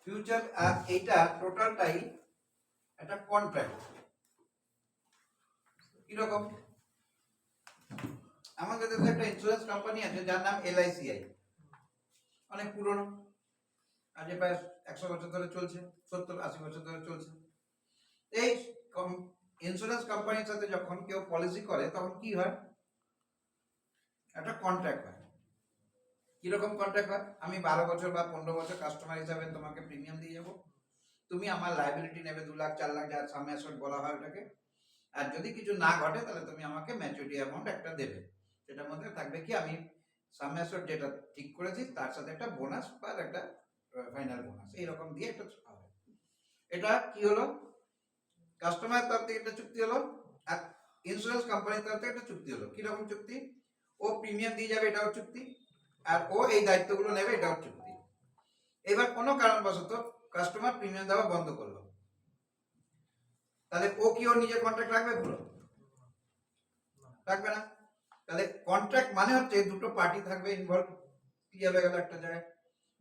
Future আর এইটা টোটালটাই একটা কন্ট্রাক্ট। কিরকম? আমাদের দেশে একটা ইন্স্যুরেন্স কোম্পানি আছে যার নাম LICI, অনেক পুরনো, আজ প্রায় 100 বছর ধরে চলছে, 70-80 বছর ধরে চলছে। এই ইন্স্যুরেন্স কোম্পানির সাথে যখন কেউ পলিসি করে তখন কি হয়, একটা কন্ট্রাক্ট হয়। কিরকম কন্ট্রাক্ট হয়? আমি 12 বছর বা 15 বছর কাস্টমার হিসাবে তোমাকে প্রিমিয়াম দিয়ে যাবো, তুমি আমার লাইবিলিটি নেবে 2 লাখ 4 লাখ, যার সাম অ্যাসেট বলা হয় ওটাকে, আর যদি কিছু না ঘটে তাহলে তুমি আমাকে ম্যাচুরিটি অ্যামাউন্ট একটা দেবে। সেটার মধ্যে থাকবে কি, আমি সাম অ্যাসেট যেটা ঠিক করেছি তার সাথে একটা বোনাস বা একটা ফাইনাল বোনাস এইরকম দিয়ে একটা হবে। এটা কি হলো, কাস্টমারের তরফ থেকে একটা চুক্তি হলো, আর ইন্স্যুরেন্স কোম্পানির তরফ থেকে একটা চুক্তি হলো। কিরকম চুক্তি? ও প্রিমিয়াম দিয়ে যাবে, এটাও চুক্তি, আর ও এই দায়িত্বগুলো নেবে, এটাও চুক্তি। এবার কোনো কারণবশত কাস্টমার প্রিমিয়াম দেওয়া বন্ধ করলো, তাহলে ও কি ওর নিজের কন্ট্রাক্ট রাখবে? পুরো রাখবে না। তাহলে কন্ট্রাক্ট মানে হচ্ছে দুটো পার্টি থাকবে ইনভলভ। ক্লিয়ার হয়ে গেল একটা জায়গায়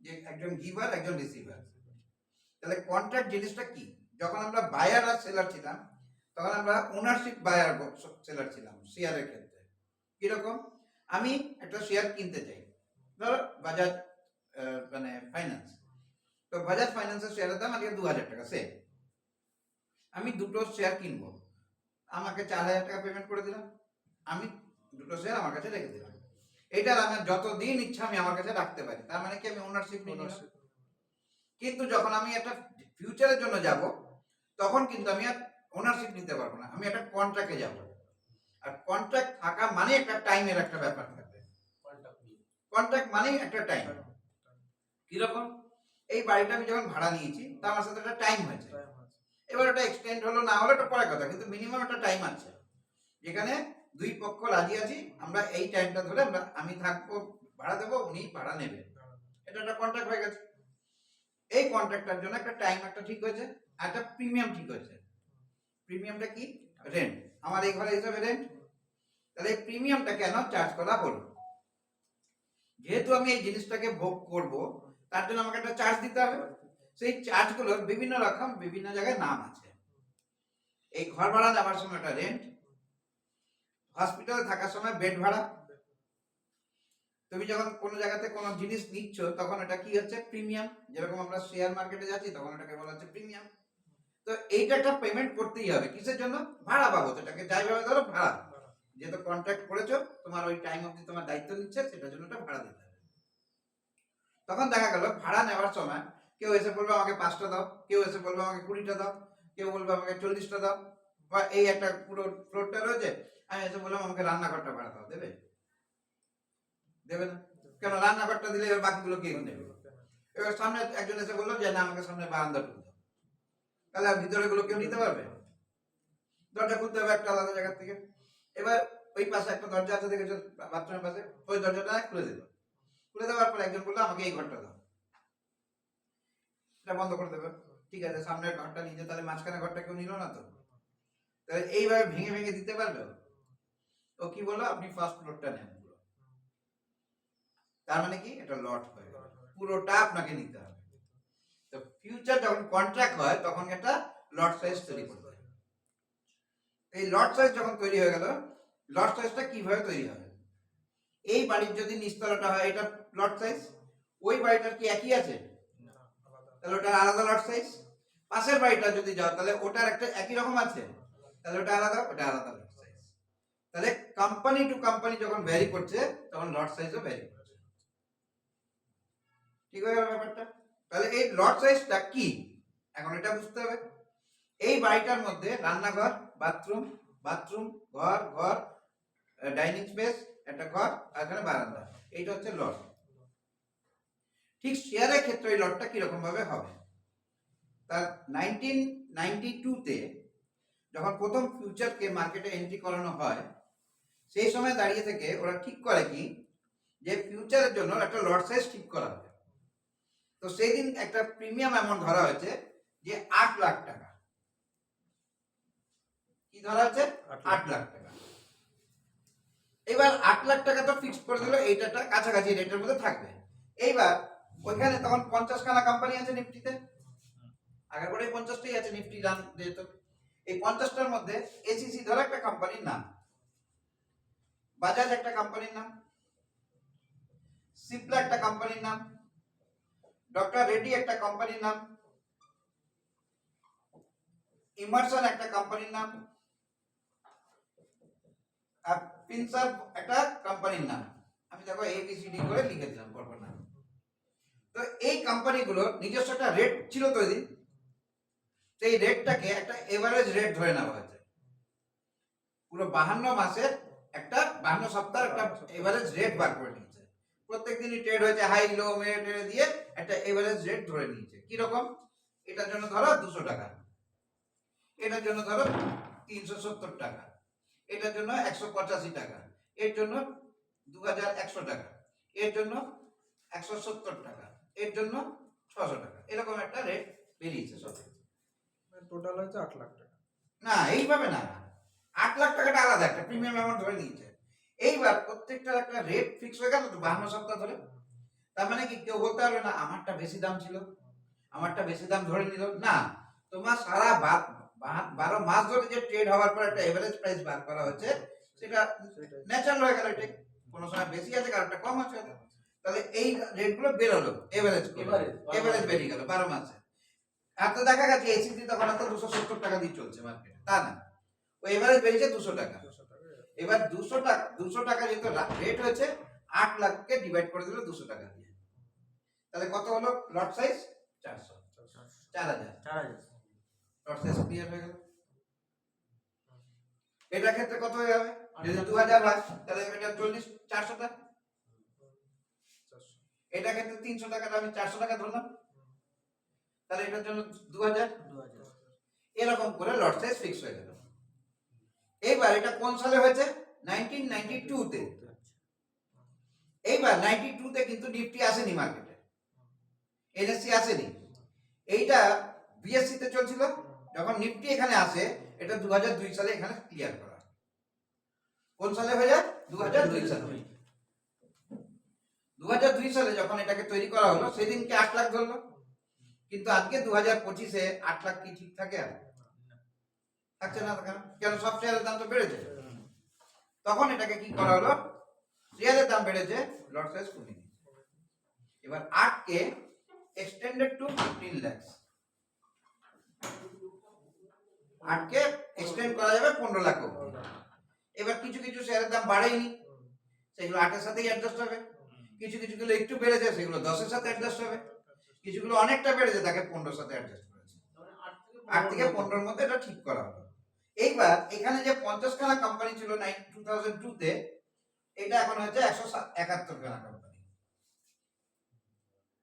যে একজন গিভার একজন রিসিভার। তাহলে কন্ট্রাক্ট জিনিসটা কি? যখন আমরা বায়ার আর সেলার ছিলাম তখন আমরা ওনারশিপ বায়ার সেলার ছিলাম শেয়ারের ক্ষেত্রে। কিরকম? আমি একটা শেয়ার কিনতে চাই, ধরো বাজাজ মানে ফাইন্যান্স, তো বাজাজ ফাইন্যান্সের শেয়ারের দাম আজকে 2000 টাকা, সে আমি দুটো শেয়ার কিনবো, আমাকে 4000 টাকা পেমেন্ট করে দিলাম, আমি দুটো শেয়ার আমার কাছে রেখে দিলাম, এটার আমার যতদিন ইচ্ছা আমি আমার কাছে রাখতে পারি, তার মানে কি আমি ওনারশিপ নিয়ে নিলাম। কিন্তু যখন আমি একটা ফিউচারের জন্য যাব তখন কিন্তু আমি আর ওনারশিপ নিতে পারবো না, আমি একটা কন্ট্রাক্টে যাব, আর কন্ট্রাক্ট থাকা মানে একটা টাইমের একটা ব্যাপার থাকবে। কন্ট্রাক্ট মানে একটা টাইম। কিরকম? এই বাড়িটা আমি যখন ভাড়া নিয়েছি তা আমার সাথে একটা টাইম হয়েছে, এবার ওটা এক্সটেন্ড হলো না হলো এটা পরের কথা, কিন্তু মিনিমাম একটা টাইম আছে যেখানে দুই পক্ষ রাজি আছি, আমরা এই টাইমটা ধরে আমি থাকবো, ভাড়া দেবো, উনি ভাড়া নেবে, এটা একটা কন্ট্রাক্ট হয়ে গেছে। এই কন্ট্রাক্টটার জন্য একটা টাইম একটা ঠিক হয়েছে, আর একটা প্রিমিয়াম ঠিক হয়েছে। প্রিমিয়ামটা কি? রেন্ট, আমার এই ঘরে হিসাবে রেন্ট। তাহলে এই প্রিমিয়ামটা কেন চার্জ করা হলো? যেহেতু আমি এই জিনিসটাকে ভোগ করব তার জন্য আমাকে একটা চার্জ দিতে হবে। সেই চার্জগুলোর বিভিন্ন রকম বিভিন্ন জায়গায় নাম আছে। এই ঘর ভাড়া নেওয়ার সময় একটা রেন্ট, হসপিটালে থাকার সময় বেড ভাড়া, তুমি যখন কোনো জায়গাতে কোনো জিনিস নিচ্ছ তখন এটা কি হচ্ছে? প্রিমিয়াম। যেরকম আমরা শেয়ার মার্কেটে যাচ্ছি তখন এটাকে বলা হচ্ছে প্রিমিয়াম। তো এইটা একটা পেমেন্ট করতেই হবে, কিসের জন্য? ভাড়া বাবদ, এটাকে যাই ভাবে ধরো ভাড়া, যেহেতু কন্ট্রাক্ট করেছো, তোমার ওই টাইম অবধি তোমার দায়িত্ব নিচ্ছে, সেটার জন্য একটা ভাড়া দিতে হবে। তখন দেখা গেল ভাড়া নেওয়ার সময় কেউ এসে বলবে আমাকে 5টা দাও, কেউ এসে বলবে আমাকে 20টা দাও, কেউ বলবে আমাকে 40টা দাও, বা এই একটা পুরো ফ্লোরটা রয়েছে, আমি এসে বললাম আমাকে রান্নাঘরটা ভাড়া দাও, দেবে? দেবে না। কেন? রান্নাঘরটা দিলে এবার বাকিগুলো কে নেবে? এবার সামনে একজন এসে বললো যে না আমাকে সামনে বারান্দাটুকু দাও, তাহলে আর ভিতরে গুলো কেউ নিতে পারবে? দরজা খুলতে হবে একটা আলাদা জায়গা থেকে। এবার ওই পাশে একটা দরজা আছে দেখেছো বাথরুমের পাশে, ওই দরজাটা খুলে দিল, খুলে দেওয়ার পর একজন বললো আমাকে এই ঘরটা দাও, এটা বন্ধ করে দেবে। ঠিক আছে, সামনের ঘরটা নিচে, তাহলে মাঝখানে ঘরটা কেউ নিল না তো, তাহলে এইভাবে ভেঙে ভেঙে দিতে পারবে? ও কি বললো, আপনি ফার্স্ট ফ্লোরটা নেন পুরো। তার মানে কি? এটা লট হয়ে গেল, পুরোটা আপনাকে নিতে হবে। তো ফিউচার যখন কন্ট্রাক্ট হয় তখন একটা লট সাইজ তৈরি করতে হয়। এই লট সাইজ যখন তৈরি হয়ে গেল, লট সাইজটা কিভাবে তৈরি হবে? এই বাড়ির যদি নিচতলাটা হয় এটা লট সাইজ, ওই বাড়িটার কি একই আছে? তাহলে ওটা আলাদা লট সাইজ। পাশের বাড়িটা যদি যাও তাহলে ওটার একটা একই রকম আছে, তাহলে ওটা আলাদা, ওটা আলাদা লট সাইজ। তাহলে কোম্পানি টু কোম্পানি যখন ভ্যারি করছে তখন লট সাইজও ভ্যারি করছে। ঠিক হয়ে গেল ব্যাপারটা? তাহলে এই লট সাইজটা কি এখন এটা বুঝতে হবে। এই বাড়িটার মধ্যে রান্নাঘর, বাথরুম, বাথরুম, ঘর, ঘর, ডাইনিং স্পেস, একটা ঘর, আর এখানে বারান্দা, এইটা হচ্ছে লট। ঠিক শেয়ারের ক্ষেত্রে এই লটটা কিরকম ভাবে হবে? তার 1992-তে যখন প্রথম ফিউচারকে মার্কেটে এন্ট্রি করানো হয়, সেই সময় দাঁড়িয়ে থেকে ওরা ঠিক করে কি, যে ফিউচারের জন্য একটা লট সাইজ ঠিক করা হবে। তো সেই দিন একটা প্রিমিয়াম অ্যামাউন্ট ধরা হয়েছে যে 8 লাখ টাকা। কি ধরা হয়েছে? 8 লাখ টাকা। এবার 8 লাখ টাকা তো ফিক্স করে দিল, এইটা কাছাকাছি রেটের মধ্যে থাকবে। এইবার ওইখানে তখন 50 খানা কোম্পানি আছে নিফটিতে, আগের করে 50টাই আছে নিফটি রান যেহেতু। এই 50টার মধ্যে এসিসি ধরো একটা কোম্পানির নাম, বাজাজ একটা কোম্পানির নাম, সিপলা একটা কোম্পানির নাম, ডক্টর রেড্ডি একটা কোম্পানির নাম, ইমারসন একটা কোম্পানির নাম, আর পিনসার একটা কোম্পানির নাম। আমি দেখো এবিসিডি করে লিখে দিলাম পরপর নাম। তো এই কোম্পানিগুলোর নিজস্ব একটা রেট ছিল তৈরি, সেই রেটটাকে একটা এভারেজ রেট ধরে নেওয়া হয়েছে। পুরো 52 মাসের একটা 52 সপ্তাহের একটা এভারেজ রেট বার করে নিয়েছে। প্রত্যেক দিনই ট্রেড হয়েছে হাই লো মিড দিয়ে একটা এভারেজ রেট ধরে নিয়েছে। কি রকম? এটার জন্য ধরো 200 টাকা, এটার জন্য ধরো 370 টাকা, এটার জন্য 185 টাকা, এর জন্য 2100 টাকা, এর জন্য 170 টাকা, এর জন্য 600 টাকা, এরকম একটা রেট বেরিয়েছে সব। টোটাল হচ্ছে 8 লাখ টাকা। না এইভাবে না, 8 লাখ টাকাটা আলাদা একটা প্রিমিয়াম অ্যামাউন্ট ধরে নিয়েছে। এইবার প্রত্যেকটার একটা রেট ফিক্স হয়ে গেল তো 52 সপ্তাহ ধরে। তার মানে কি কেউ বলতে পারবে না আমারটা বেশি দাম ছিল, আমারটা বেশি দাম ধরে নিল না। তোমার সারা 12 মাস ধরে যে ট্রেড হওয়ার পর একটা এভারেজ প্রাইস বার করা হচ্ছে, সেটা ন্যাচারাল হয়ে গেল। এটা কোনো সময় বেশি আছে, কারণটা কম আছে। তাহলে এই রেটগুলো বেরোলো এভারেজ, এভারেজ বেরিয়ে গেল 12 মাসে। আর তো দেখা গেছে এসিসি তখন তো 270 টাকা দিয়ে চলছে মার্কেটে, তা না, ওই এভারেজ বেরিয়েছে 200 টাকা। এবার 200 টাকা যেহেতু রেট হয়েছে, 8 লাখকে ডিভাইড করে দিল 200 টাকা দিয়ে। তাহলে কত হলো লট সাইজ? 400, 4000 লট সাইজ ক্লিয়ার হয়ে গেল। এটা ক্ষেত্রে কত হয়ে যাবে? যদি 2000 হয় তাহলে এটা 400 টাকা। এটা ক্ষেত্রে 300 টাকাটা আমি 400 টাকা ধরলাম, তাহলে এটার জন্য 2000। এরকম করে লট সাইজ ফিক্স হয়ে গেল। এইবার এটা কোন সালে হয়েছে? 1992 তে। এইবার 92 তে কিন্তু নিফটি আসেনি মার্কেটে, এনএসসি আসেনি। এইটা বিএসসি তে চলছিল। যখন নিফটি এখানে আসে, এটা 2002 সালে এখানে ক্লিয়ার করা। কোন সালে হয়ে যায়? 2002 সালে। 2002 সালে যখন এটাকে তৈরি করা হলো, সেদিনকে 8 লাখ ধরলো। কিন্তু আজকে 2025-এ 8 লাখ কি ঠিক থাকে? আর থাকছে না। কেন? সব শেয়ারের দাম তো বেড়েছে। তখন এটাকে কি করা হলো? শেয়ারের দাম বেড়েছে, লট সাইজ কমিয়ে দিয়েছে। এবার 8 কে এক্সটেন্ডেড টু 15 লাখ। 8 কে এক্সটেন্ড করা যাবে 15 লাখ অবধি। এবার কিছু কিছু শেয়ারের দাম বাড়েনি, সেগুলো 8 এর সাথেই অ্যাডজাস্ট হবে। কিছু কিছু গুলো একটু বেড়েছে, সেগুলো 10 এর সাথে অ্যাডজাস্ট হবে। কিছুগুলো অনেকটা বেড়েছে, তাকে 15 এর সাথে অ্যাডজাস্ট করেছে। 8 থেকে 15 এর মধ্যে এটা ঠিক করা হলো। এইবার এখানে যে 50 খানা কোম্পানি ছিল 2002 তে, এটা এখন হচ্ছে 171 খানা কোম্পানি।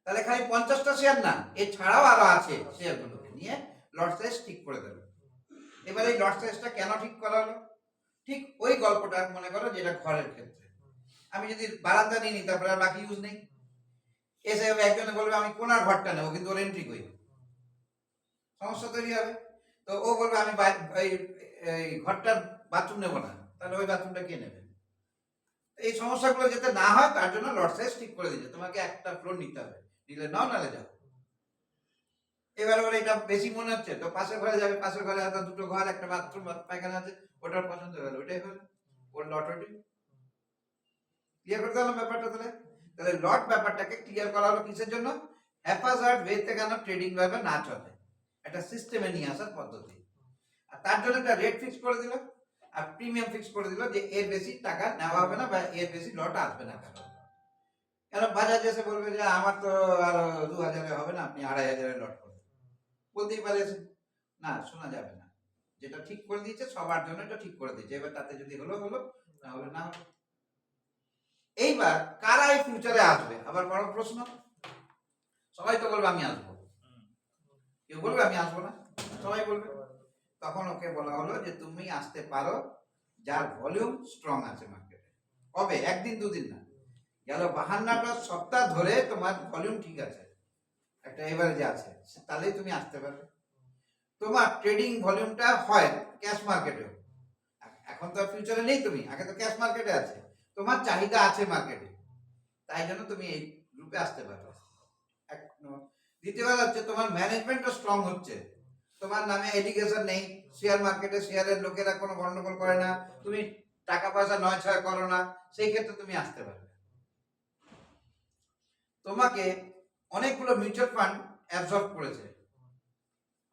তাহলে খালি 50টা শেয়ার না, এছাড়াও আরো আছে শেয়ারগুলোকে নিয়ে লট সাইজ ঠিক করে দেবে। এবার এই লট সাইজটা কেন ঠিক করা হলো? ঠিক ওই গল্পটা মনে করো যেটা ঘরের ক্ষেত্রে। আমি যদি বারান্দা নিয়ে নিই, তারপরে আর বাকি ইউজ নেই, এসে একজনে বলবে আমি কোনার ঘরটা নেবো, কিন্তু ওর এন্ট্রি কই, সমস্যা তৈরি হবে। তো ও বলবে আমি এই ঘরটার বাথরুম নেবো না, তাহলে ওই বাথরুমটা কে নেবে? এই সমস্যাগুলো যাতে না হয় তার জন্য লট সাইজ ঠিক করে দিচ্ছে। তোমাকে একটা ফ্লোর নিতে হবে, নিলে নাও, নালে যাও। এবার ওর এটা বেশি মনে হচ্ছে, তো পাশের ঘরে যাবে, পাশের ঘরে হয়তো দুটো ঘর, একটা বাথরুম পায়খানা আছে, ওটার পছন্দ হলো, ওটাই হলো ওর লট। ওটি ক্লিয়ার করতে হলো ব্যাপারটা। তাহলে লট ব্যাপারটাকে ক্লিয়ার করা হলো কিসের জন্য? হ্যাপাজার্ড ওয়েতে কেন ট্রেডিং ভাবে না চলে, একটা সিস্টেমে নিয়ে আসার পদ্ধতি। আর তার জন্য একটা রেট ফিক্স করে দিল, আর প্রিমিয়াম ফিক্স করে দিল যে এর বেশি টাকা নেওয়া হবে না, বা এর বেশি লট আসবে না। কেন বাজাজ এসে বলবে যে আমার তো আর 2000-এ হবে না, আপনি 2500-এ লট করুন, বলতেই পারে না, শোনা যাবে না। যেটা ঠিক করে দিয়েছে সবার জন্য, এটা ঠিক করে দিয়েছে। এবার তাতে যদি হলো হলো, না হলে না হলো। এইবার কারা এই ফিউচারে আসবে? আবার বড় প্রশ্ন। সবাই তো বলবে আমি আসবো, কেউ বলবে আমি আসবো না? সবাই বলবে। তখন ওকে বলা হলো যে তুমি আসতে পারো যার ভলিউম স্ট্রং আছে মার্কেটে। কবে? একদিন দুদিন না, গেল 52টা সপ্তাহ ধরে তোমার ভলিউম ঠিক আছে, একটা এভারেজে আছে, তাহলেই তুমি আসতে পারবে। তোমার ট্রেডিং ভলিউমটা হয় ক্যাশ মার্কেটে, এখন তো ফিউচারে নেই তুমি, আগে তো ক্যাশ মার্কেটে আছে, তোমার চাহিদা আছে মার্কেটে, তাই জন্য তুমি এই গ্রুপে আসতে পারো। দ্বিতীয় কথা হচ্ছে তোমার ম্যানেজমেন্টও স্ট্রং হচ্ছে, তোমার নামে এলিগেশন নেই, শেয়ার মার্কেটে শেয়ারের লোকেরা কোনো গন্ডগোল করে না, তুমি টাকা পয়সা নয় ছয় করো না, সেই ক্ষেত্রে তুমি আসতে পারবে। তোমাকে অনেকগুলো মিউচুয়াল ফান্ড অ্যাবজর্ব করেছে,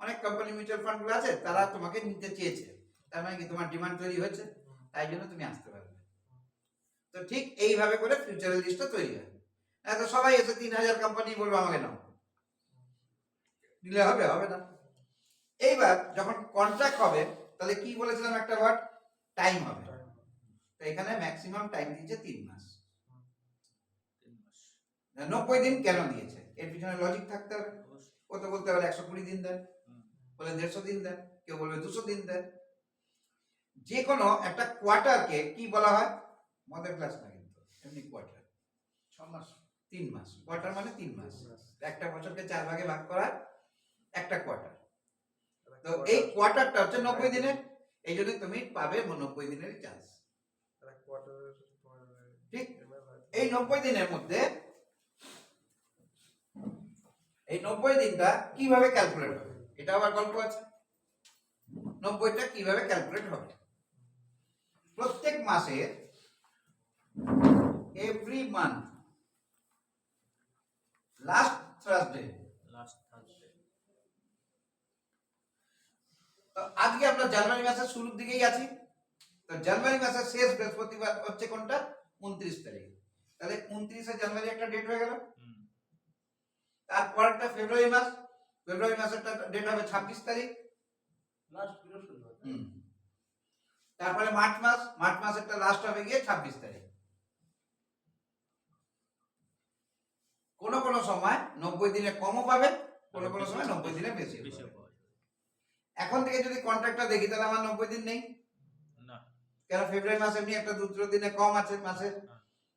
অনেক কোম্পানি মিউচুয়াল ফান্ড গুলো আছে, তারা তোমাকে নিতে চেয়েছে, তার মানে কি তোমার ডিমান্ড তৈরি হয়েছে, তাই জন্য তুমি আসতে পারবে। তো ঠিক এইভাবে করে ফিউচারের লিস্টটা তৈরি হয়। তো সবাই এসে 3000 কোম্পানি বলবে আমাকে নাও, দিলে হবে? হবে না। এইবার যখন কন্ট্রাক্ট হবে, তাহলে কি বলেছিলাম একটা ওয়ার্ড, টাইম হবে। তো এখানে ম্যাক্সিমাম টাইম দিয়েছে 3 মাস। 90 দিন কেন দিয়েছে, এর পিছনে লজিক থাকতে হবে। ও তো বলতে পারে 120 দিন দেন, বলে 150 দিন দেন, কেউ বলবে 200 দিন দেন। যে কোনো একটা কোয়ার্টারকে কি বলা হয়, মদের ক্লাস না কিন্তু এমনি কোয়ার্টার, 6 মাস 3 মাস। কোয়ার্টার মানে 3 মাস, একটা বছরকে 4 ভাগে ভাগ করা একটা কোয়ার্টার। তো এই কোয়ার্টারটা হচ্ছে 90 দিনের, এই জন্য তুমি পাবে 90 দিনের চান্স। ঠিক এই 90 দিনের মধ্যে এই 90 দিনটা কিভাবে ক্যালকুলেট হবে, এটা আবার গল্প আছে। 90টা কিভাবে ক্যালকুলেট হবে, প্রত্যেক মাসে এভরি মান্থ লাস্ট থার্সডে, তো আজকে আমরা জানুয়ারি মাসের শুরুর দিকেই আছি, তো জানুয়ারি মাসের শেষ বৃহস্পতিবার হচ্ছে কোনটা, 29 তারিখ। তাহলে 29শে জানুয়ারি একটা ডেট হয়ে গেল। তারপরটা ফেব্রুয়ারি মাস, ফেব্রুয়ারি মাসের ডেট হবে 26 তারিখ, লাস্ট বৃহস্পতিবার। তারপরে মার্চ মাস, মার্চ মাসেরটা লাস্ট হবে গিয়ে 26 তারিখ। কোন কোন সময় 90 দিনে কমও পাবে, কোন কোন সময় 90 দিনে বেশি পাবে। এখন থেকে যদি কন্ট্রাক্টটা দেখি, তাহলে আমার 90 দিন নেই না, কেন, ফেব্রুয়ারি মাসে এমনি একটা 2-3 দিনে কম আছে মাসে,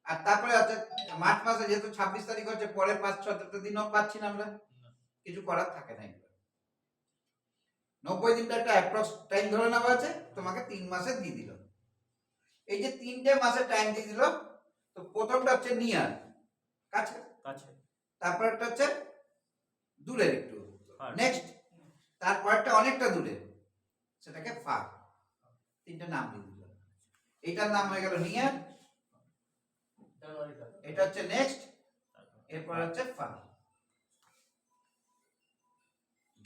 আর তারপরে আছে মার্চ মাসে যেহেতু 26 তারিখ হচ্ছে, পরের 5-6 দিনও পাচ্ছি না আমরা, কিছু করার থাকে না। 90 দিনটা একটা অ্যাপ্রক্স টাইম ধরে নেওয়া আছে, তোমাকে 3 মাসে দিয়ে দিল। এই যে 3টে মাসের টাইম দিয়ে দিল, তো প্রথমটা হচ্ছে নিয়ার, কাছে, কাছে, তারপরটা হচ্ছে দূরের একটু, Far. নেক্সট, তারপরটা অনেকটা দূরে, সেটাকে ফার। 3টে নাম দিয়ে দিল। এটার নাম হয়ে গেল নিয়ার, জানুয়ারিটা এটা হচ্ছে নেক্সট, এরপর হচ্ছে ফার।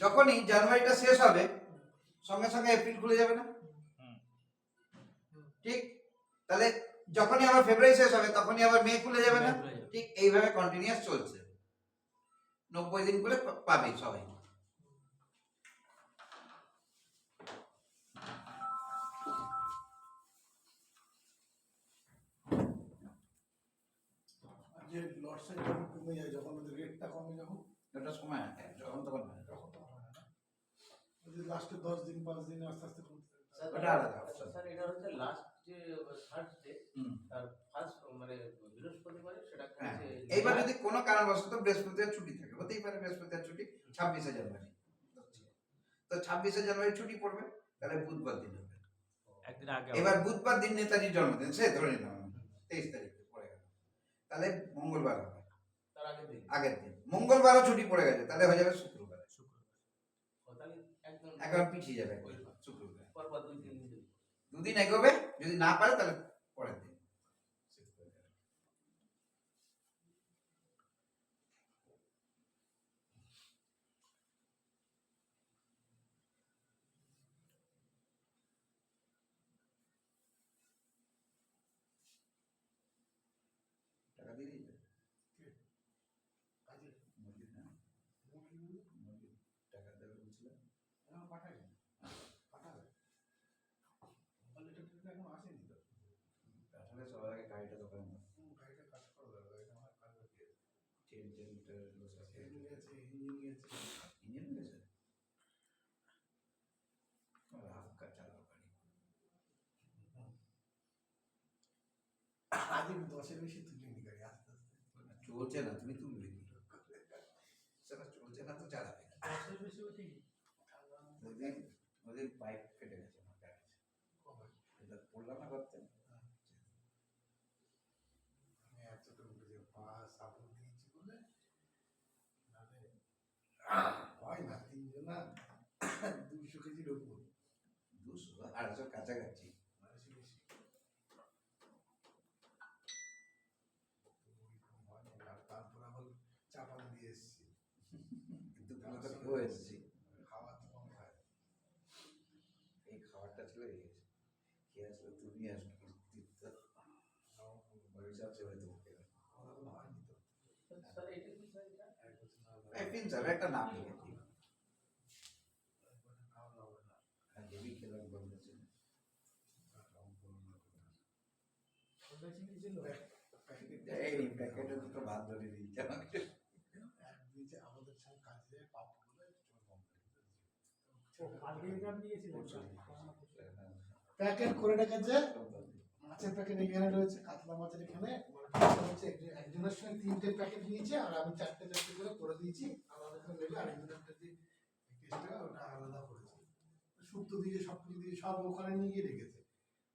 যখনই জানুয়ারিটা শেষ হবে, সঙ্গে সঙ্গে এপ্রিল খুলে যাবে না, ঠিক? তাহলে যখনই আবার ফেব্রুয়ারি শেষ হবে, তখনই আবার মে খুলে যাবে না, ঠিক এইভাবে কন্টিনিউয়াস চলছে। 90 দিন করে পাবে সবাই। যে লটসের যখন কমে যায়, যখন ওদের রেটটা কমে, যখন ওটা সময় যখন তখন হয়। তখন তো হয় না, ওদের লাস্টে 10 দিন 5 দিন আস্তে আস্তে কমতে থাকে। ওটা আলাদা option। স্যার এটা হচ্ছে লাস্ট যে থার্সডে হুম। তার ফার্স্ট মানে বৃহস্পতিবারে সেটা হ্যাঁ, করেছে। এইবার যদি কোনো কারণবশত বৃহস্পতিবার ছুটি থাকে, হতেই পারে বৃহস্পতিবার ছুটি, 26শে জানুয়ারি, তো 26শে জানুয়ারি ছুটি পড়বে, তাহলে বুধবার দিন হবে। একদিন আগে এবার বুধবার দিন নেতাজির জন্মদিন, সে ধরে নিলাম 23 তারিখে পড়ে গেল, তাহলে মঙ্গলবার হবে তার আগের দিন আগের দিন। মঙ্গলবারও ছুটি পড়ে গেছে, তাহলে হয়ে যাবে শুক্রবার, তাহলে একদম একবার পিছিয়ে যাবে শুক্রবার। পরপর 2-3 দিন। দুদিন এগোবে, যদি না পারে তাহলে পরের দিন। টাকা দিয়ে দিয়েছে? কাজে মুরগির না? মুরগির টাকা দেবে বলছিল? পাঠাই পাঠাবে, তাহলে এটা কিন্তু এখন আসেনি তো। তাহলে সবার আগে গাড়িটা দোকানে দাও। গাড়িটা কাজ করা দরকার, এটা আমার কাজ বাকি আছে। চেন তেল গেছে, ইঞ্জিন গেছে। ইঞ্জিন গেছে? রাফ কাজ চালাও গাড়ি। আজ আমি 10-এর বেশি তুলিনি গাড়ি, আস্তে আস্তে চলছে না, তুমি তুলবে কি? সেটা চলছে না তো চালাবে কি? 10-এর বেশি উঠি। ওদের পাইপ ফেটে গেছে আমার গাড়ি, এটা পড়লাম না করতে। আমি এতটা উঠে যে পা সাপোর্ট দিয়েছি বলে, নাহলে হয় না, 3 জনা 200 কেজির উপর, 200-250 কাছাকাছি। বেশি বেশি। হয় না, আর তারপর আবার চাপান দিয়ে এসছি, কিন্তু তুমি তো খেয়ে এসেছি, খাওয়া তো কম খায়। এই খাবারটা ছিল খেয়ে আসলে তুমি আসবে ব্যবসা চলে তোমাকে খাওয়া দাওয়া হয়নি তো, স্যার এটা কি স্যার এটা? 1 বছর না হলে প্রিন্সেপ একটা নাম লিখেছি, খাওয়া দাওয়া হবে না। দেবী খেলাম বলতেছে এই প্যাকেটে দুটো ভাত ধরে দিয়েছে আমাকে। এক দিয়েছে আমাদের সঙ্গে কাজে যায় পাপ বলে প্যাকেট করে রেখেছে, মাছের প্যাকেট এখানে রয়েছে, কাতলা মাছের এখানে হচ্ছে একজনের সঙ্গে 3টে প্যাকেট নিয়েছে আর আমি 4টে করে করে দিয়েছি, আলাদা করে নেবে আরেকজনের যে টেস্টটা ওটা আলাদা করেছি, শুক্তো দিয়ে সব কিছু দিয়ে সব ওখানে নিয়ে গিয়ে রেখেছে।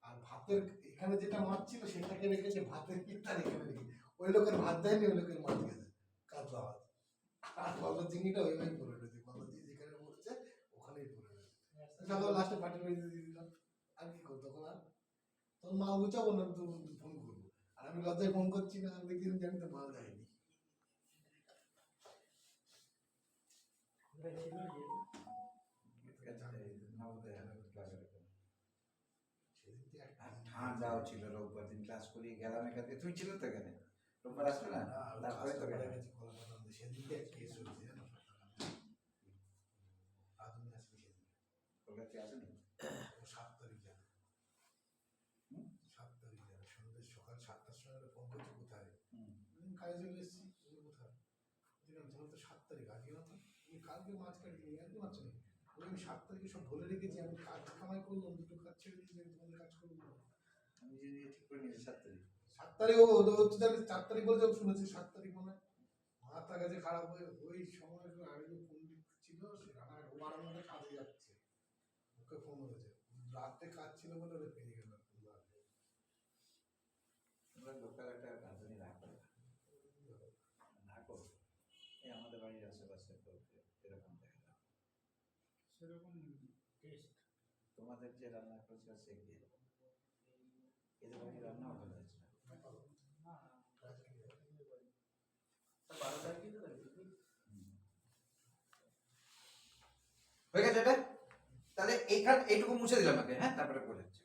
আর ভাতের এখানে যেটা মাছ ছিল সেটাকে রেখেছে, ভাতের কিটটা এখানে রেখেছে, ওই লোকের ভাত দেয়নি, ওই লোকের মাছ গেছে কাতলা মাছ, আর গলদা চিংড়িটা ওইভাবেই পড়ে রয়েছে, গলদা চিংড়ি যেখানে পড়ছে ওখানেই পড়ে রয়েছে। সকাল লাস্টে পার্টি বাড়িতে দিয়ে দিলাম, আর কি করবো তখন, আর তখন মাল গুছাবো না তো ফোন করবো, আর আমি লজ্জায় ফোন করছি না, আমি দেখি জানি তো মাল যায়নি। সেদিনকে একটা ঠান্ডাও ছিল, রোববার দিন ক্লাস করিয়ে গেলাম এখান থেকে, তুমি ছিল তো এখানে, রোববার আসলে না, তারপরে তো গেলাম। সেদিনকে এক কেস হয়েছে জানো, রাজনী আসবে সেদিন, কলকাতা আসেনি? ও 7 তারিখ যাবে, 7 তারিখ যাবে, সন্ধ্যে সকাল 7টার সময় ফোন করছে কোথায়, কাজে চলে এসেছি, কোথায় দেখলাম তোমার তো 7 তারিখ, আজকে না তো, তুমি কালকে মাছ কাটিনি, আজকে মাছ নেই, আমি 7 তারিখে সব বলে রেখেছি, আমি কাজ কামাই করলাম, দুটো কাজ ছেড়ে দিয়ে আমি তোমাদের কাজ করবো। আমি যে ঠিক করে নিয়েছি 7 তারিখ। 7 তারিখ ও হচ্ছে 4 তারিখ বলতে শুনেছি, 7 তারিখ মনে হয় মাথা কাছে খারাপ হয়ে ওই সময় আগে যে ফোন ছিল সে রান্না ওয়ারের মধ্যে কাজে যাচ্ছে, ওকে ফোন হয়েছে, রাতে কাজ ছিল বলে ওরা পেয়ে গেল। তোমরা লোকাল একটা রাজধানী রাখো না করো, এই আমাদের বাড়ির আশেপাশে তো এরকম দেখা যায়, সেরকম টেস্ট তোমাদের যে রান্না করছে সে কি এদের বাড়ির রান্না ভালো হয়েছে না। স্যার 12 তারিখে তো নাকি? হয়ে গেছে এটা, তাহলে এইটুকু মুছে দিলাম আগে, হ্যাঁ তারপরে বলে দিচ্ছি।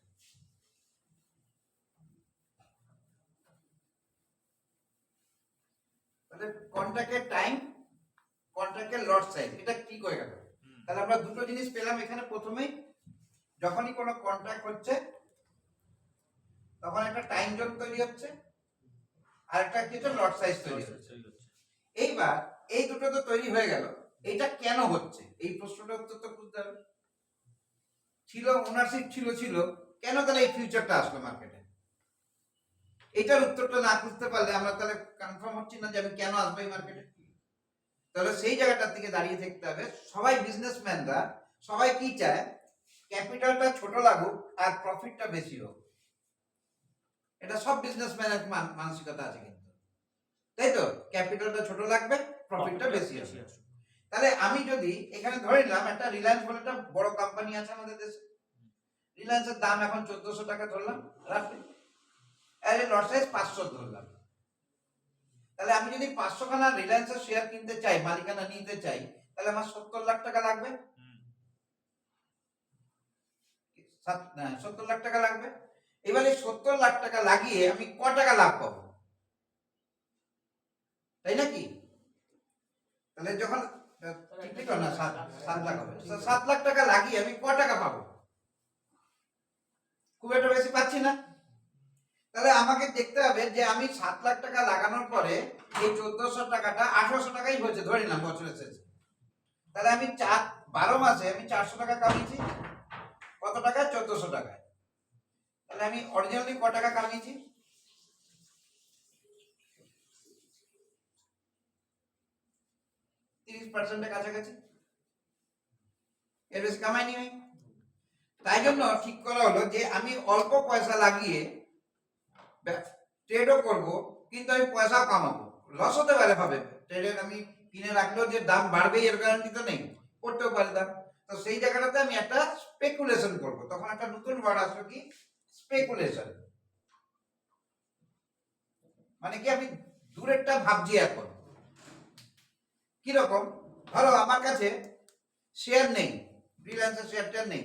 তাহলে কন্ট্রাক্টের টাইম, কন্ট্রাক্টের লট সাইজ, এটা কি করে গেল? তাহলে আমরা দুটো জিনিস পেলাম এখানে। প্রথমেই যখনই কোনো কন্ট্রাক্ট হচ্ছে তখন একটা টাইম জোন তৈরি হচ্ছে, আর একটা কিছু লট সাইজ তৈরি হচ্ছে। এইবার এই দুটো তো তৈরি হয়ে গেল, এটা কেন হচ্ছে এই প্রশ্নটার উত্তর তো খুঁজতে হবে। ছিল ওনারশিপ ছিল কেন তাহলে এই ফিউচারটা আসলো মার্কেটে? এটার উত্তরটা না খুঁজতে পারলে আমরা তাহলে কনফার্ম হচ্ছি না যে আমি কেন আসবো এই মার্কেটে। তাহলে সেই জায়গাটার দিকে দাঁড়িয়ে থাকতে হবে। সবাই বিজনেসম্যানরা সবাই কি চায়? ক্যাপিটালটা ছোট লাগুক আর প্রফিটটা বেশি হোক। এটা সব বিজনেসম্যানের মানসিকতা আছে কিন্তু, তাই তো? ক্যাপিটালটা ছোট লাগবে, প্রফিটটা বেশি হবে। তাহলে আমি যদি এখানে ধরে নিলাম একটা রিলায়েন্স বলে একটা বড় কোম্পানি আছে আমাদের দেশে, রিলায়েন্সের দাম এখন 1400 টাকা ধরলাম রাফলি, আর এর লট সাইজ 500 ধরলাম। তাহলে আমি যদি 500 খানা রিলায়েন্সের শেয়ার কিনতে চাই, মালিকানা নিতে চাই, তাহলে আমার 70 লাখ টাকা লাগবে। 70 লাখ টাকা লাগবে। এবার এই 70 লাখ টাকা লাগিয়ে আমি ক টাকা লাভ পাবো, তাই নাকি? তাহলে যখন ঠিক না 7 লাখ হবে, 7 লাখ টাকা লাগিয়ে আমি ক টাকা পাবো? খুব একটা বেশি পাচ্ছি না। তাহলে আমাকে দেখতে হবে যে আমি 7 লাখ টাকা লাগানোর পরে এই 1400 টাকাটা 1800 টাকাই হয়েছে ধরে নিলাম বছরের শেষে। তাহলে আমি 12 মাসে আমি 400 টাকা কামিয়েছি। কত টাকা? 1400 টাকায়। তাহলে আমি অরিজিনালি ক টাকা কামিয়েছি? 30% কাছাকাছি, এর বেশি কামাইনি আমি। তাই জন্য ঠিক করা হলো যে আমি অল্প পয়সা লাগিয়ে ট্রেডও করব, কিন্তু আমি পয়সাও কামাবো। লস হতে পারে, হবে ট্রেডে আমি কিনে রাখলেও যে দাম বাড়বে এর গ্যারান্টি তো নেই, করতেও পারে দাম। তো সেই জায়গাটাতে আমি একটা স্পেকুলেশন করব, তখন একটা নতুন ওয়ার্ড আসলো কি, স্পেকুলেশন। মানে কি আমি দূরেরটা ভাবছি এখন। কিরকম, ধরো আমার কাছে শেয়ার নেই, রিলায়েন্সের শেয়ারটা নেই,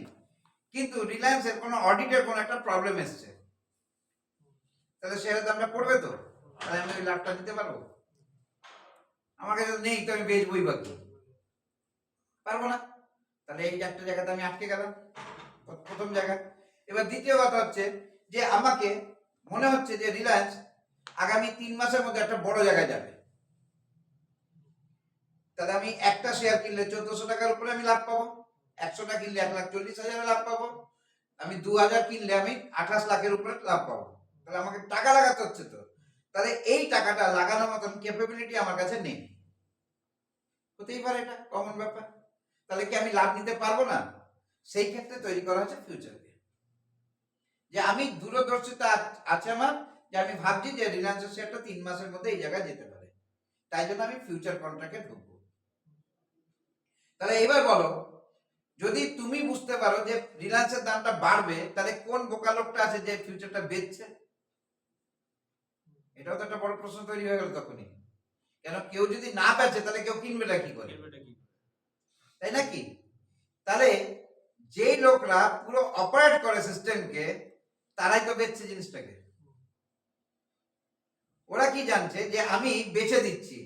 কিন্তু রিলায়েন্সের কোনো অডিটের কোনো একটা প্রবলেম এসছে, তাহলে শেয়ারের দামটা পড়বে তো, তাহলে আমি ওই লাভটা দিতে পারবো? আমার কাছে নেই তো আমি বেচবই বা কি, পারবো না। তাহলে এই একটা জায়গাতে আমি আটকে গেলাম, প্রথম জায়গা। এবার দ্বিতীয় কথা হচ্ছে যে আমাকে মনে হচ্ছে যে রিলায়েন্স আগামী 3 মাসের মধ্যে একটা বড় জায়গায় যাবে, তাহলে আমি একটা শেয়ার কিনলে 1400 টাকার উপরে আমি লাভ পাবো, 100টা কিনলে 1,40,000 লাভ পাবো, আমি 2000 কিনলে আমি 28 লাখের উপরে লাভ পাবো। তাহলে আমাকে টাকা লাগাতে হচ্ছে তো, তাহলে এই টাকাটা লাগানোর মতন ক্যাপাবিলিটি আমার কাছে নেই। হতেই পারে, এটা কমন ব্যাপার। তাহলে কি আমি লাভ নিতে পারবো না? সেই ক্ষেত্রে তৈরি করা হচ্ছে ফিউচারকে, যে আমি দূরদর্শিতা আছে আমার, যে আমি ভাবছি যে রিলায়েন্সের শেয়ারটা 3 মাসের মধ্যে এই জায়গায় যেতে পারে, তাই জন্য আমি ফিউচার কন্ট্রাক্টে ঢুকবো। তাহলে এবার বলো, যদি তুমি বুঝতে পারো যে রিলায়েন্সের দামটা বাড়বে, তাহলে কোন বোকা লোকটা আছে যে ফিউচারটা বেচছে? এটাও তো একটা বড় প্রশ্ন তৈরি হয়ে গেল তখনই। কেন কেউ যদি না বেচে তাহলে কেউ কিনবেটা কি করে, তাই নাকি? তাহলে যেই লোকরা পুরো অপারেট করে সিস্টেমকে, তারাই তো বেচছে জিনিসটাকে। ওরা কি জানছে যে আমি বেচে দিচ্ছি,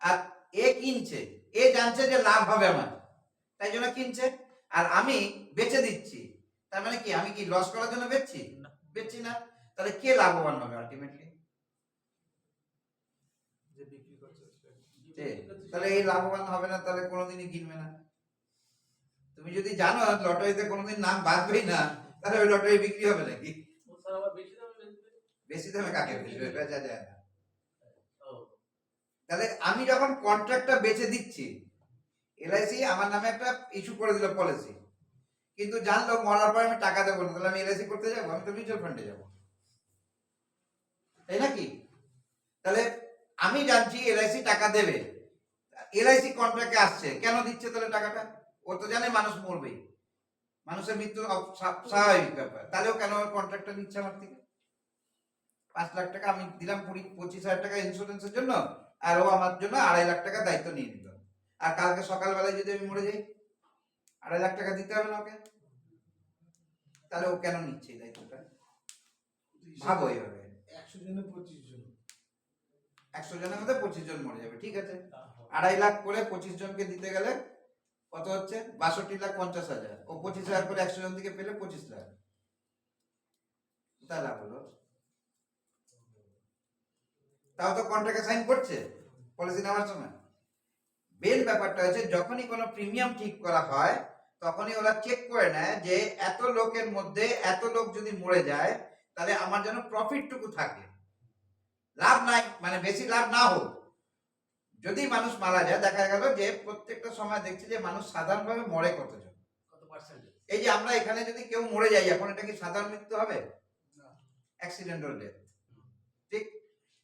আর এ কিনছে, এ জানছে যে লাভ হবে আমার, তাই জন্য কিনছে। আর আমি বেচে দিচ্ছি, তার মানে কি আমি কি লস করার জন্য বেচছি? বেচছি না। তাহলে কে লাভবান হবে আলটিমেটলি? যে বিক্রি করছে তাহলে এই লাভবান হবে না, তাহলে কোনোদিনই কিনবে না। তুমি যদি জানো লটারিতে কোনোদিন নাম বাঁচবেই না, তাহলে ওই লটারি বিক্রি হবে নাকি? ও স্যার আবার বেশি দামে বেচবে। বেশি দামে কাকে বেচবে? বেচা যায় না। ও তাহলে আমি যখন কন্ট্রাক্টটা বেচে দিচ্ছি, এলআইসি আমার নামে একটা ইস্যু করে দিল পলিসি, কিন্তু জানলো মরার পর আমি টাকা দেবো না, তাহলে আমি এলআইসি করতে যাবো? আমি তো মিউচুয়াল ফান্ডে যাবো, তাই নাকি? তাহলে আমি জানছি এলআইসি টাকা দেবে, এলআইসি কন্ট্রাক্টে আসছে, কেন দিচ্ছে তাহলে টাকাটা? ও তো জানে মানুষ মরবেই, মানুষের মৃত্যু স্বাভাবিক ব্যাপার, তাহলেও কেন কন্ট্রাক্টটা নিচ্ছে আমার থেকে? 5 লাখ টাকা আমি দিলাম, 25,000 টাকা ইন্স্যুরেন্সের জন্য, আর ও আমার জন্য 2.5 লাখ টাকা দায়িত্ব নিয়ে নিল। আর কালকে সকালবেলায় যদি আমি মরে যাই, 2.5 লাখ টাকা দিতে হবে না ওকে? তাহলে ও কেন নিচ্ছে এই দায়িত্বটা? ভাবো এইভাবে। 100 জনে 25 জন, 100 জনের মধ্যে 25 জন মরে যাবে, ঠিক আছে। 2.5 লাখ করে 25 জনকে দিতে গেলে কত হচ্ছে? 62,50,000। ও 25,000 করে 100 জন থেকে পেলে 25 লাখ। কোথায় লাভ হলো? তাও তো কন্ট্রাক্টে সাইন করছে পলিসি নেওয়ার সময়। মেন ব্যাপারটা হচ্ছে যখনই কোনো প্রিমিয়াম ঠিক করা হয়, তখনই ওরা চেক করে নেয় যে এত লোকের মধ্যে এত লোক যদি মরে যায়, তাহলে আমার যেন প্রফিটটুকু থাকে, লাভ নাই, মানে বেশি লাভ না হোক। যদি মানুষ মারা যায়, দেখা গেল যে প্রত্যেকটা সময় দেখছি যে মানুষ সাধারণভাবে মরে কতজন। কত পার্সেন্টেজ? এই যে আমরা এখানে যদি কেউ মরে যাই এখন, এটা কি সাধারণ মৃত্যু হবে? অ্যাক্সিডেন্টাল ডেথ, ঠিক?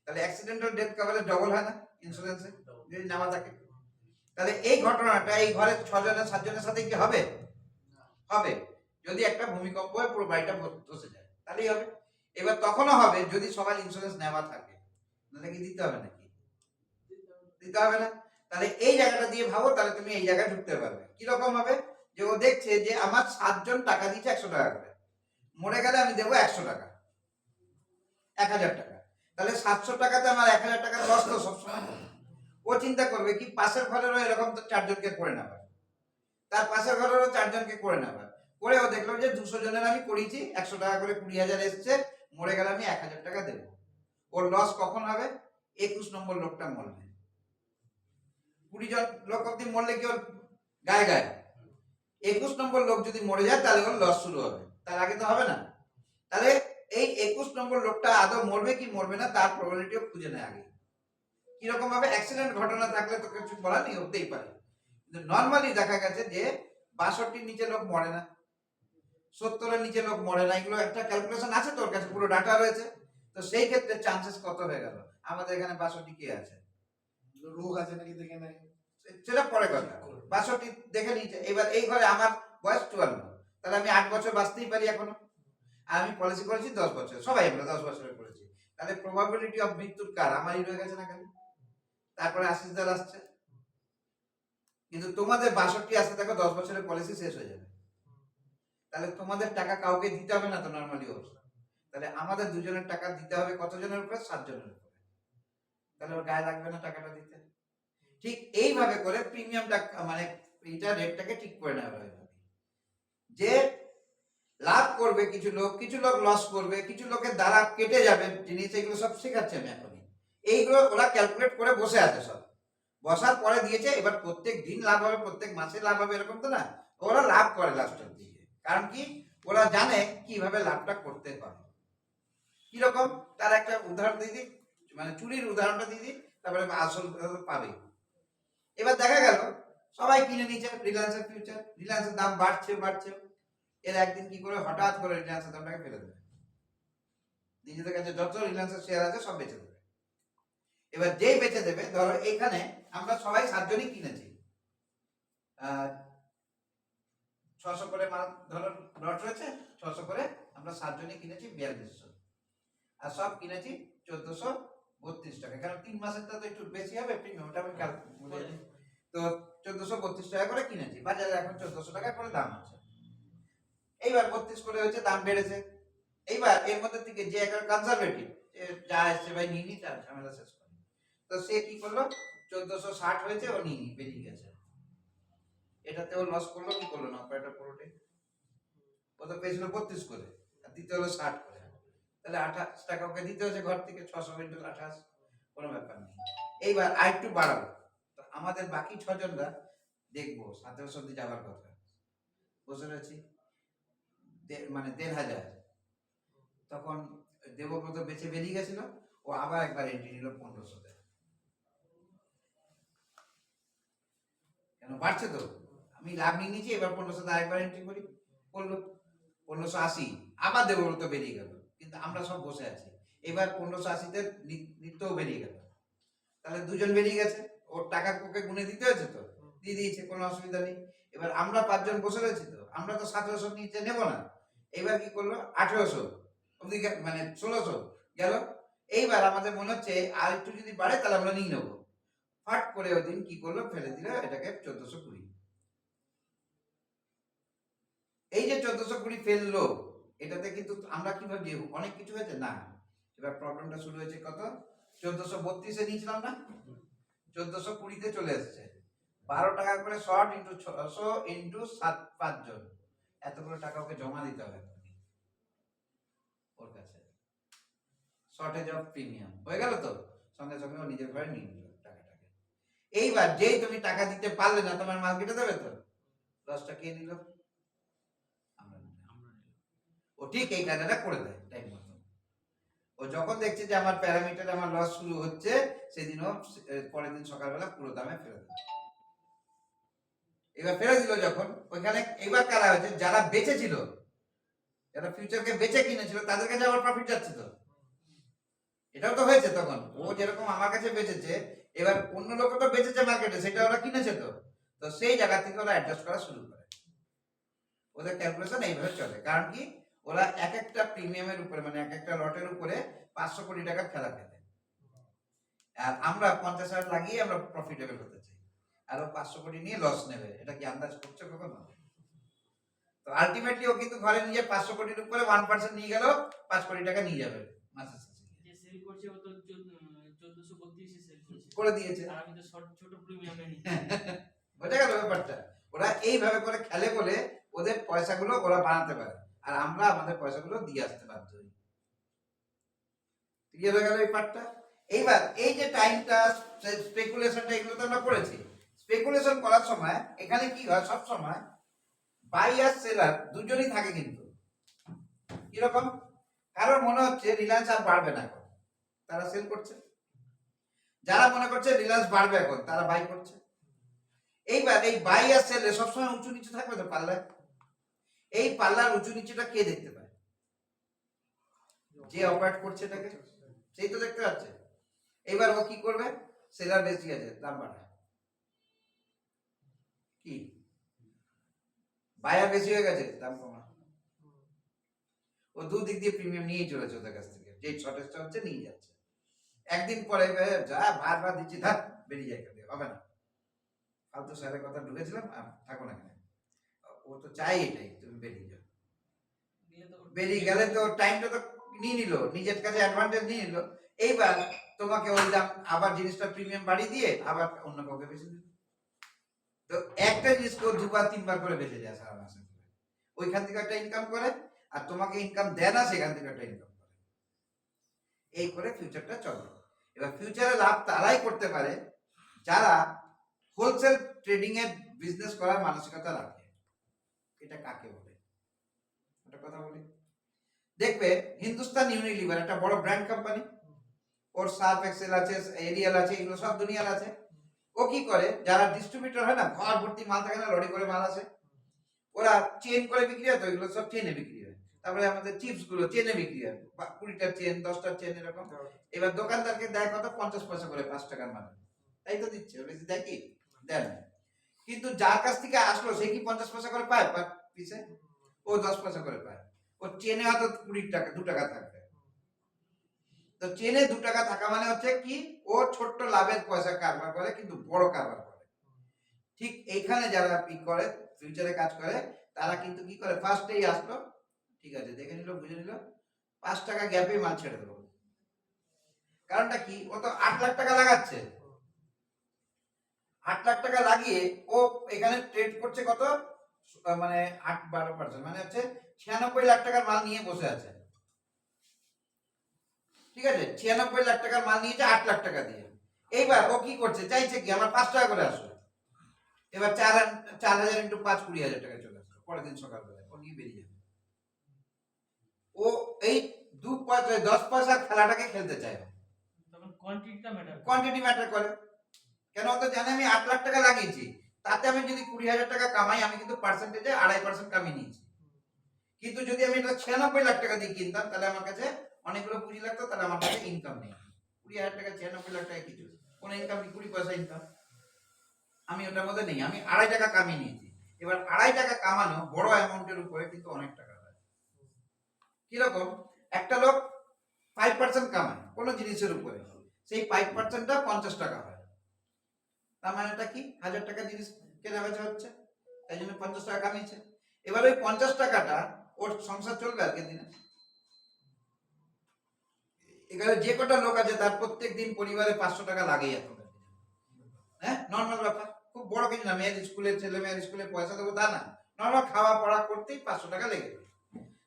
তাহলে অ্যাক্সিডেন্টাল ডেথ কভারেজ ডবল হয় না ইন্স্যুরেন্সে যদি নেওয়া থাকে? তাহলে এই ঘটনাটা এই ঘরের 6 জনের 7 জনের সাথে কি হবে? হবে। যদি একটা ভূমিকম্প হয় পুরো বাড়িটা ধসে যায়, তাহলেই হবে। এবার তখনও হবে যদি সবাই ইন্স্যুরেন্স নেওয়া থাকে, নাহলে কি দিতে হবে নাকি? দিতে হবে না। তাহলে এই জায়গাটা দিয়ে ভাবো, তাহলে তুমি এই জায়গায় ঢুকতে পারবে। কিরকম হবে? যে ও দেখছে যে আমার 7 জন টাকা দিচ্ছে 100 টাকা করে, মরে গেলে আমি দেবো 100 টাকা, 1000 টাকা। তাহলে 700 টাকাতে আমার 1000 টাকা লস তো সবসময়। ও চিন্তা করবে কি পাশের ঘরেরও এরকম তো 4 জনকে করে নেবার, তার পাশের ঘরেরও 4 জনকে করে নেবার, করে ও দেখলো যে 200 জনের আমি করিয়েছি, 100 টাকা করে 20,000 এসছে, মরে গেলে আমি 1000 টাকা দেবো। ওর লস কখন হবে? 21 নম্বর লোকটা মরবে। 20 জন লোক অব্দি মরলে কি ওর গায়ে গায়ে? 21 নম্বর লোক যদি মরে যায় তাহলে ওর লস শুরু হবে, তার আগে তো হবে না। তাহলে এই 21 নম্বর লোকটা আদৌ মরবে কি মরবে না তার প্রবাবিলিটিও খুঁজে নেয় আগে। কিরকম ভাবে? অ্যাক্সিডেন্ট ঘটনা থাকলে তো কিছু বলা নেই, হতেই পারে, কিন্তু নর্মালি দেখা গেছে যে 62-র নিচে লোক মরে না, 70-এর নিচে লোক মরে না। এগুলো একটা ক্যালকুলেশন আছে, তোর কাছে পুরো ডাটা রয়েছে। তো সেই ক্ষেত্রে চান্সেস কত হয়ে গেল? আমাদের এখানে 62 কে আছে, রোগ আছে নাকি দেখে নেয়। সেটা পরে কথা। 62 দেখে নিয়েছে। এবার এই ঘরে আমার বয়স 54, তাহলে আমি 8 বছর বাঁচতেই পারি এখনো। আর আমি পলিসি করেছি 10 বছর, সবাই আমরা 10 বছরের করেছি। তাহলে প্রবাবিলিটি অফ মৃত্যুর কার আমারই রয়ে গেছে না খালি। তারপরে আশিসদার আসছে, কিন্তু তোমাদের 62 আসতে দেখো 10 বছরের পলিসি শেষ হয়ে যাবে। তাহলে তোমাদের টাকা কাউকে দিতে হবে না তো নরমালি ওর। তাহলে আমাদের দুজনের টাকা দিতে হবে কতজনের উপরে? 7 জনের উপরে। তাহলে ওর গায়ে লাগবে না টাকাটা দিতে। ঠিক এইভাবে করে প্রিমিয়ামটা মানে এটা রেটটাকে ঠিক করে নেওয়া হয়, যে লাভ করবে কিছু লোক লস করবে, কিছু লোকের দ্বারা কেটে যাবে জিনিস। এগুলো সব শেখাচ্ছে আমি এখনই। এইগুলো ওরা ক্যালকুলেট করে বসে আছে, সব বসার পরে দিয়েছে। এবার প্রত্যেক দিন লাভ হবে, প্রত্যেক মাসে লাভ হবে, এরকম তো না। ওরা লাভ করে লাস্টের দিকে, কারণ কি ওরা জানে কিভাবে লাভটা করতে পারে। কিরকম তার একটা উদাহরণ দিয়ে দিই, মানে চুরির উদাহরণটা দিয়ে দিই, তারপরে আসল পাবে। এবার দেখা গেল সবাই কিনে নিচ্ছে রিলায়েন্সের ফিউচার, রিলায়েন্সের দাম বাড়ছে। এর একদিন কি করে হঠাৎ করে রিলায়েন্সের দামটাকে ফেলে দেবে, নিজেদের কাছে যত রিলায়েন্সের শেয়ার আছে সব বেচে দেবে। এবার যেই বেচে দেবে, ধরো এখানে আমরা সবাই 7 জনই কিনেছি, 600 করে মাল ধরো লট রয়েছে, 600 করে আমরা 7 জনই কিনেছি 4200, আর সব কিনেছি 1432 টাকা। কারণ 3 মাসেরটা তো একটু বেশি হবে প্রিমিয়াম, ওটা আমি বলে দিই। তো 1432 টাকা করে কিনেছি, বাজারে এখন 1400 টাকা করে দাম আছে। এইবার 32 করে হয়েছে, দাম বেড়েছে। এইবার এর মধ্যে থেকে যে একটা কনজারভেটিভ, যা আসছে ভাই নিয়ে নি, তার ঝামেলা শেষ করে, তো সে কি করলো, 1460 হয়েছে, ও নিয়ে বেরিয়ে গেছে। এটাতে ও লস করলো কি করলো না, অপারেটর পুরোটাই। ও তো পেয়েছিল 32 করে, আর দিতে হলো 60 করে। তাহলে 28 টাকা ওকে দিতে হচ্ছে ঘর থেকে, 600 ইন্টু 28, কোনো ব্যাপার নেই। এইবার আরেকটু বাড়াবো, তো আমাদের বাকি 6 জনরা দেখবো 1700 অব্দি যাওয়ার কথা, বসে রয়েছি মানে 1500। তখন দেবব্রত বেঁচে বেরিয়ে গেছিল, ও আবার একবার এন্ট্রি নিল 1500-তে। কেন বাড়ছে তো, আমি লাভ নিয়ে নিয়েছি, এবার 1500-তে আরেকবার এন্ট্রি করি, করলো 1580, আবার দেবব্রত বেরিয়ে গেল, কিন্তু আমরা সব বসে আছি। এবার 1580-তে নিত্যও বেরিয়ে গেল, তাহলে দুজন বেরিয়ে গেছে, ওর টাকা ওকে গুনে দিতে হয়েছে, তো দিয়ে দিয়েছে, কোনো অসুবিধা নেই। এবার আমরা 5 জন বসে রয়েছি, তো আমরা তো 1700 নিচে নেবো না। এবার কি করলো, 1800 অব্দি, মানে 1600 গেল। এইবার আমাদের মনে হচ্ছে আর একটু যদি বাড়ে তাহলে আমরা নিয়ে নেবো। ফাট করে ওই দিন কি করলো, ফেলে দিল এটাকে 1420। এই যে 1420 ফেললো, এটাতে কিন্তু আমরা কি ভাবছি অনেক কিছু হয়েছে না। এবার প্রবলেমটা শুরু হয়েছে কত, 1432-এ নিয়েছিলাম না, 1420-তে চলে এসছে। 12 টাকা করে শর্ট ইন্টু 600 ইন্টু 5 জন, এতগুলো টাকা ওকে জমা দিতে হবে ওর কাছে। শর্টেজ অফ প্রিমিয়াম হয়ে গেল, তো সঙ্গে সঙ্গে ও নিজের ঘরে নিয়ে নিল টাকাটাকে। এইবার যেই তুমি টাকা দিতে পারলে না, তোমার মাল কেটে দেবে, তো লসটা কে নিল, আমরা নিলাম। ও ঠিক এই কাজটা করে দেয় টাইম মতো। ও যখন দেখছে যে আমার প্যারামিটার আমার লস শুরু হচ্ছে, সেদিন ও পরের দিন সকালবেলা পুরো দামে ফেরত দেয়। এবার ফেরত দিল যখন, ওইখানে এবার কারা হয়েছে, যারা বেঁচেছিল, যারা ফিউচারকে বেঁচে কিনেছিল, তাদের কাছে আবার প্রফিট যাচ্ছে। তো এটাও তো হয়েছে তখন, ও যেরকম আমার কাছে বেচেছে, এবার অন্য লোক তো বেচেছে মার্কেটে, সেটা ওরা কিনেছে। তো তো সেই জায়গা থেকে ওরা অ্যাডজাস্ট করা শুরু করে। ওদের ক্যালকুলেশন এইভাবে চলে, কারণ কি ওরা এক একটা প্রিমিয়ামের উপরে, মানে এক একটা লটের উপরে 500 কোটি টাকার খেলা খেলে। আর আমরা 50,000 লাগিয়ে আমরা প্রফিটেবল হতে চাই, আর ও 500 কোটি নিয়ে লস নেবে, এটা কি আন্দাজ করছো কখনো? তো আলটিমেটলি ও কিন্তু ঘরে নিজে 500 কোটির উপরে 1% নিয়ে গেল, 5 কোটি টাকা নিয়ে যাবে মাসের শেষে। যে সেল করছে ও তো 1432 এ সেল করছে, করে দিয়েছে, আর আমি তো ছোট প্রিমিয়ামে নিচ্ছি। বোঝা গেল ব্যাপারটা। ওরা এইভাবে করে খেলে বলে ওদের পয়সাগুলো ওরা বানাতে পারে, আর আমরা আমাদের পয়সাগুলো দিয়ে আসতে বাধ্য হই। ক্লিয়ার হয়ে গেল এই পার্টটা। এইবার এই যে টাইমটা, স্পেকুলেশনটা, এগুলো তো আমরা করেছি। স্পেকুলেশন করার সময় এখানে কি হয়, সব সময় বাই আর সেলার দুজনই থাকে, কিন্তু কিরকম, কারোর মনে হচ্ছে রিলায়েন্স আর বাড়বে না এখন, তারা সেল করছে। যারা মনে করছে রিলায়েন্স বাড়বে এখন, তারা বাই করছে। এইবার এই বাই আর সেলে সবসময় উঁচু নিচু থাকবে তো পাল্লায়। এই পাল্লার উঁচু নিচুটা কে দেখতে পায়, যে অপারেট করছে এটাকে, সেই তো দেখতে পাচ্ছে। এবার ও কি করবে, সেলার বেশি আছে দাম বাড়ায়, কি বায়ার বেশি হয়ে গেছে দাম কমা। ও দুদিক দিয়ে প্রিমিয়াম নিয়েই চলেছে ওদের কাছ থেকে, যে শর্টেজটা হচ্ছে নিয়ে যাচ্ছে। একদিন পরে যা বারবার দিচ্ছি থাক বেরিয়ে যায়, কেন হবে না, ফালতু স্যারের কথা ঢুকেছিলাম থাকো না কেন, ও তো চাই এটাই তুমি বেরিয়ে যাও। বেরিয়ে গেলে তো টাইমটা তো নিয়ে নিল, নিজের কাছে অ্যাডভান্টেজ নিয়ে নিল, এইবার তোমাকে ওই দাম আবার জিনিসটা প্রিমিয়াম বাড়িয়ে দিয়ে আবার অন্য কাউকে বেশি দিল। তো একটা জিনিসকে ও দুবার তিনবার করে বেঁচে যায় সারা মাসে, ওইখান থেকে একটা ইনকাম করে আর তোমাকে ইনকাম দেয় না, সেখান থেকে একটা ইনকাম করে, এই করে ফিউচারটা চলে। এবার ফিউচারে লাভ তারাই করতে পারে যারা হোলসেল ট্রেডিং এর বিজনেস করার মানসিকতা রাখে। এটা কাকে বলে একটা কথা বলি, দেখবে হিন্দুস্তান ইউনিলিভার একটা বড় ব্র্যান্ড কোম্পানি, ওর সার্ফ এক্সেল আছে, এরিয়াল আছে, এগুলো সব দুনিয়ার আছে। ও কি করে, যারা ডিস্ট্রিবিউটর হয় না, ঘর ভর্তি মাল থাকে না, লরি করে মাল আছে, ওরা চেন করে বিক্রি হয়, তো এগুলো সব চেনে বিক্রি হয়। তারপরে আমাদের চিপস গুলো চেনে বিক্রি হয়, 20টার চেন 10টার চেন এরকম। এবার দোকানদারকে দেয় কত, 50 পয়সা করে 5 টাকার মাল, তাই তো দিচ্ছে, বেশি দেয় কি দেন। কিন্তু যার কাছ থেকে আসলো সে কি 50 পয়সা করে পায় পার পিসে, ও 10 পয়সা করে পায়। ও চেনে হয়তো 20 টাকা 2 টাকা থাকবে, তো চেনে 2 টাকা থাকা মানে হচ্ছে কি, ও ছোট্ট লাভের পয়সা কারবার করে কিন্তু বড় কারবার করে। ঠিক এইখানে যারা পিক করে ফিউচারে কাজ করে, তারা কিন্তু কি করে, ফার্স্টেই আসলো, ঠিক আছে দেখে নিল বুঝে নিল, 5 টাকা গ্যাপে মাল ছেড়ে দেবো। কারণটা কি, ও তো 8 লাখ টাকা লাগাচ্ছে, 8 লাখ টাকা লাগিয়ে ও এখানে ট্রেড করছে কত, মানে 8-12%, মানে হচ্ছে 96 লাখ টাকার মাল নিয়ে বসে আছে। ঠিক আছে, 96 লাখ টাকার মাল নিয়েছে 8 লাখ টাকা দিয়ে। এইবার ও কি করছে, চাইছে কি আমার 5 টাকা করে আসবে। এবার 4,000 ইন্টু 5 20,000 টাকা চলে আসলো, পরের দিন সকালবেলা ও নিয়ে বেরিয়ে যাবে। ও এই 2 পয়সা 10 পয়সার খেলাটাকে খেলতে চায়, তখন কোয়ান্টিটিটা ম্যাটার কোয়ান্টিটি ম্যাটার করে। কেন, ও তো জানে আমি 8 লাখ টাকা লাগিয়েছি, তাতে আমি যদি 20,000 টাকা কামাই, আমি কিন্তু পার্সেন্টেজে 2.5% কামিয়ে নিয়েছি। কিন্তু যদি আমি এটা 96 লাখ টাকা দিয়ে কিনতাম, তাহলে আমার কাছে অনেকগুলো পুঁজি লাগতো, তাহলে আমার কাছে ইনকাম নেই। 20,000 টাকা 96 লাখ টাকা কিছু, কোনো ইনকাম নেই, 20 পয়সা ইনকাম আমি ওটার মধ্যে নেই, আমি 2.5 টাকা কামিয়ে নিয়েছি। এবার 2.5 টাকা কামানো বড় অ্যামাউন্টের উপরে কিন্তু অনেক টাকা হয়। কিরকম, একটা লোক 5% কামায় কোনো জিনিসের উপরে, সেই 5%টা 50 টাকা হয়, তার মানেটা কি, 1000 টাকা জিনিস কেনা বেচা হচ্ছে, তাই জন্য 50 টাকা কামিয়েছে। এবার ওই 50 টাকাটা ওর সংসার চলবে আজকের দিনে। এখানে যে কটা লোক আছে তার প্রত্যেক দিন পরিবারে 500 টাকা লাগেই এখন, হ্যাঁ নর্মাল ব্যাপার, খুব বড় কিছু না, মেয়ের স্কুলের ছেলে মেয়ের স্কুলে পয়সা দেবো তা না, নর্মাল খাওয়া পড়া করতেই 500 টাকা লেগে যাবে।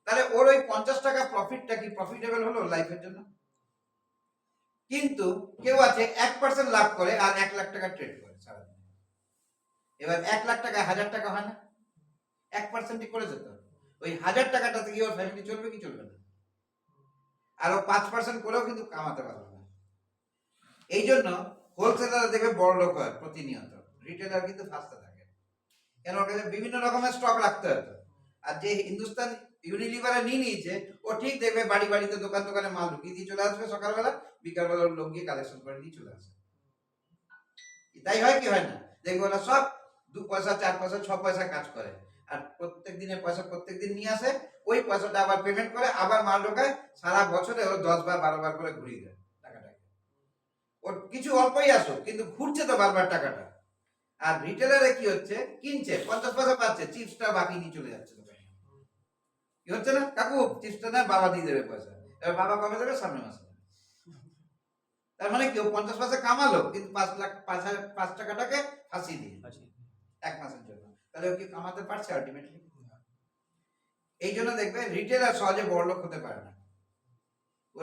তাহলে ওর ওই 50 টাকা প্রফিটটা কি প্রফিটেবল হলো লাইফের জন্য? কিন্তু কেউ আছে 1% লাভ করে আর 1 লাখ টাকা ট্রেড করে সারাদিন। এবার 1 লাখ টাকা 1000 টাকা হয় না, 1%ই করেছে তো, ওই 1000 টাকাটা থেকে ওর ফ্যামিলি চলবে কি চলবে না? আর ও 5% করেও কিন্তু কামাতে পারবে না। এই জন্য হোলসেলার দেখবে বড় লোক হয় প্রতিনিয়ত, রিটেলার কিন্তু ফাস্টে থাকে। কেন, ওর কাছে বিভিন্ন রকমের স্টক রাখতে হতো। আর যে হিন্দুস্তান ইউনিলিভারে নিয়ে নিয়েছে, ও ঠিক দেখবে বাড়ি বাড়িতে দোকান দোকানে মাল ঢুকিয়ে দিয়ে চলে আসবে সকালবেলা, বিকালবেলা লোক গিয়ে কালেকশন করে নিয়ে চলে আসে। তাই হয় কি হয় না, দেখবে ওরা সব 2 পয়সা 4 পয়সা 6 পয়সা কাজ করে, আর প্রত্যেক দিনের পয়সা প্রত্যেক দিন নিয়ে আসে, ওই পয়সাটা আবার পেমেন্ট করে আবার মাল ঢোকায়, সারা বছরে ও 10 বার 12 বার করে ঘুরিয়ে দেয় টাকাটাকে। ওর কিছু অল্পই আসো কিন্তু ঘুরছে তো বারবার টাকাটা। আর রিটেলারে কি হচ্ছে, কিনছে 50 পয়সা পাচ্ছে, চিপসটা বাকি নিয়ে চলে যাচ্ছে দোকানে। কি হচ্ছে না কাকু, চিপসটা না বাবা দিয়ে দেবে পয়সা, এবার বাবা কবে দেবে, সামনে মাসে। তার মানে কেউ 50 পয়সা কামালো কিন্তু 5 টাকাটাকে ফাঁসিয়ে দিয়ে এক মাসের জন্য, তাহলে ও কি কামাতে পারছে আলটিমেটলি? এই জন্য দেখবে রিটেলার সহজে বড় লোক হতে পারে না। ও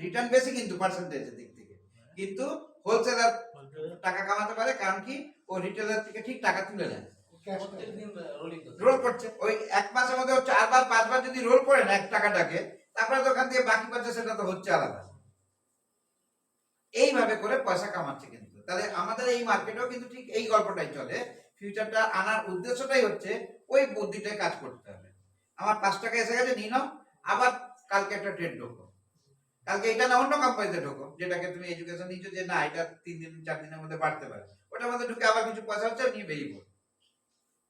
রিটার্ন বেশি কিন্তু পার্সেন্টেজের দিক থেকে, কিন্তু হোলসেলার টাকা কামাতে পারে, কারণ কি ও রিটেলার থেকে ঠিক টাকা তুলে নেয়, প্রত্যেকদিন রোলিং রোল করছে। ওই এক মাসের মধ্যে 4 বার 5 বার যদি রোল করে না এক টাকাটাকে, তারপরে তো ওখান থেকে বাকি পয়সা সেটা তো হচ্ছে আলাদা। এইভাবে করে পয়সা কামাচ্ছে কিন্তু। তাহলে আমাদের এই মার্কেটেও কিন্তু ঠিক এই গল্পটাই চলে। ফিউচারটা আনার উদ্দেশ্যটাই হচ্ছে ওই বুদ্ধিটাই কাজ করতে হবে। আমার 5 টাকা এসে গেছে, নিয়ে নাও, আবার কালকে একটা ট্রেড ঢোকো, কালকে এটা না অন্য কোম্পানিতে ঢোকো, যেটাকে তুমি এডুকেশন নিচ্ছ যে না এটা 3 দিন 4 দিনের মধ্যে বাড়তে পারে, ওটার মধ্যে ঢুকে আবার কিছু পয়সা হচ্ছে নিয়ে বেরিয়ে পড়ো,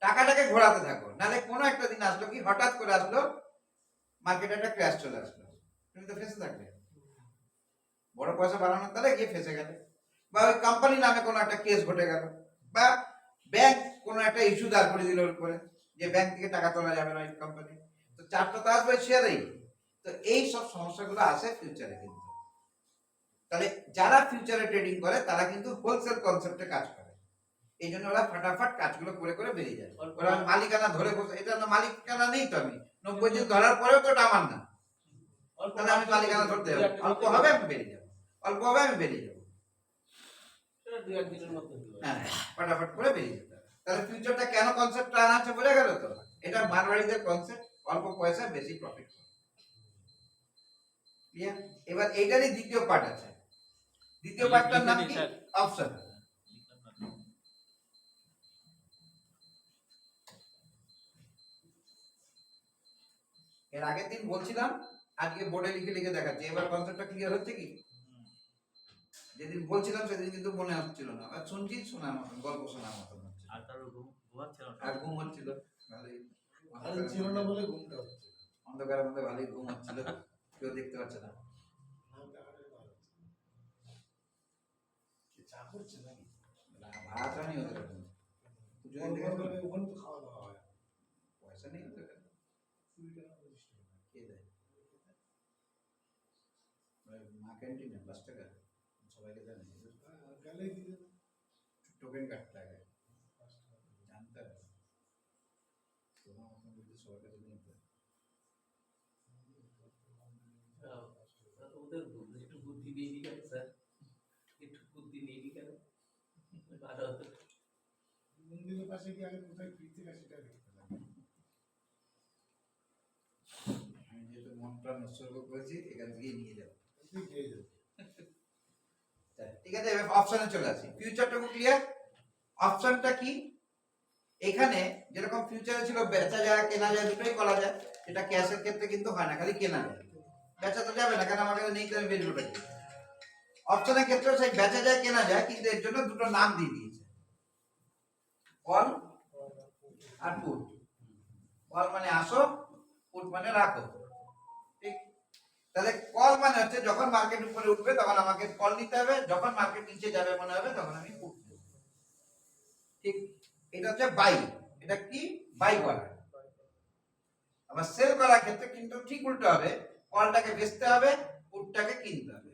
টাকাটাকে ঘোরাতে থাকো। নাহলে কোনো একটা দিন আসলো কি হঠাৎ করে আসলো মার্কেটে একটা ক্র্যাশ চলে আসলো, তুমি তো ফেসে থাকবে, বড় পয়সা বাড়ানোর তাহলে গিয়ে ফেসে গেলে, বা ওই কোম্পানি নামে কোনো একটা কেস ঘটে গেল, বা ব্যাংক কোনো একটা ইস্যু দাঁড় করে দিল ওর উপরে যে ব্যাংক থেকে টাকা তোলা যাবে না ওই কোম্পানি, তো চাপটা তো আসবে শেয়ারেই। তো এই সব সমস্যাগুলো আসে ফিউচারে কিন্তু। তাহলে যারা ফিউচারে ট্রেডিং করে তারা কিন্তু হোলসেল কনসেপ্টে কাজ করে, এই জন্য ওরা ফাটাফাট কাজগুলো করে করে বেরিয়ে যায়। ওরা মালিকানা ধরে বসে, এটা না মালিকানা নেই তো, আমি 90 দিন ধরার পরেও তো এটা আমার না, তাহলে আমি মালিকানা ধরতে হবে, অল্প হবে আমি বেরিয়ে যাবো, অল্প হবে আমি বেরিয়ে যাবো, সেটা 2-1 দিনের মধ্যে হয়ে যাবে। হ্যাঁ ফাটাফাট করে বেরিয়ে যেতে হবে। তাহলে ফিউচারটা কেন কনসেপ্টটা আনা হচ্ছে বোঝা গেল তো, এটা মারওয়াড়িদের কনসেপ্ট, অল্প পয়সা বেশি প্রফিট। ক্লিয়ার? এবার এইটারই দ্বিতীয় পার্ট আছে, দ্বিতীয় পার্টটার নাম কি? অপশন। এর আগের দিন বলছিলাম, আজকে বোর্ডে লিখে লিখে দেখাচ্ছি, এবার কনসেপ্টটা ক্লিয়ার হচ্ছে কি? যেদিন বলছিলাম সেদিন কিন্তু মনে হচ্ছিল না, আর শুনছি শোনার মতন, গল্প শোনার মতন হচ্ছে, আর তার ঘুমাচ্ছিল না। আর ঘুম হচ্ছিল ভালোই, আর ছিল না বলে ঘুমটা হচ্ছে। অন্ধকারের মধ্যে ভালোই ঘুম হচ্ছিল, কেউ দেখতে পাচ্ছে না। চা করছে নাকি? না, ভাত হয়নি ওদের এখন। পুজো দিতে গেছে না? ওখানে তো খাওয়া দাওয়া হয়। পয়সা নেই ওদের কাছে। কে দেয়? মা ক্যান্টিনে 5 টাকা সবাইকে দেয় না, গেলেই দিবে। টোকেন কাটতে লাগে, জানতে হবে তোমার মতন যদি সবার কাছে নিতে হয়। ওদের একটু বুদ্ধি দিয়ে দিই কেন স্যার, একটু বুদ্ধি নিয়ে দিই কেন, ভালো হতো। মন্দিরের পাশে কি আগে কোথায় ফিরতে গেছে সেটা দেখতে লাগে। আমি যেহেতু মন প্রাণ উৎসর্গ করেছি, এখান থেকেই নিয়ে যাবো। তুই খেয়ে যাবে। ঠিক আছে, এবার অপশনে চলে আসি। ফিউচারটুকু ক্লিয়ার? অপশনটা কি? এখানে যেরকম ফিউচারে ছিল বেচা যায় কেনা যায় দুটোই করা যায়, এটা ক্যাশের ক্ষেত্রে কিন্তু হয় না, খালি কেনা যায়, বেচা তো যাবে না, কারণ আমার কাছে নেই তো আমি বেচবো কি। অপশনের ক্ষেত্রে সেই বেচা যায় কেনা যায়, কিন্তু এর জন্য দুটো নাম দিয়ে দিয়েছে, কল আর পুট। কল মানে আসো, পুট মানে রাখো, ঠিক? তাহলে কল মানে হচ্ছে যখন মার্কেট উপরে উঠবে তখন আমাকে কল নিতে হবে, যখন মার্কেট নিচে যাবে মনে হবে তখন আমি পুট নেব, ঠিক? এটা হচ্ছে বাই, এটা কি? বাই করা। আবার সেল করার ক্ষেত্রে কিন্তু ঠিক উল্টো হবে, কলটাকে বেচতে হবে, পুটটাকে কিনতে হবে,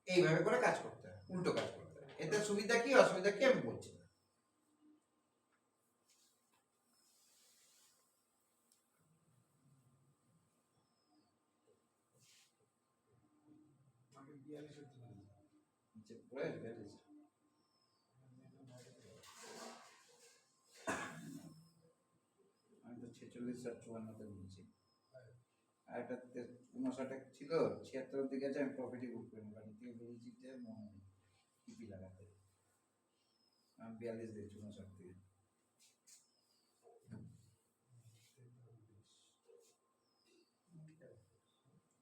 এইভাবে করে কাজ করতে হবে, উল্টো কাজ করতে হবে। এতে সুবিধা কি অসুবিধা কি আমি বলছি না। আমাকে 42 হতে পারে। নিচে পড়ে গেছে। আমি তো 46 আর 54 তে নিয়েছি, আর একটা 59 ছিল, 76 দিকে আছে, আমি প্রফিটই বুক করিনি, বাড়ি থেকে বেরিয়েছি যে মনে নেই টিপি লাগাতে, আমি 42 দিয়েছি 59 থেকে।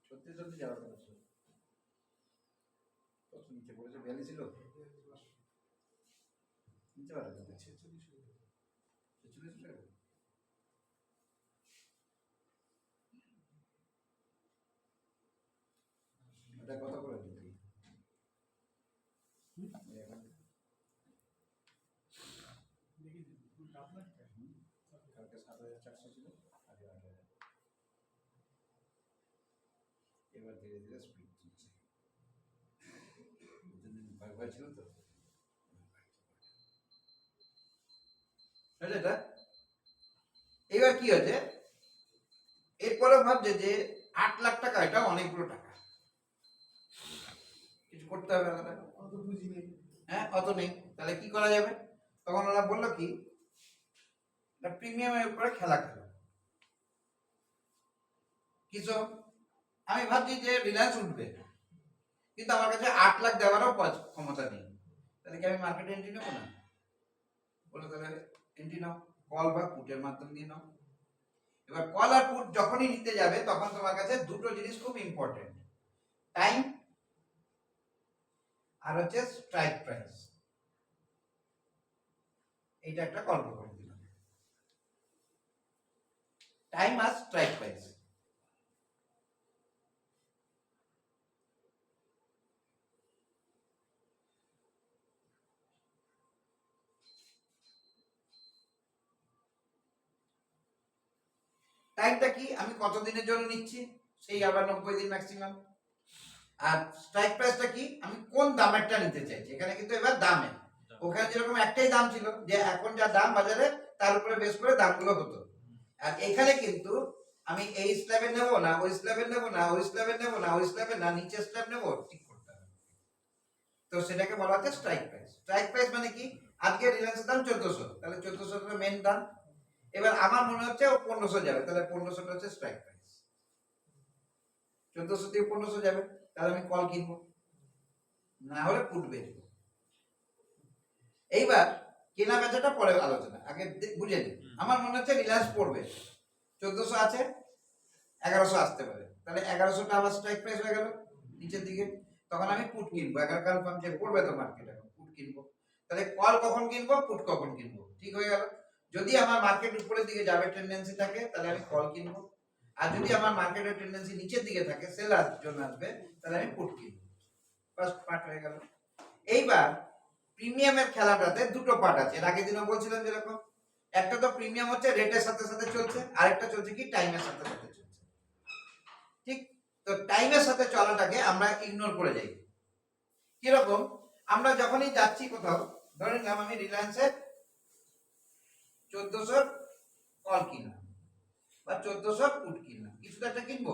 সত্যি সত্যি যাওয়ার কথা ছিল, কত নিচে পড়েছে? 42 ছিল নিচে পারে 46 টাকা। এটা কত করে দিবি? কালকে 7,400 ছিল, আগে 8,000। এবার ধীরে ধীরে স্পিড চলছে, দুদিন ভয় ভয় ছিল তো। এটা এবার কি হয়েছে, এরপরে ভাবছে যে 8 লাখ টাকা, এটা অনেকগুলো টাকা, কিছু করতে হবে না, অত বুঝি নেই। হ্যাঁ অত নেই, তাহলে কি করা যাবে? তখন ওরা বললো কি, প্রিমিয়ামের উপরে খেলা খেলো। কিছু আমি ভাবছি যে রিলায়েন্স উঠবে, কিন্তু আমার কাছে 8 লাখ দেওয়ারও ক্ষমতা নেই, তাহলে কি আমি মার্কেটে এন্ট্রি নেবো না? বলে তাহলে এন্ট্রি নাও, কল বা পুটের মাধ্যম দিয়ে নাও। এবার কল আর পুট যখনই নিতে যাবে তখন তোমার কাছে দুটো জিনিস খুব ইম্পর্টেন্ট, টাইম আর হচ্ছে স্ট্রাইক প্রাইস। এইটা একটা কল্প করে দিলাম, টাইম আর স্ট্রাইক প্রাইস। টাইমটা কি, আমি কত দিনের জন্য নিচ্ছি, সেই আবার 90 দিন ম্যাক্সিমাম। আর স্ট্রাইক প্রাইসটা কি, আমি কোন দামেরটা নিতে চাইছি। এখানে কিন্তু এবার দামে, ওখানে যেরকম একটাই দাম ছিল যে এখন যা দাম বাজারে তার উপরে বেস করে দামগুলো হতো, আর এখানে কিন্তু আমি এই স্ল্যাবে নেবো না, ওই স্ল্যাবে নেবো না, ওই স্ল্যাবে নেবো না, ওই স্ল্যাবে না, নিচের স্ল্যাব নেবো, ঠিক করতে হবে। তো সেটাকে বলা হচ্ছে স্ট্রাইক প্রাইস। স্ট্রাইক প্রাইস মানে কি, আজকে রিলায়েন্সের দাম 1400, তাহলে 1400 মেন দাম। এবার আমার মনে হচ্ছে ও 1500 যাবে, তাহলে 1500টা হচ্ছে স্ট্রাইক প্রাইস। 1400 থেকে 1500 যাবে, তাহলে আমি কল কিনবো, না হলে পুট বেচবো। এইবার কেনা বেচাটা পরে আলোচনা, আগে বুঝে নিই। আমার মনে হচ্ছে রিলায়েন্স পড়বে, 1400 আছে, 1100 আসতে পারে, তাহলে 1100টা আবার স্ট্রাইক প্রাইস হয়ে গেল নিচের দিকে। তখন আমি পুট কিনবো, 11 কনফার্ম যে পড়বে তো মার্কেটে, পুট কিনবো। তাহলে কল কখন কিনবো, পুট কখন কিনবো, ঠিক হয়ে গেল। যদি আমার মার্কেট উপরের দিকে যাবে টেন্ডেন্সি থাকে, তাহলে আমি কল কিনবো। আর যদি আমার মার্কেটের টেন্ডেন্সি নিচের দিকে থাকে, সেলার জন্য আসবে, তাহলে আমি পুট কিনবো। ফার্স্ট পার্ট হয়ে গেল। এইবার প্রিমিয়ামের খেলাটাতে দুটো পার্ট আছে, এর আগের দিনও বলছিলাম যেরকম। একটা তো প্রিমিয়াম হচ্ছে রেটের সাথে সাথে চলছে, আরেকটা চলছে কি টাইমের সাথে সাথে চলছে, ঠিক। তো টাইমের সাথে চলাটাকে আমরা ইগনোর করে যাই। কিরকম, আমরা যখনই যাচ্ছি কোথাও, ধরে নিলাম আমি রিলায়েন্সের 1400 কল কিনলাম বা 1400 পুট কিনলাম, কিছু তো একটা কিনবো।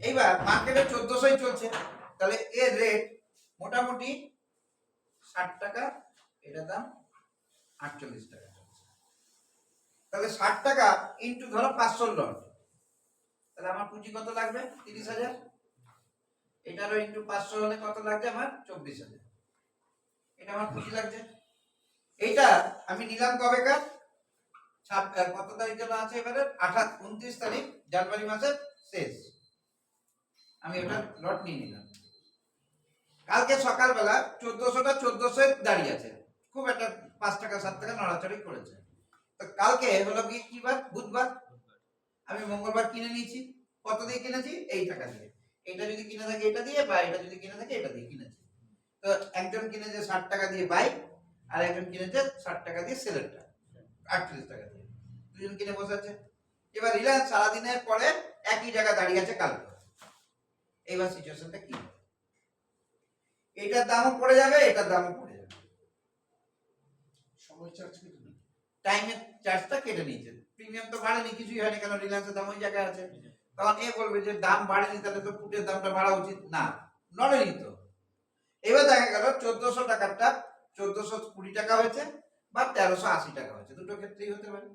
এইবার মার্কেটে 1400ই চলছে, তাহলে এর রেট মোটামুটি 60 টাকা, এটা দাম 48 টাকা। তাহলে 60 টাকা ইন্টু ধরো 500 লট, তাহলে আমার পুঁজি কত লাগবে, 30,000। এটারও ইন্টু 500 হলে কত লাগবে আমার, 24,000। এটা আমার পুঁজি লাগছে। এইটা আমি নিলাম কবেকার, কত তারিখ যেন আছে এবারে, 29 তারিখ জানুয়ারি মাসের শেষ, আমি ওটা লট নিয়ে নিলাম। কালকে সকালবেলা 1400টা 1400 দাঁড়িয়ে আছে, খুব একটা 5 টাকা 7 টাকা নড়াচড়ি করেছে। তো কালকে হলো কি বার, বুধবার, আমি মঙ্গলবার কিনে নিয়েছি। কত দিয়ে কিনেছি, এই টাকা দিয়ে। এটা যদি কিনে থাকে এটা দিয়ে, বা এটা যদি কিনে থাকে এটা দিয়ে কিনেছি। তো একজন কিনেছে 60 টাকা দিয়ে বাই, আর একজন কিনেছে 60 টাকা দিয়ে সেলেরটা 38 টাকা দিয়ে, দুজন কিনে বসে আছে। এবার রিলায়েন্স সারাদিনের পরে একই জায়গা দাঁড়িয়ে আছে কালকে। এইবার সিচুয়েশনটা কি, এটার দামও পড়ে যাবে, এটার দামও পড়ে যাবে, সময় চার্জ কেটে নিই। টাইমের চার্জটা কেটে নিয়েছে। প্রিমিয়াম তো বাড়েনি, কিছুই হয়নি, কেন রিলায়েন্সের দাম ওই জায়গায় আছে। তখন এ বলবে যে দাম বাড়েনি, তাহলে তো পুটের দামটা বাড়া উচিত, না, নড়েনি তো। এবার দেখা গেল 1400 টাকাটা 1420 টাকা হয়েছে বা 1380 টাকা হয়েছে, দুটো ক্ষেত্রেই হতে পারে।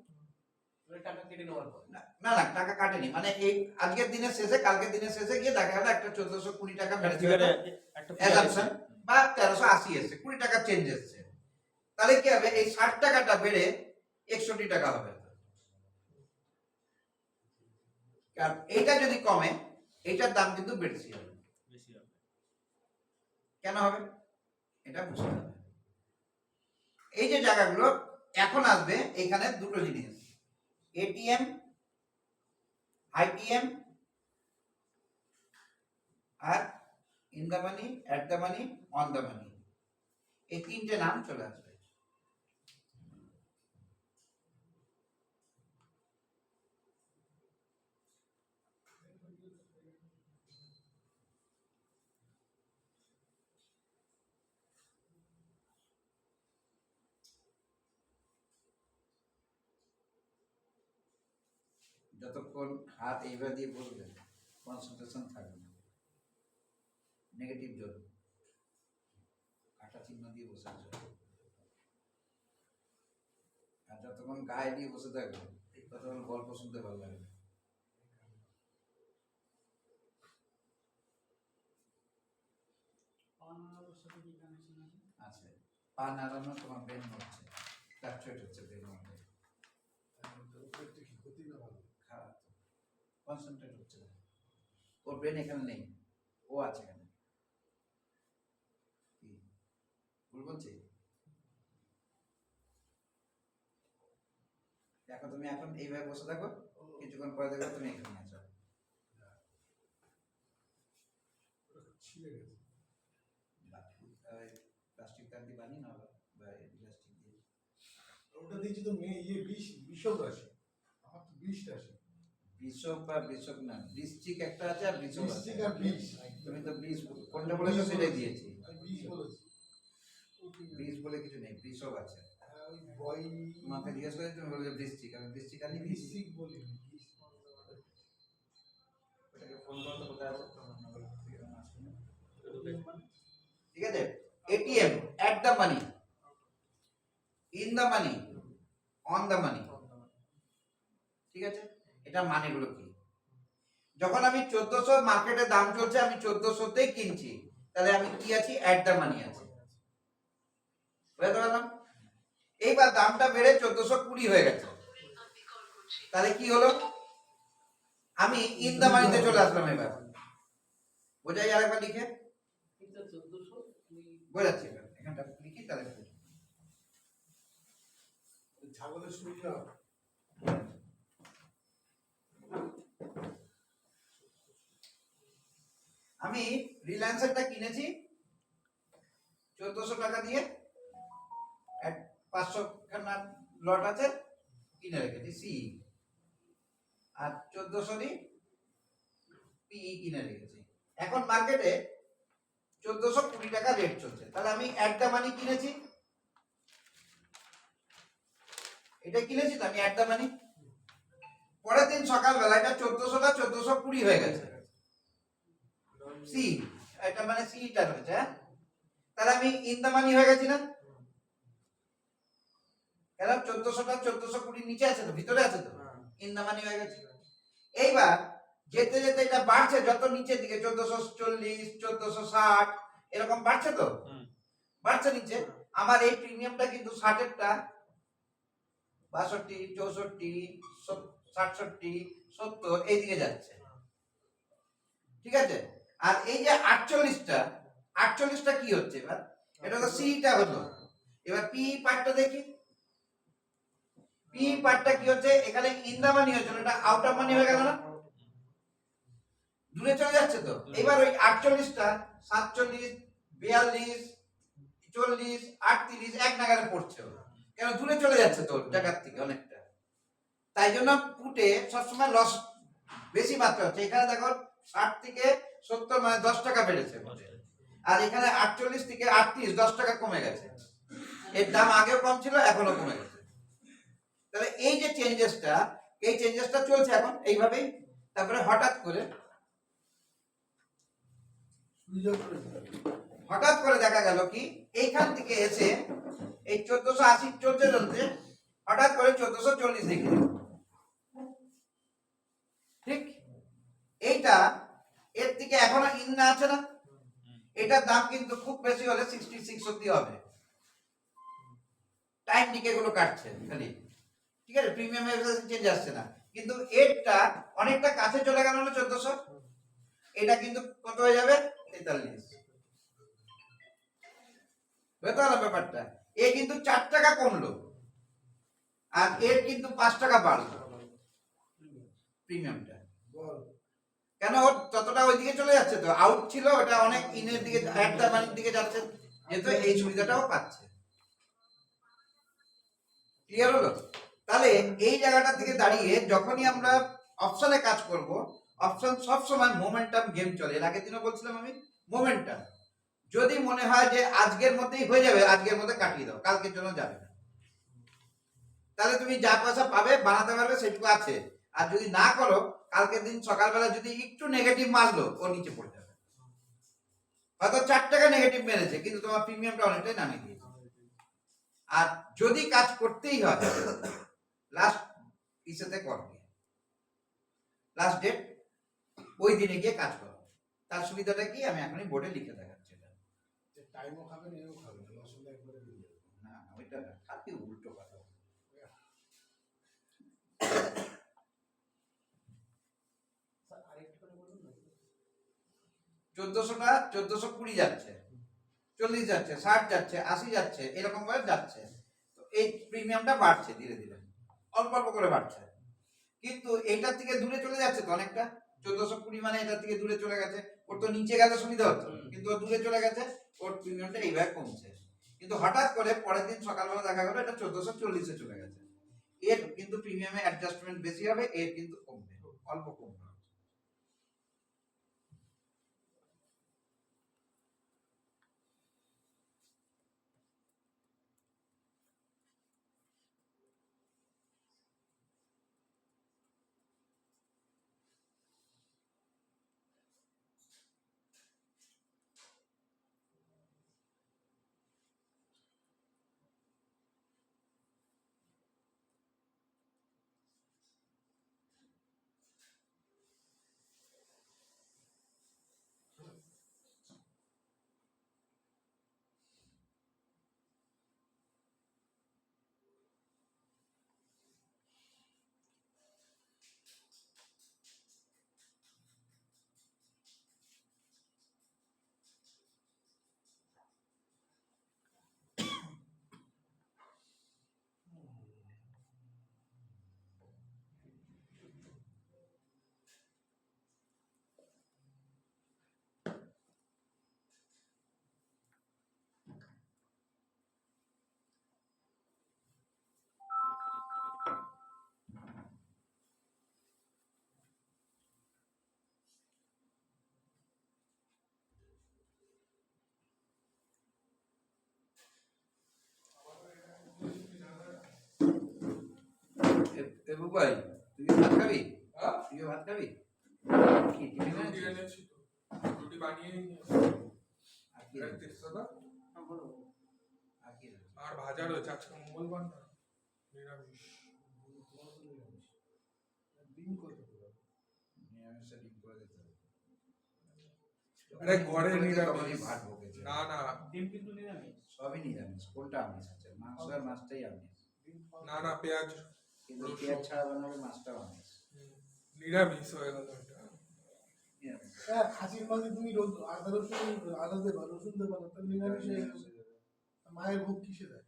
টাকা কেটে নেওয়ার পর না না না, টাকা কাটেনি, মানে এই আজকের দিনের শেষে, কালকের দিনের শেষে গিয়ে দেখা গেল একটা 1420 টাকা বেড়েছে assumption, বা 1380 এসেছে, 20 টাকা চেঞ্জ এসেছে। তাহলে কি হবে, এই 60 টাকাটা বেড়ে 61 টাকা হবে। কারণ এইটা যদি কমে, এইটার দাম কিন্তু বেশি হবে। বেশি হবে। কেন হবে এটা বুঝতে হবে। এই যে জায়গাগুলো এখন আসবে, এখানে দুটো জিনিস, এটিএম, আইটিএম আর in the money, at the money, on the money, এই তিনটে নাম চলে আসবে। যতক্ষণ হাত এইভাবে দিয়ে বসবে, কনসেন্ট্রেশন থাকবে না, নেগেটিভ জোন, কাটা চিহ্ন দিয়ে বসে আছে। আর যতক্ষণ গায়ে দিয়ে বসে থাকবে, ততক্ষণ গল্প শুনতে ভালো লাগবে। পানার সাথে কি কানেকশন আছে? আছে, পা নাড়ানো তোমার ব্রেন হচ্ছে, ফ্ল্যাকচুয়েট হচ্ছে ব্রেন মধ্যে। কনসেন্ট্রেট হচ্ছে না, ওর ব্রেন এখানে নেই, ও আছে এখানে। কি ভুল বলছি? দেখো তুমি এখন এইভাবে বসে থাকো, কিছুক্ষণ পরে দেখো তুমি এখানে আছো। ছিঁড়ে গেছে। প্লাস্টিক তার দিয়ে বানিয়ে না, বা প্লাস্টিক দিয়ে। ওটা দিয়েছি তো বিষব রাশি, আমার তো বিষটা আছে। বৃষভ বা বৃষভ না, বৃশ্চিক একটা আছে আর বৃষভ আছে। বৃশ্চিক আর বিষ। তুমি তো বৃষ কোনটা বলেছো সেটাই দিয়েছি। আমি বিষ বলেছি। বৃষ বলে কিছু নেই, বৃষভ আছে। হ্যাঁ, ওই বই তোমাকে জিজ্ঞেস করে তুমি বলছো বৃশ্চিক, আমি বৃশ্চিক আনি দিয়েছি। বৃশ্চিক বলি। ওটাকে ফোন করো তো কোথায় আছে? ঠিক আছে, ATM at the money, in the money, on the মানি। ঠিক আছে, এটা মানেগুলো কি? যখন আমি 1400 মার্কেটে দাম চলছে, আমি 1400তেই কিনছি, তাহলে আমি কি আছি? অ্যাট দ্য মানি আছে। বুঝতে পারলাম? এইবার দামটা বেড়ে 1420 হয়ে গেছে, তাহলে কি হলো? আমি ইন দ্য মানিতে চলে আসলাম। এবার বোঝাই, আরেকবার লিখে এটা 1400 বোঝাচ্ছি। এবার এখানটা লিখি, তাহলে বুঝো। ছাগলের সুবিধা। আমি রিলায়েন্সেরটা কিনেছি 1400 টাকা দিয়ে, 500 খানা লট আছে, কিনে রেখেছি সি, আর 1400 দি পিই কিনে রেখেছি। এখন মার্কেটে 1420 টাকা রেট চলছে, তাহলে আমি অ্যাট দ্য মানি কিনেছি, এটা কিনেছি তো আমি অ্যাট দ্য মানি। পরের দিন সকালবেলা এটা 1400টা 1420 হয়ে গেছে, সি, এটা মানে সিটা রয়েছে। হ্যাঁ, তাহলে আমি ইন দ্য মানি হয়ে গেছি না? কেন? 1400টা 1420 নিচে আছে তো, ভিতরে আছে তো, ইন দ্য মানি হয়ে গেছে। এইবার যেতে যেতে এটা বাড়ছে, যত নিচের দিকে 1440, 1460 এরকম বাড়ছে তো, বাড়ছে নিচে। আমার এই প্রিমিয়ামটা কিন্তু 60এরটা 62, 64, 67, 70 এই দিকে যাচ্ছে। ঠিক আছে, আর এই যে 48টা কি হচ্ছে? এবার এটা তো সিটা হলো, এবার পি পার্টটা দেখি। পি পার্টটা কি হচ্ছে? এখানে ইন দা মানি হয়েছিল, এটা আউট অফ মানি হয়ে গেল না, দূরে চলে যাচ্ছে তো। এবার ওই 48টা 47, 42, 40, 38 এক নাগারে পড়ছে, কেন? দূরে চলে যাচ্ছে তো জায়গার থেকে অনেকটা। তাই জন্য পুটে সবসময় লস বেশি মাত্রা হচ্ছে। এখানে দেখো 60 থেকে 70 মানে 10 টাকা বেড়েছে, আর এখানে 48 থেকে 38 10 টাকা কমে গেছে। এর দাম আগেও কম ছিল, এখনো কমে গেছে। তাহলে এই যে চেঞ্জেসটা চলছে এখন এইভাবেই। তারপরে হঠাৎ করে দেখা গেল কি, এইখান থেকে এসে এই 1480 চলতে চলতে হঠাৎ করে 1440 দেখে। ঠিক, এইটা এর থেকে এখনো ইন না আছে না, এটার দাম কিন্তু খুব বেশি হলে 66 অব্দি হবে। টাইম ডিকে গুলো কাটছে খালি। ঠিক আছে, প্রিমিয়াম চেঞ্জ আসছে না, কিন্তু এরটা অনেকটা কাছে চলে গেল না 1400, এটা কিন্তু কত হয়ে যাবে? 43। বুঝতে পারলাম ব্যাপারটা? এ কিন্তু 4 টাকা কমলো, আর এর কিন্তু 5 টাকা বাড়লো প্রিমিয়ামটা। কেন? ওর ততটা ওইদিকে চলে যাচ্ছে তো, আউট ছিল ওটা অনেক ইনের দিকে, অ্যাট দ্য মানির দিকে যাচ্ছে, যেহেতু এই সুবিধাটাও পাচ্ছে। ক্লিয়ার হলো? তাহলে এই জায়গাটা থেকে দাঁড়িয়ে যখনই আমরা অপশনে কাজ করব, অপশন সব সময় মোমেন্টাম গেম চলে। এর আগের দিনও বলছিলাম আমি, মোমেন্টাম। যদি মনে হয় যে আজকের মধ্যেই হয়ে যাবে, আজকের মধ্যে কাটিয়ে দাও, কালকের জন্য যাবে না। তাহলে তুমি যা পয়সা পাবে বানাতে পারবে সেটুকু আছে, আর যদি না করো, কালকের দিন সকালবেলা যদি একটু নেগেটিভ মারলো, ও নিচে পড়ে যাবে। হয়তো 4 টাকা নেগেটিভ মেরেছে, কিন্তু তোমার প্রিমিয়ামটা অনেকটাই নামিয়ে দিয়েছে। আর যদি কাজ করতেই হয়, লাস্ট পিসেতে করবে, লাস্ট ডেট ওই দিনে গিয়ে কাজ করো। তার সুবিধাটা কি আমি এখনই বোর্ডে লিখে দেখাচ্ছি। টাইমও খাবেন, এও খাবেন, লস হলে একবারে দিয়ে যাবে। না, ওইটা না, খালি উল্টো কথা। 1400টা 1420 যাচ্ছে, 40 যাচ্ছে, 60 যাচ্ছে, 80 যাচ্ছে, এরকম ভাবে যাচ্ছে। তো এই প্রিমিয়ামটা বাড়ছে ধীরে ধীরে, অল্প অল্প করে বাড়ছে, কিন্তু এইটার থেকে দূরে চলে যাচ্ছে তো অনেকটা। 1420 মানে এটার থেকে দূরে চলে গেছে, ওর তো নিচে গেলে সুবিধা হতো, কিন্তু ও দূরে চলে গেছে, ওর প্রিমিয়ামটা এইভাবে কমছে। কিন্তু হঠাৎ করে পরের দিন সকালবেলা দেখা গেল এটা 1440-এ চলে গেছে। এর কিন্তু প্রিমিয়ামে অ্যাডজাস্টমেন্ট বেশি হবে, এর কিন্তু কমবে, অল্প কমবে। এবু ভাই, তুই কি ভাত খাবি? তুই কি ভাত খাবি? কি টিফিন এনেছিস? রুটি বানিয়ে আর কি এনেছিস? আর কি এনেছিস? আর ভাজা রয়েছে, আজকে মঙ্গলবার না, নিরামিষ। ডিম করতে হবে। নিরামিষে ডিম করে দিতে হবে। আরে ঘরে তখনই নিরামিষ। ভাত বকেছে। না না ডিম কিন্তু নিরামিষ। সবই নিরামিষ, কোনটা আমিষ আছে? মাংস আর মাছটাই আমিষ, না না, পেঁয়াজ কিন্তু রসুন। পেঁয়াজ ছাড়া বানালে মাছটাও আমিষ। নিরামিষ হয়ে গেল এটা। নিরামিষ। হ্যাঁ, খাসির মাঝে তুমি আদা দেবা, রসুন দেবা না, তাহলে নিরামিষ হয়ে গেল। মায়ের ভোগ কিসে দেয়?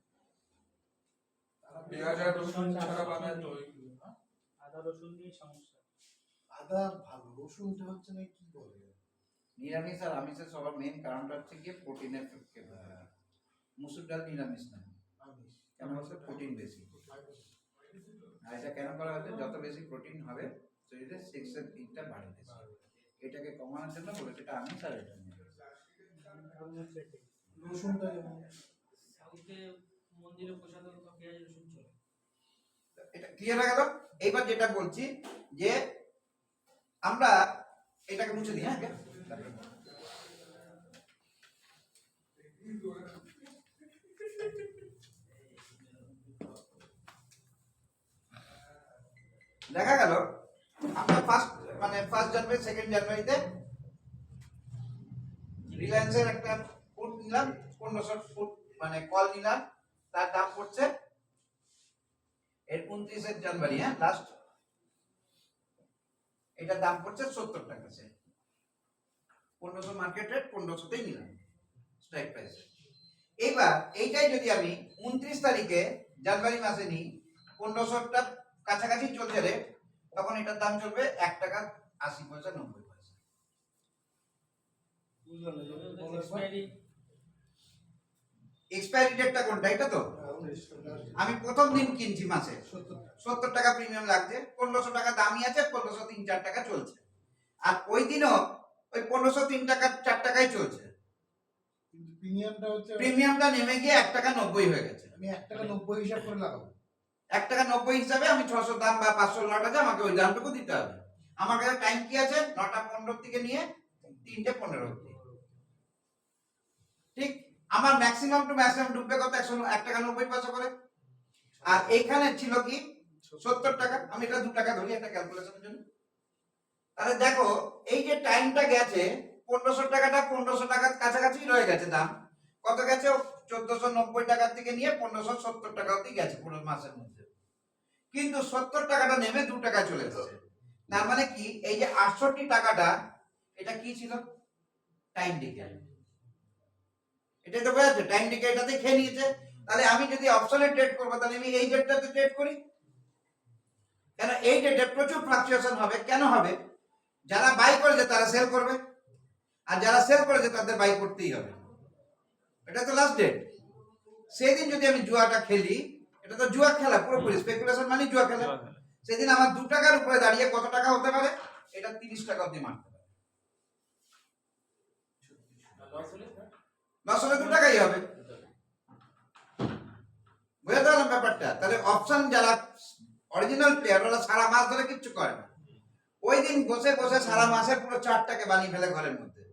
পেঁয়াজ আর রসুন ছাড়া বানায় তো ওইগুলো। আদা রসুন দিয়ে সমস্যা। আদা ভালো, রসুনটা হচ্ছে না কি বলে, নিরামিষ আর আমিষের সবার মেইন কারণটা হচ্ছে গিয়ে প্রোটিনের। মুসুর ডাল নিরামিষ না, আমিষ। কেন বলতে প্রোটিন বেশি। আর এটা কেন করা হয়েছে? যত বেশি প্রোটিন হবে শরীরে সেক্সের দিকটা বাড়ে বেশি। এটাকে কমানোর জন্য বলেছে এটা আমিষ আর এটা নিরামিষ। রসুনটা যেমন সাউথে মন্দিরে প্রসাদ হতো পেঁয়াজ রসুন চলে। এটা ক্লিয়ার হয়ে গেল। এইবার যেটা বলছি যে আমরা এটাকে মুছে দিই। হ্যাঁ, দেখা গেল আমরা ফার্স্ট জানুয়ারি 2nd জানুয়ারিতে রিলায়েন্সের একটা ফুট নিলাম, 1500 ফুট মানে কল নিলাম, তার দাম পড়ছে এর 29 জানুয়ারি, হ্যাঁ লাস্ট, এটার দাম পড়ছে 70 টাকা। 1500 মার্কেট রেট, 1500তেই নিলাম স্ট্রাইক প্রাইস। এইবার এইটাই যদি আমি 29 তারিখে জানুয়ারি মাসে নিই, 1500টা কাছাকাছি চলছে রেট, তখন এটার দাম চলবে 1 টাকা 80 পয়সা 90 পয়সা। বুঝলাম না, যেটা বলা হয়। এক্সপায়ারি এক্সপায়ারি ডেটটা কোনটা? এটা তো আমি প্রথম দিন কিনছি মাসে 70 টাকা প্রিমিয়াম লাগছে, 1500 টাকা দামই আছে, 1500 3-4 টাকা চলছে। আর ওই দিনও ওই 1500 3 টাকা 4 টাকাই চলছে। কিন্তু প্রিমিয়ামটা হচ্ছে প্রিমিয়ামটা নেমে গিয়ে 1 টাকা 90 হয়ে গেছে। আমি 1 টাকা 90 হিসাব করে লাগাবো। 1 টাকা 90 হিসাবে আমি 600 দাম বা 500 লট আছে, আমাকে ওই দামটুকু দিতে হবে। আমার কাছে টাইম কি আছে? 9টা 15 থেকে নিয়ে 3টে 15 অবধি। ঠিক, আমার ম্যাক্সিমাম টু ম্যাক্সিমাম ডুববে কত? 1 টাকা 90 পয়সা করে। আর এইখানে ছিল কি 70 টাকা। আমি এটা 2 টাকা ধরি একটা ক্যালকুলেশনের জন্য। তাহলে দেখো এই যে টাইমটা গেছে, 1500 টাকাটা 1500 টাকার কাছাকাছি রয়ে গেছে দাম। কত গেছে? 1490 টাকা থেকে নিয়ে 1570 টাকা অবধি গেছে পুরো মাসের মধ্যে। কিন্তু 70 টাকাটা নেমে 2 টাকা চলে এসেছে। তার মানে কি এই যে 68 টাকাটা, এটা কি ছিল? টাইম ডিকে, এটাই তো বোঝাচ্ছে টাইম ডিকে এটাতে খেয়ে নিয়েছে। তাহলে আমি যদি অপশনে ট্রেড করবো তাহলে আমি এই ডেটটাতে ট্রেড করি, কেন এই ডেটে প্রচুর ফ্লাকচুয়েশন হবে। কেন হবে? যারা বাই করেছে তারা সেল করবে, আর যারা সেল করেছে তাদের বাই করতেই হবে। এটা তো লাস্ট ডেট। সেদিন যদি আমি জুয়াটা খেলি, এটা তো জুয়া খেলা, পুরোপুরি স্পেকুলেশন মানে জুয়া খেলা। সেদিন আমার 2 টাকার উপরে দাঁড়িয়ে কত টাকা হতে পারে? এটা 30 টাকা অব্দি মারতে পারে। লস হলে লস হলে 2 টাকাই হবে। বুঝতে পারলাম ব্যাপারটা? তাহলে অপশন যারা অরিজিনাল প্লেয়ার ওরা সারা মাস ধরে কিচ্ছু করে না, ওই দিন বসে বসে সারা মাসের পুরো চার্টটাকে বানিয়ে ফেলে ঘরের মধ্যে,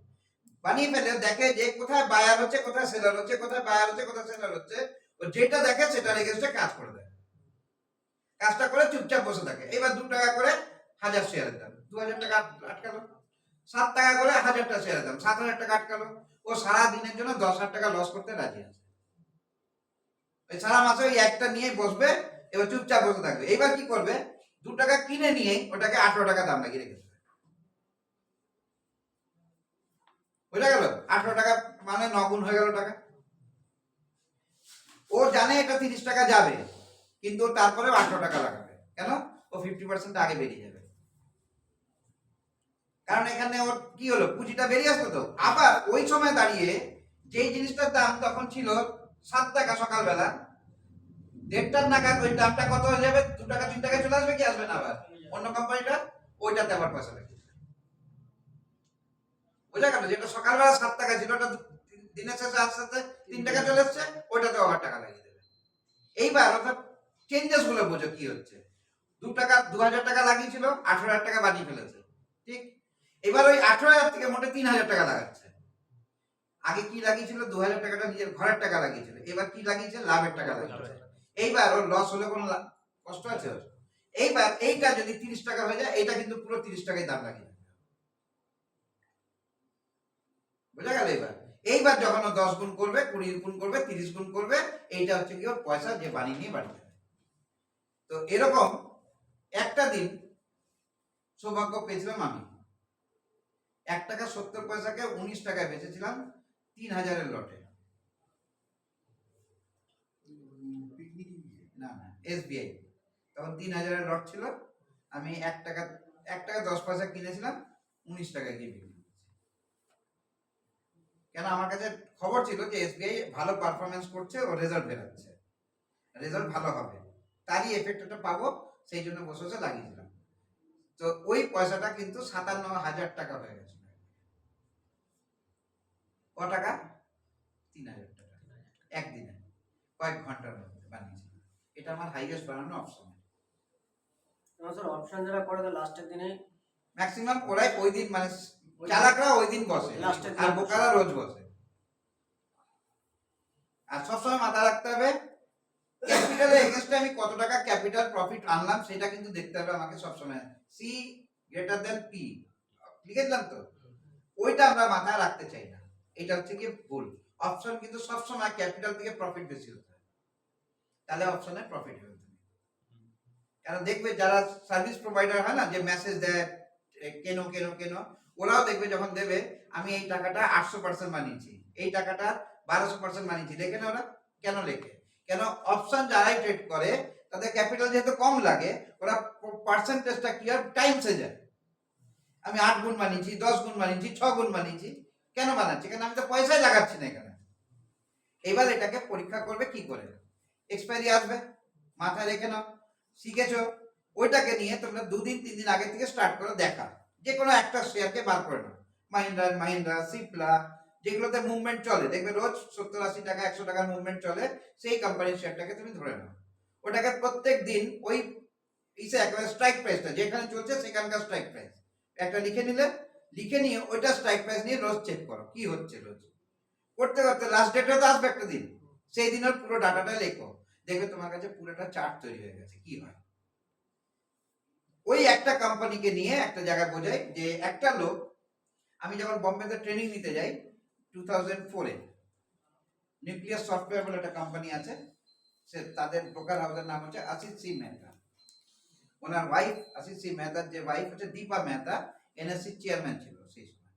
বানিয়ে ফেলে দেখে যে কোথায় বায়ার হচ্ছে, কোথায় সেলার হচ্ছে, কোথায় বায়ার হচ্ছে, কোথায় সেলার হচ্ছে, ও যেটা দেখে সেটার এগেইনস্টে কাজ করে দেয়। কাজটা করে চুপচাপ বসে থাকে। এবার 2 টাকা করে 1000 শেয়ারের দাম, 2000 টাকা আটকালো। 7 টাকা করে 1000টা শেয়ারের দাম, 7000 টাকা আটকালো। ও সারা দিনের জন্য 10,000 টাকা লস করতে রাজি আছে। এই সারা মাসে ওই একটা নিয়ে বসবে, এবার চুপচাপ বসে থাকবে। এবার কি করবে? 2 টাকা কিনে নিয়ে ওটাকে 18 টাকা দাম লাগিয়ে রেখেছে। বুঝা গেল? 18 টাকা মানে 9 গুণ হয়ে গেল টাকা। ও জানে এটা 30 টাকা যাবে, কিন্তু তারপরে 18 টাকা লাগাবে। কেন? ও 50% আগে বেরিয়ে যাবে। কারণ এখানে ওর কি হলো, পুঁজিটা বেরিয়ে আসলো তো। আবার ওই সময় দাঁড়িয়ে যেই জিনিসটার দাম তখন ছিল 7 টাকা সকালবেলা, 1:30 নাগাদ ওই দামটা কত হয়ে যাবে? 2 টাকা 3 টাকায় চলে আসবে কি আসবে না? আবার অন্য কোম্পানিটা ওইটাতে আবার পয়সা লাগবে। বুঝা গেল? যেটা সকালবেলা 7 টাকা ছিল ওটা দিনের শেষে আস্তে আস্তে 3 টাকা চলে এসছে, ওইটাতে আবার টাকা লাগিয়ে দেবে। এইবার অর্থাৎ চেঞ্জেস গুলো বোঝো কি হচ্ছে। 2 টাকা 2000 টাকা লাগিয়েছিল, 18,000 টাকা বানিয়ে ফেলেছে। ঠিক? এবার ওই 18,000 থেকে মোটে 3,000 টাকা লাগাচ্ছে। আগে কি লাগিয়েছিল? 2000 টাকাটা নিজের ঘরের টাকা লাগিয়েছিল, এবার কি লাগিয়েছে? লাভের টাকা লাগিয়েছে। এইবার ওর লস হলে কোনো কষ্ট আছে ওর? এইবার এইটা যদি 30 টাকা হয়ে যায়, এটা কিন্তু পুরো 30 টাকায় দাম লাগিয়ে দেবে। বুঝা গেল? এইবার যখন ও 10 গুণ করবে, 20 গুণ করবে, 30 গুণ করবে, এইটা হচ্ছে কি ওর পয়সা যে বানিয়ে নিয়ে বাড়ি যাবে। তো এরকম একটা দিন সৌভাগ্য পেয়েছিলাম আমি। 1 টাকা 70 পয়সাকে 19 টাকায় বেচেছিলাম 3000 এর লটে। না না, এসবিআই তখন 3000 এর লট ছিল। আমি 1 টাকা 10 পয়সা কিনেছিলাম, 19 টাকায় গিয়ে বিক্রি করেছি। কেন? আমার কাছে খবর ছিল যে এসবিআই ভালো পারফরমেন্স করছে, ও রেজাল্ট বেরাচ্ছে, রেজাল্ট ভালো হবে, তারই এফেক্টটা পাবো, সেই জন্য বসে বসে লাগিয়েছিলাম। তো ওই পয়সাটা কিন্তু 57,000 টাকা হয়ে গেছে। ক টাকা? 3,000 টাকা একদিনে, কয়েক ঘন্টার মধ্যে বানিয়েছি। এটা আমার হাইয়েস্ট বানানো অপশন। স্যার অপশন যারা করে তো লাস্টের দিনে ম্যাক্সিমাম ওরাই ওই দিন, মানে চালাকরা ওই দিন বসে, লাস্টের দিন আর বোকারা রোজ বসে। আর সবসময় মাথা রাখতে হবে ক্যাপিটালের এগেইনস্টে আমি কত টাকা ক্যাপিটাল প্রফিট আনলাম, সেটা কিন্তু দেখতে হবে আমাকে সবসময়। সি গ্রেটার দেন পি লিখেছিলাম তো, ওইটা আমরা মাথায় রাখতে চাই না। এটা হচ্ছে কি ভুল। অপশন কিন্তু সবসময় ক্যাপিটাল থেকে প্রফিট বেশি হতে হয়, তাহলে অপশনে প্রফিট হবে। কারণ দেখবে যারা সার্ভিস প্রোভাইডার হয় না, যে মেসেজ দেয় কেন কেন কেন, ওরাও দেখবে যখন দেবে আমি এই টাকাটা 800% বানিয়েছি, এই টাকাটা 1200% বানিয়েছি, লেখে না ওরা? কেন লেখে? কেন? অপশন যারাই ট্রেড করে তাদের ক্যাপিটাল যেহেতু কম লাগে, ওরা পার্সেন্টেজটা কি হয় টাইমসে যায়। আমি 8 গুণ বানিয়েছি, 10 গুণ বানিয়েছি, 6 গুণ বানিয়েছি। কেন বানাচ্ছি? কেন আমি তো পয়সাই লাগাচ্ছি না এখানে। এবার এটাকে পরীক্ষা করবে কি করে? এক্সপায়ারি আসবে, মাথায় রেখে নাও। শিখেছো? ওইটাকে নিয়ে তোমরা 2 দিন 3 দিন আগে থেকে স্টার্ট করে দেখা, যে কোনো একটা শেয়ারকে বার করে নাও। মাহিন্দ্রা, সিপলা, যেগুলোতে মুভমেন্ট চলে, দেখবে রোজ 70-80 টাকা 100 টাকার মুভমেন্ট চলে, সেই কোম্পানির শেয়ারটাকে তুমি ধরে নাও। ওটাকে প্রত্যেক দিন ওই ইসে একেবারে স্ট্রাইক প্রাইসটা যেখানে চলছে সেখানকার স্ট্রাইক প্রাইস একটা লিখে নিলে, লিখে নিয়ে ওইটা স্ট্রাইক প্রাইস নিয়ে রোজ চেক করো কি হচ্ছে। রোজ করতে করতে লাস্ট ডেটে তো আসবে একটা দিন, সেই দিনের পুরো ডাটাটা লেখো, দেখবে তোমার কাছে পুরোটা চার্ট তৈরি হয়ে গেছে কি হয়। ওই একটা কোম্পানিকে নিয়ে একটা জায়গায় বোঝাই যে একটা লোক, আমি যখন বোম্বেতে ট্রেনিং নিতে যাই 2004-এ, নিউক্লিয়াস সফটওয়্যার বলে একটা কোম্পানি আছে, সে তাদের ব্রোকার হাউসের নাম হচ্ছে আশিস সি মেহতা। ওনার ওয়াইফ আশিস সি মেহতার যে ওয়াইফ হচ্ছে দীপা মেহতা, এনএসসি চেয়ারম্যান ছিল সেই সময়।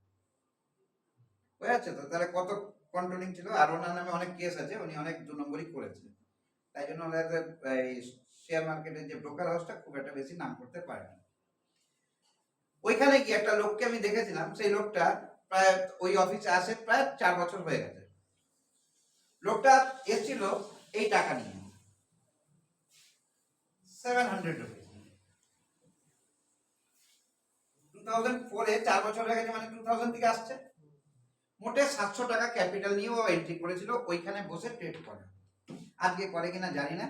হয়ে আছে তো? তাহলে কত কন্ট্রোলিং ছিল, আর ওনার নামে অনেক কেস আছে, উনি অনেক 2 নম্বরই করেছে, তাই জন্য ওনাদের এই শেয়ার মার্কেটের যে ব্রোকার হাউসটা খুব একটা বেশি নাম করতে পারেনি। ওইখানে গিয়ে একটা লোককে আমি দেখেছিলাম, সেই লোকটা প্রায় ওই অফিসে আসে প্রায় 4 বছর হয়ে গেছে। লোকটা এসেছিল এই টাকা নিয়ে 700 রুপিস 2004-এ, 4 বছর হয়ে গেছে মানে 2000 থেকে আসছে। মোটে 700 টাকা ক্যাপিটাল নিয়ে ও এন্ট্রি করেছিল, ওইখানে বসে ট্রেড করে। আজকে করে কিনা জানি না,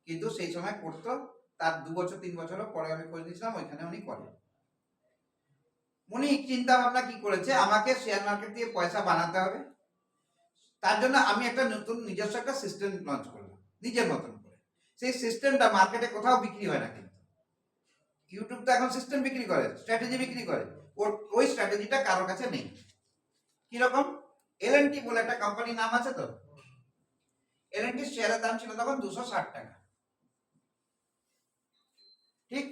কিন্তু সেই সময় করতো। তার 2 বছর 3 বছরও পরে আমি খোঁজ নিয়েছিলাম, ওইখানে উনি করে। উনি চিন্তা ভাবনা কি করেছে, আমাকে শেয়ার মার্কেট দিয়ে পয়সা বানাতে হবে, তার জন্য আমি একটা নতুন নিজস্ব একটা সিস্টেম লঞ্চ করলাম নিজের মতন করে। সেই সিস্টেমটা মার্কেটে কোথাও বিক্রি হয় না, কিন্তু ইউটিউব তো এখন সিস্টেম বিক্রি করে, স্ট্র্যাটেজি বিক্রি করে, ওই স্ট্র্যাটেজিটা কারোর কাছে নেই। কিরকম? L&T বলে একটা কোম্পানির নাম আছে তো, L&T শেয়ারের দাম ছিল তখন 260 টাকা, ঠিক?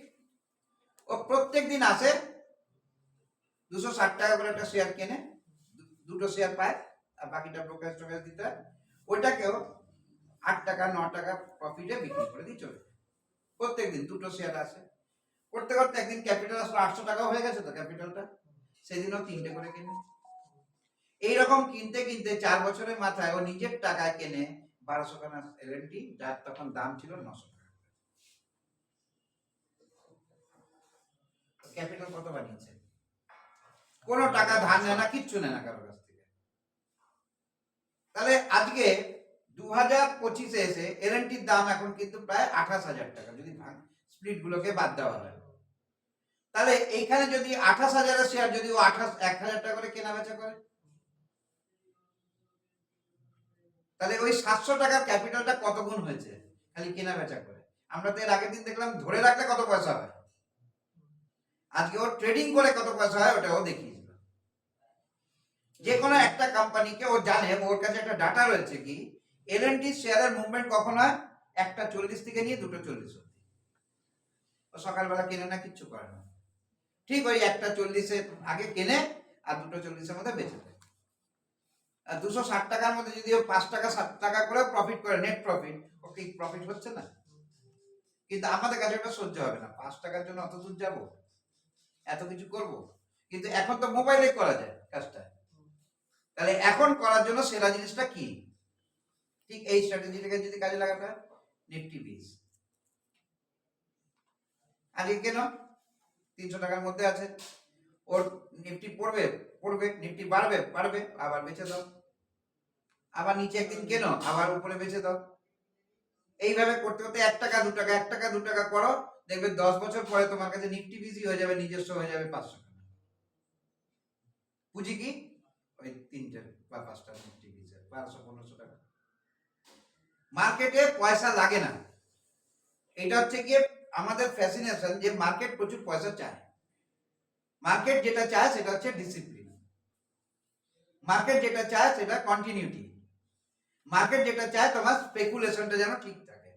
ও প্রত্যেক দিন আসে 260 টাকা করে একটা শেয়ার কেনে, দুটো শেয়ার পায়, আর বাকিটা ব্রোকারেজ টোকারেজ দিতে হয়। ওইটাকেও 8 টাকা 9 টাকা প্রফিটে বিক্রি করে দিয়ে চলে যায়। প্রত্যেক দিন দুটো শেয়ার আসে, করতে করতে একদিন ক্যাপিটাল আসলে 800 টাকা হয়ে গেছে তো ক্যাপিটালটা, সেদিনও 3টে করে কেনে। এইরকম কিনতে কিনতে 4 বছরের মাথায় ও নিজের টাকায় কেনে 1200 খানা L&T, যার তখন দাম ছিল 900 টাকা। ক্যাপিটাল কত বানিয়েছে? কোনো টাকা ধার নেয় না, কিচ্ছু নেয় না কারোর কাছ থেকে। তাহলে আজকে 2025-এ এসে L&Tর দাম এখন কিন্তু প্রায় 28,000 টাকা, যদি স্প্লিট গুলোকে বাদ দেওয়া হয়। তাহলে এইখানে যদি 28,000-এর শেয়ার যদি ও 1,000 টাকা করে কেনা বেচা করে, তাহলে ওই 700 টাকার ক্যাপিটালটা কত গুণ হয়েছে খালি কেনা বেচা করে। আমরা তো এর আগের দিন দেখলাম ধরে রাখলে কত পয়সা হয়, আজকে ও ট্রেডিং করে কত পয়সা হয় ওটাও দেখিয়েছিল। যে কোনো একটা কোম্পানিকে ও জানে, ওর কাছে একটা ডাটা রয়েছে কি L&T শেয়ারের মুভমেন্ট কখন হয়, 1:40 থেকে নিয়ে 2:40 অবধি। ও সকালবেলা কেনে না, কিচ্ছু করে না, ঠিক ওই 1:40-এর আগে কেনে আর 2:40-এর মধ্যে বেচে দেয়। আর 260 টাকার মধ্যে যদি ও 5 টাকা 7 টাকা করে প্রফিট করে, নেট প্রফিট, ও কি প্রফিট হচ্ছে না? কিন্তু আমাদের কাছে এটা সহ্য হবে না, 5 টাকার জন্য অত দূর যাবো, এত কিছু করব। কিন্তু এখন তো মোবাইলে করা যায় কাজটা। তাহলে এখন করার জন্য সেরা জিনিসটা কি? ঠিক এই স্ট্র্যাটেজিটাকে যদি কাজে লাগাতে হয়, নিফটি 20 আজকে কেন 300 টাকার মধ্যে আছে, ওর নিফটি পড়বে, নিফটি বাড়বে, আবার বেচে দাও, আবার নিচে একদিন কেন, আবার উপরে বেচে দাও। এইভাবে করতে করতে 1 টাকা 2 টাকা 1 টাকা 2 টাকা করো, দেখবে 10 বছর পরে তোমার কাছে নিফটি 20 হয়ে যাবে, নিজস্ব হয়ে যাবে 500 টাকা। পুঁজি কি? ওই 3টে বা 5টা নিফটি 20, 1200-1500 টাকা। মার্কেটে পয়সা লাগে না, এটা হচ্ছে গিয়ে আমাদের ফ্যাসিনেশন যে মার্কেট প্রচুর পয়সা চায়। মার্কেট যেটা চায় সেটা হচ্ছে ডিসিপ্লিন, মার্কেট যেটা চায় সেটা কন্টিনিউটি, মার্কেট যেটা চায় তোমার স্পেকুলেশনটা যেন ঠিক থাকে।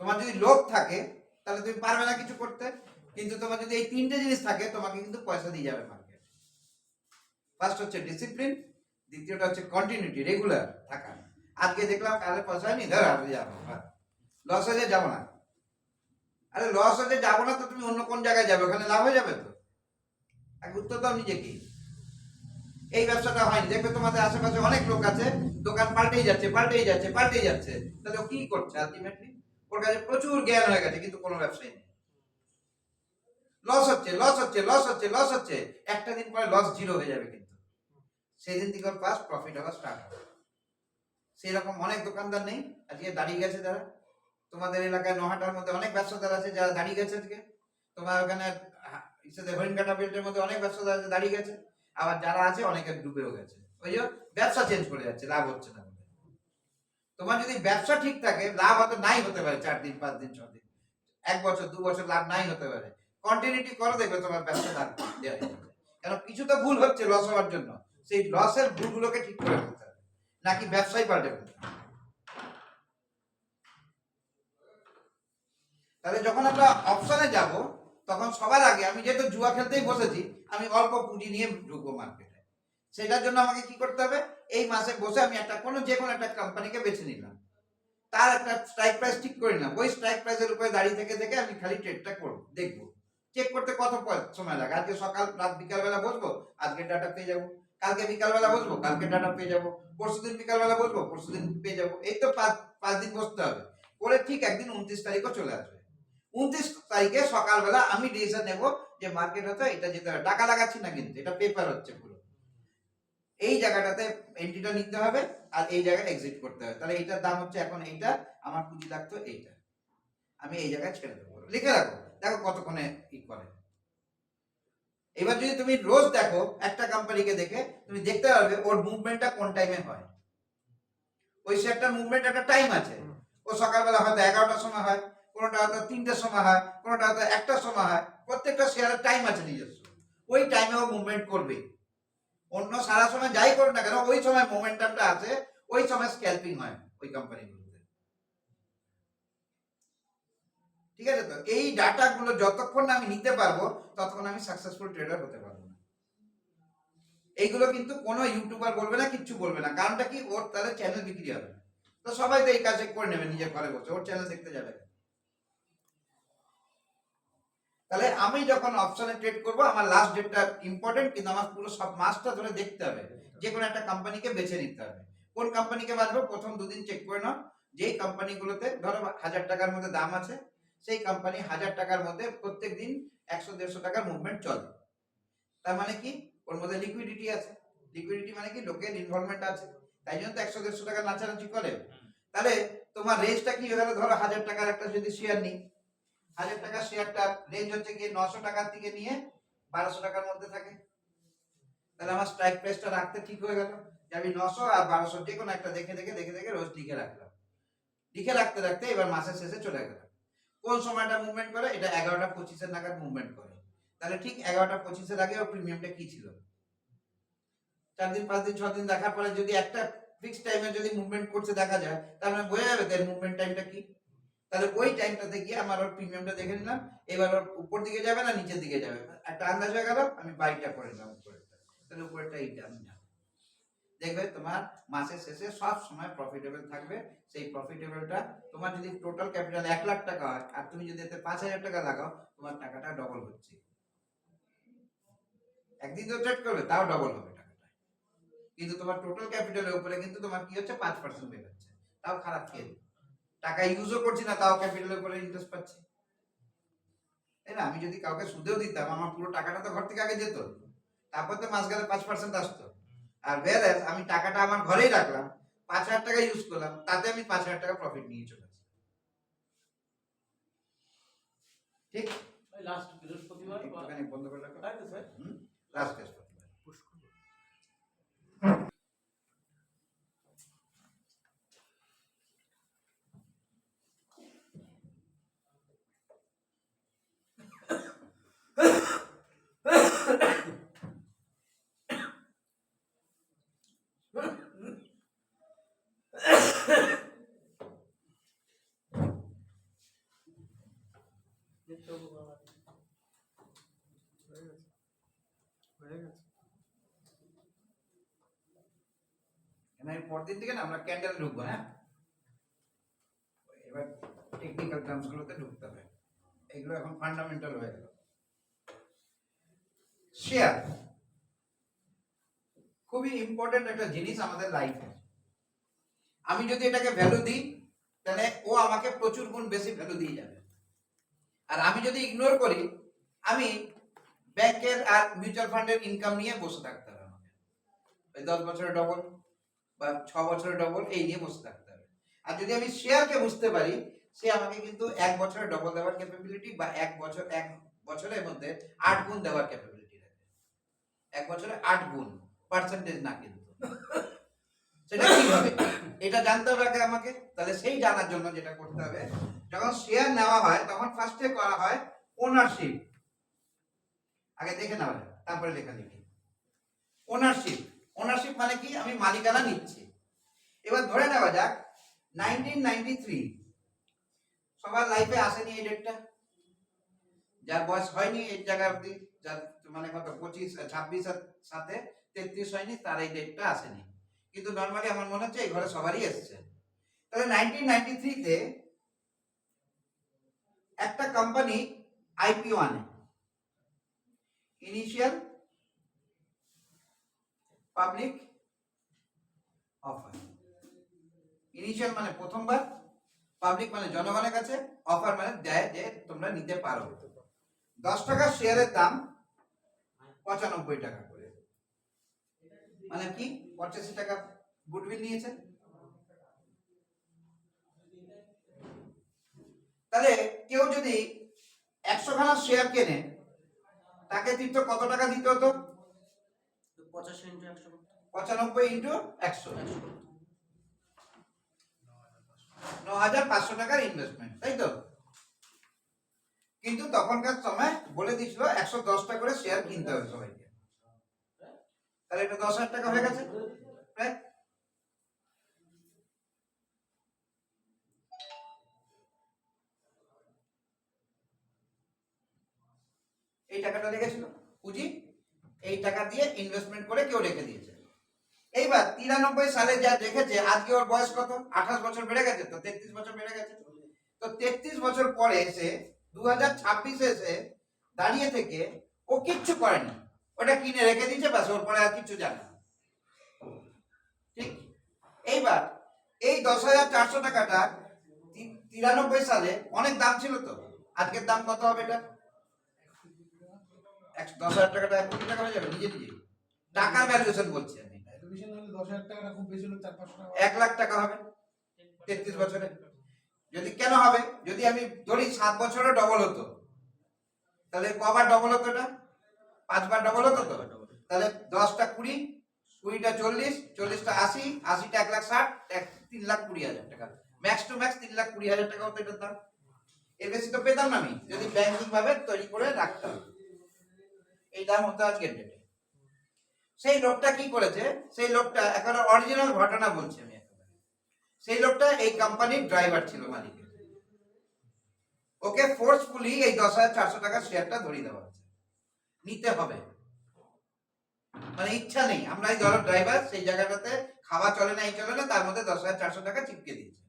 তোমার যদি লোভ থাকে তাহলে তুমি পারবে না কিছু করতে, কিন্তু তোমার যদি এই 3টে জিনিস থাকে তোমাকে কিন্তু পয়সা দিয়ে যাবে মার্কেট। ফার্স্ট হচ্ছে ডিসিপ্লিন, দ্বিতীয়টা হচ্ছে কন্টিনিউটি, রেগুলার থাকা। আজকে দেখলাম কালে পয়সা হয়নি, ধর আজকে যাবো, লস হয়ে যাবো না। আরে লস হয়ে যাবো না তো তুমি অন্য কোন জায়গায় যাবে, ওখানে লাভ হয়ে যাবে তো। আগে উত্তর দাও নিজেকে। এই ব্যবসাটা হয়নি, দেখবে তোমাদের আশেপাশে অনেক লোক আছে, দোকান পাল্টেই যাচ্ছে, তাহলে ও কি করছে আলটিমেটলি? ওর কাছে প্রচুর জ্ঞান হয়ে গেছে, কিন্তু কোনো ব্যবসায়ী নেই। লস হচ্ছে, একটা দিন পরে লস 0 হয়ে যাবে, কিন্তু সেই দিন থেকে ফার্স্ট প্রফিট হওয়া স্টার্ট হবে। সেই রকম অনেক দোকানদার নেই আজকে দাঁড়িয়ে গেছে যারা। তোমাদের এলাকায় নহাটার মধ্যে অনেক ব্যবসাদার আছে যারা দাঁড়িয়ে গেছে আজকে। তোমার ওখানে হরিণঘাটা বেল্টের মধ্যে অনেক ব্যবসাদার আছে দাঁড়িয়ে গেছে, আবার যারা আছে অনেকে ডুবেও গেছে। ওই যে ব্যবসা চেঞ্জ করে যাচ্ছে, লাভ হচ্ছে না। তোমার যদি ব্যবসা ঠিক থাকে, লাভ হয়তো নাই হতে পারে 4 দিন 5 দিন 6 দিন, 1 বছর 2 বছর লাভ নাই হতে পারে, কন্টিনিউটি করো, দেখবে তোমার ব্যবসা লাভ দেওয়া হয়ে যাবে। কারণ কিছু তো ভুল হচ্ছে লস হওয়ার জন্য, সেই লসের ভুলগুলোকে ঠিক করে ফেলতে হবে, নাকি ব্যবসায় পাল্টে ফেলতে হবে। তাহলে যখন আমরা অপশনে যাব, তখন সবার আগে আমি যেহেতু জুয়া খেলতেই বসেছি, আমি অল্প পুঁজি নিয়ে ঢুকবো মার্কেটে। সেটার জন্য আমাকে কি করতে হবে, এই মাসে বসে আমি যে কোনো একটা কোম্পানিকে বেছে নিলাম, তার একটা স্ট্রাইক প্রাইস ঠিক করে নিলাম, ওই স্ট্রাইক প্রাইসের উপরে দাঁড়িয়ে থেকে আমি খালি ট্রেডটা করবো, দেখবো চেক করতে কত সময় লাগে। আজকে সকাল রাত বিকাল বেলা বসবো, আজকে ডাটা পেয়ে যাবো, কালকে বিকাল বেলা বসবো, কালকে ডাটা পেয়ে যাবো, পরশুদিন বিকাল বেলা বসবো, পরশুদিন পেয়ে যাবো। এই তো 5 দিন বসতে হবে, করে ঠিক একদিন 29 তারিখও চলে আসবে। 29 তারিখে সকালবেলা আমি ডিসিশন নেবো যে মার্কেট হচ্ছে এটা যেতে হবে, টাকা লাগাচ্ছি না কিন্তু, এটা পেপার হচ্ছে পুরো। এই জায়গাটাতে এন্ট্রিটা নিতে হবে আর এই জায়গায় এক্সিট করতে হবে। তাহলে এইটার দাম হচ্ছে এখন এইটা, আমার পুঁজি লাগতো এইটা, আমি এই জায়গায় ছেড়ে দেবো, লিখে রাখো, দেখো কতক্ষণে ই করে। এবার যদি তুমি রোজ দেখো একটা কোম্পানিকে দেখে, তুমি দেখতে পারবে ওর মুভমেন্টটা কোন টাইমে হয়। ওই শেয়ারটার মুভমেন্ট একটা টাইম আছে, ও সকালবেলা হয়তো 11টার সময় হয়, কোনোটা হয়তো 3টের সময় হয়, কোনোটা হয়তো 1টার সময় হয়, প্রত্যেকটা শেয়ারের টাইম আছে নিজস্ব, ওই টাইমে ও মুভমেন্ট করবে। অন্য সারা সময় যাই করুন না কেন, ওই সময় মোমেন্টামটা আছে, ওই সময় স্ক্যালপিং হয় ওই কোম্পানিগুলোতে। ঠিক আছে, তো এই ডাটাগুলো যতক্ষণ না আমি নিতে পারবো ততক্ষণ আমি সাকসেসফুল ট্রেডার হতে পারবো না। এইগুলো কিন্তু কোনো ইউটিউবার বলবে না, কিচ্ছু বলবে না, কারণটা কি, ওর তাদের চ্যানেল বিক্রি হবে। তো সবাই তো এই কাজে করে নেবে নিজের ঘরে বসে, ওর চ্যানেল দেখতে যাবে। তাহলে আমি যখন অপশনে ট্রেড করব, আমার লাস্ট ডেটটা ইম্পর্টেন্ট, কিন্তু আমার পুরো সব মাসটা ধরে দেখতে হবে, যে কোনো একটা কোম্পানিকে বেছে নিতে হবে। কোন কোম্পানিকে বাছবো, প্রথম 2 দিন চেক করে নাও, যেই কোম্পানিগুলোতে ধরো 1000 টাকার মধ্যে দাম আছে, সেই কোম্পানি 1000 টাকার মধ্যে প্রত্যেক দিন 100-150 টাকার মুভমেন্ট চলে। তার মানে কি, ওর মধ্যে লিকুইডিটি আছে, লিকুইডিটি মানে কি লোকের ইনভলভমেন্ট আছে, তাই জন্য তো 100-150 টাকা নাচানাচি করে। তাহলে তোমার রেঞ্জটা কি হয়ে গেল, ধরো 1000 টাকার একটা যদি শেয়ার নিই, 1000 টাকার শেয়ারটার রেঞ্জ হচ্ছে গিয়ে 900 টাকার থেকে নিয়ে 1200 টাকার মধ্যে থাকে। তাহলে আমার স্ট্রাইক প্রাইসটা রাখতে ঠিক হয়ে গেল যে আমি 900 আর 1200 যে কোনো একটা দেখে রোজ লিখে রাখলাম, লিখে রাখতে রাখতে এবার মাসের শেষে চলে গেল। কোন সময়টা মুভমেন্ট করে, এটা 11টা 25 নাগাদ মুভমেন্ট করে। তাহলে ঠিক 11টা 25 আগে ওর প্রিমিয়ামটা কি ছিল, 4 দিন 5 দিন 6 দিন দেখার পরে যদি একটা ফিক্স টাইমে যদি মুভমেন্ট করতে দেখা যায়, তাহলে বোঝা যাবে তার মুভমেন্ট টাইমটা কি। তাহলে ওই টাইমটাতে গিয়ে আমার ওর প্রিমিয়ামটা দেখে নিলাম, এবার ওর উপর দিকে যাবে না নিচের দিকে যাবে, একটা আন্দাজ হয়ে গেল, আমি বাইটা করে নিলাম উপরেরটা, তাহলে উপরেরটা এইটা আমি জানি। দেখবে তোমার মাসের শেষে সব সময় প্রফিটেবল থাকবে। সেই প্রফিটেবলটা তোমার যদি টোটাল ক্যাপিটাল 1 লাখ টাকা হয় আর তুমি যদি এতে 5000 টাকা লাগাও, তোমার টাকাটা ডবল হচ্ছে। একদিন তো ট্রেড করবে তাও ডবল হবে টাকাটা, কিন্তু তোমার টোটাল ক্যাপিটালের উপরে কিন্তু তোমার কি হচ্ছে 5% বের হচ্ছে, তাও খারাপ খেয়ে টাকা ইউজও করছি না, তাও ক্যাপিটালের উপরে ইন্টারেস্ট পাচ্ছি, তাই না? আমি যদি কাউকে সুদেও দিতাম, আমার পুরো টাকাটা তো ঘর থেকে আগে যেত, তারপর তো মাস গেলে 5% আসতো। আর whereas আমি টাকাটা আমার ঘরেই রাখলাম, 5000 টাকা ইউজ করলাম, তাতে আমি 5000 টাকা প্রফিট নিয়ে চলে আসি। ঠিক, লাস্ট বৃহস্পতিবার একটুখানি বন্ধ করে রাখো, তাই তো স্যার? লাস্ট বৃহস্পতিবার। আমি পরদিন থেকে না আমরা ক্যান্ডেল ঢুকবো, হ্যাঁ এবার টেকনিক্যাল টার্মস গুলোতে ঢুকতে হবে, এগুলো এখন ফান্ডামেন্টাল হয়ে গেল। শেয়ার খুবই ইম্পর্টেন্ট একটা জিনিস আমাদের লাইফে। আমি যদি এটাকে ভ্যালু দিই, তাহলে ও আমাকে প্রচুর গুণ বেশি ভ্যালু দিয়ে যাবে। আর আমি যদি ইগনোর করি, আমি ব্যাংকের আর মিউচুয়াল ফান্ডের ইনকাম নিয়ে বসে থাকতে হবে আমাকে, ওই 10 বছরের ডবল বা 6 বছরের ডবল এই নিয়ে বসে থাকতে হবে। আর যদি আমি শেয়ারকে বুঝতে পারি, সে আমাকে কিন্তু 1 বছরে ডবল দেওয়ার ক্যাপাবিলিটি বা 1 বছরের মধ্যে 8 গুণ দেওয়ার ক্যাপাবিলিটি রাখে। 1 বছরে 8 গুণ, পার্সেন্টেজ না কিন্তু। সেটা কিভাবে, এটা জানতে হবে আগে আমাকে। তাহলে সেই জানার জন্য যেটা করতে হবে, যখন শেয়ার নেওয়া হয় তখন ফার্স্টে করা হয় ওনারশিপ, আগে দেখে নেওয়া যায় তারপরে লেখা লিখি। ওনারশিপ, ওনারশিপ মানে কি, আমি মালিকানা নিচ্ছি। এবার ধরে নেওয়া যাক 1993, সবার লাইফে আসেনি এই ডেটটা, যার বয়স হয়নি এই জায়গা অব্দি, যার মানে কত 25 26 সাথে 33 হয়নি, তার এই ডেটটা আসেনি, কিন্তু নর্মালি আমার মনে হচ্ছে এই ঘরে সবারই এসছে। তাহলে 1993 তে একটা কোম্পানি আইপিও আনে, ইনিশিয়াল পাবলিক অফার। ইনিশিয়াল মানে প্রথমবার, পাবলিক মানে জনগণের কাছে, অফার মানে দেয় যে তোমরা নিতে পারো। 10 টাকা শেয়ারের দাম 95 টাকা করে, মানে কি 85 টাকা গুডউইল নিয়েছে। তাহলে কেউ যদি 100 খানা শেয়ার কেনে, তাকে দিত কত টাকা দিতে হতো? 85 ইন্টু 100 95 ইন্টু 100, 9500 টাকার ইনভেস্টমেন্ট, তাই তো? কিন্তু তখনকার সময় বলে দিয়েছিল 110টা করে শেয়ার কিনতে হবে সবাইকে, তাহলে এটা 10,000 টাকা হয়ে গেছে প্রায়। এই টাকাটা রেখেছিল পুঁজি, এই টাকা দিয়ে ইনভেস্টমেন্ট করে কেউ রেখে দিয়েছে। এইবার 93 সালে যা রেখেছে, আজকে ওর বয়স কত? 28 বছর বেড়ে গেছে, তো 33 বছর বেড়ে গেছে। তো 33 বছর পরে এসে 2026 এসে দাঁড়িয়ে থেকে ও কিচ্ছু করেনি, ওটা কিনে রেখে দিয়েছে, ব্যাস, ওর পরে আর কিছু জানে না, ঠিক? এইবার এই 10,400 টাকাটা 93 সালে অনেক দাম ছিল, তো আজকের দাম কত হবে? এটা 10,000 টাকাটা 1 কোটি টাকা হয়ে যাবে নিজে নিজে। টাকার ভ্যালুয়েশন বলছি আমি, টেলিভিশন হলে 10,000 টাকাটা খুব বেশি হলো 4-500 টাকা। 1 লাখ টাকা হবে 33 বছরে। যদি কেন হবে? যদি আমি ধরি 7 বছরে ডবল হতো, তাহলে কবার ডবল হতো? এটা 5 বার ডবল হতো তো। তাহলে 10টা 20, 20টা 40, 40টা 80, 80টা 1,60,000, 3,20,000 টাকা, ম্যাক্স টু ম্যাক্স 3,20,000 টাকা হতো এটার দাম। এর বেশি তো পেতাম না আমি, যদি ব্যাংকিং ভাবে তৈরি করে রাখতাম। এই দাম হতো আজকের ডেটে। সেই লোকটা কি করেছে? সেই লোকটা এখন অরিজিনাল ঘটনা বলছি আমি একেবারে। সেই লোকটা এই কোম্পানির ড্রাইভার ছিল, মালিকের। ওকে ফোর্সফুলি এই 10,400 টাকার শেয়ারটা ধরিয়ে দেওয়া হচ্ছে, নিতে হবে, মানে ইচ্ছা নেই। আমরা এই ধরো ড্রাইভার, সেই জায়গাটাতে খাওয়া চলে না, এই চলে না, তার মধ্যে 10,400 টাকা চিপকে দিয়েছে,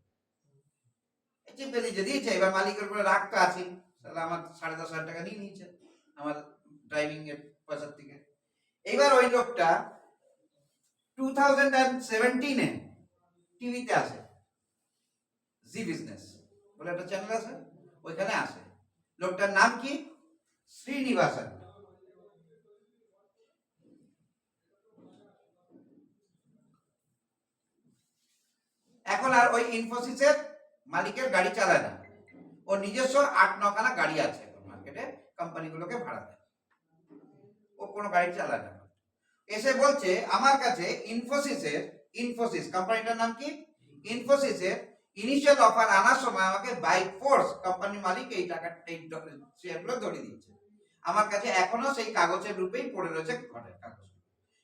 দিয়েছে। এবার মালিকের উপরে রাগ তো আছে, তাহলে আমার 10,500 টাকা নিয়ে নিয়েছে আমার ড্রাইভিং এর পয়সা থেকে। এবার ওই লোকটা 2017-এ টিভিতে আসে, জি বিজনেস বলে একটা চ্যানেল আছে, ওইখানে আসে। লোকটার নাম কি? শ্রীনিবাসন। এখন আর ওই ইনফোসিসের মালিকের গাড়ি চালায় না, ওর নিজস্ব 8-9 খানা গাড়ি আছে এখন মার্কেটে, কোম্পানিগুলোকে ভাড়া দেয়, ও কোনো গাড়ি চালায় না। এসে বলছে আমার কাছে ইনফোসিস কোম্পানিটার নাম কি? ইনফোসিসের ইনিশিয়াল অফার আনার সময় আমাকে বাই ফোর্স কোম্পানির মালিক এই টাকা, এই শেয়ারগুলো ধরিয়ে দিচ্ছে। আমার কাছে এখনো সেই কাগজের রূপেই পড়ে রয়েছে ঘরের কাগজ,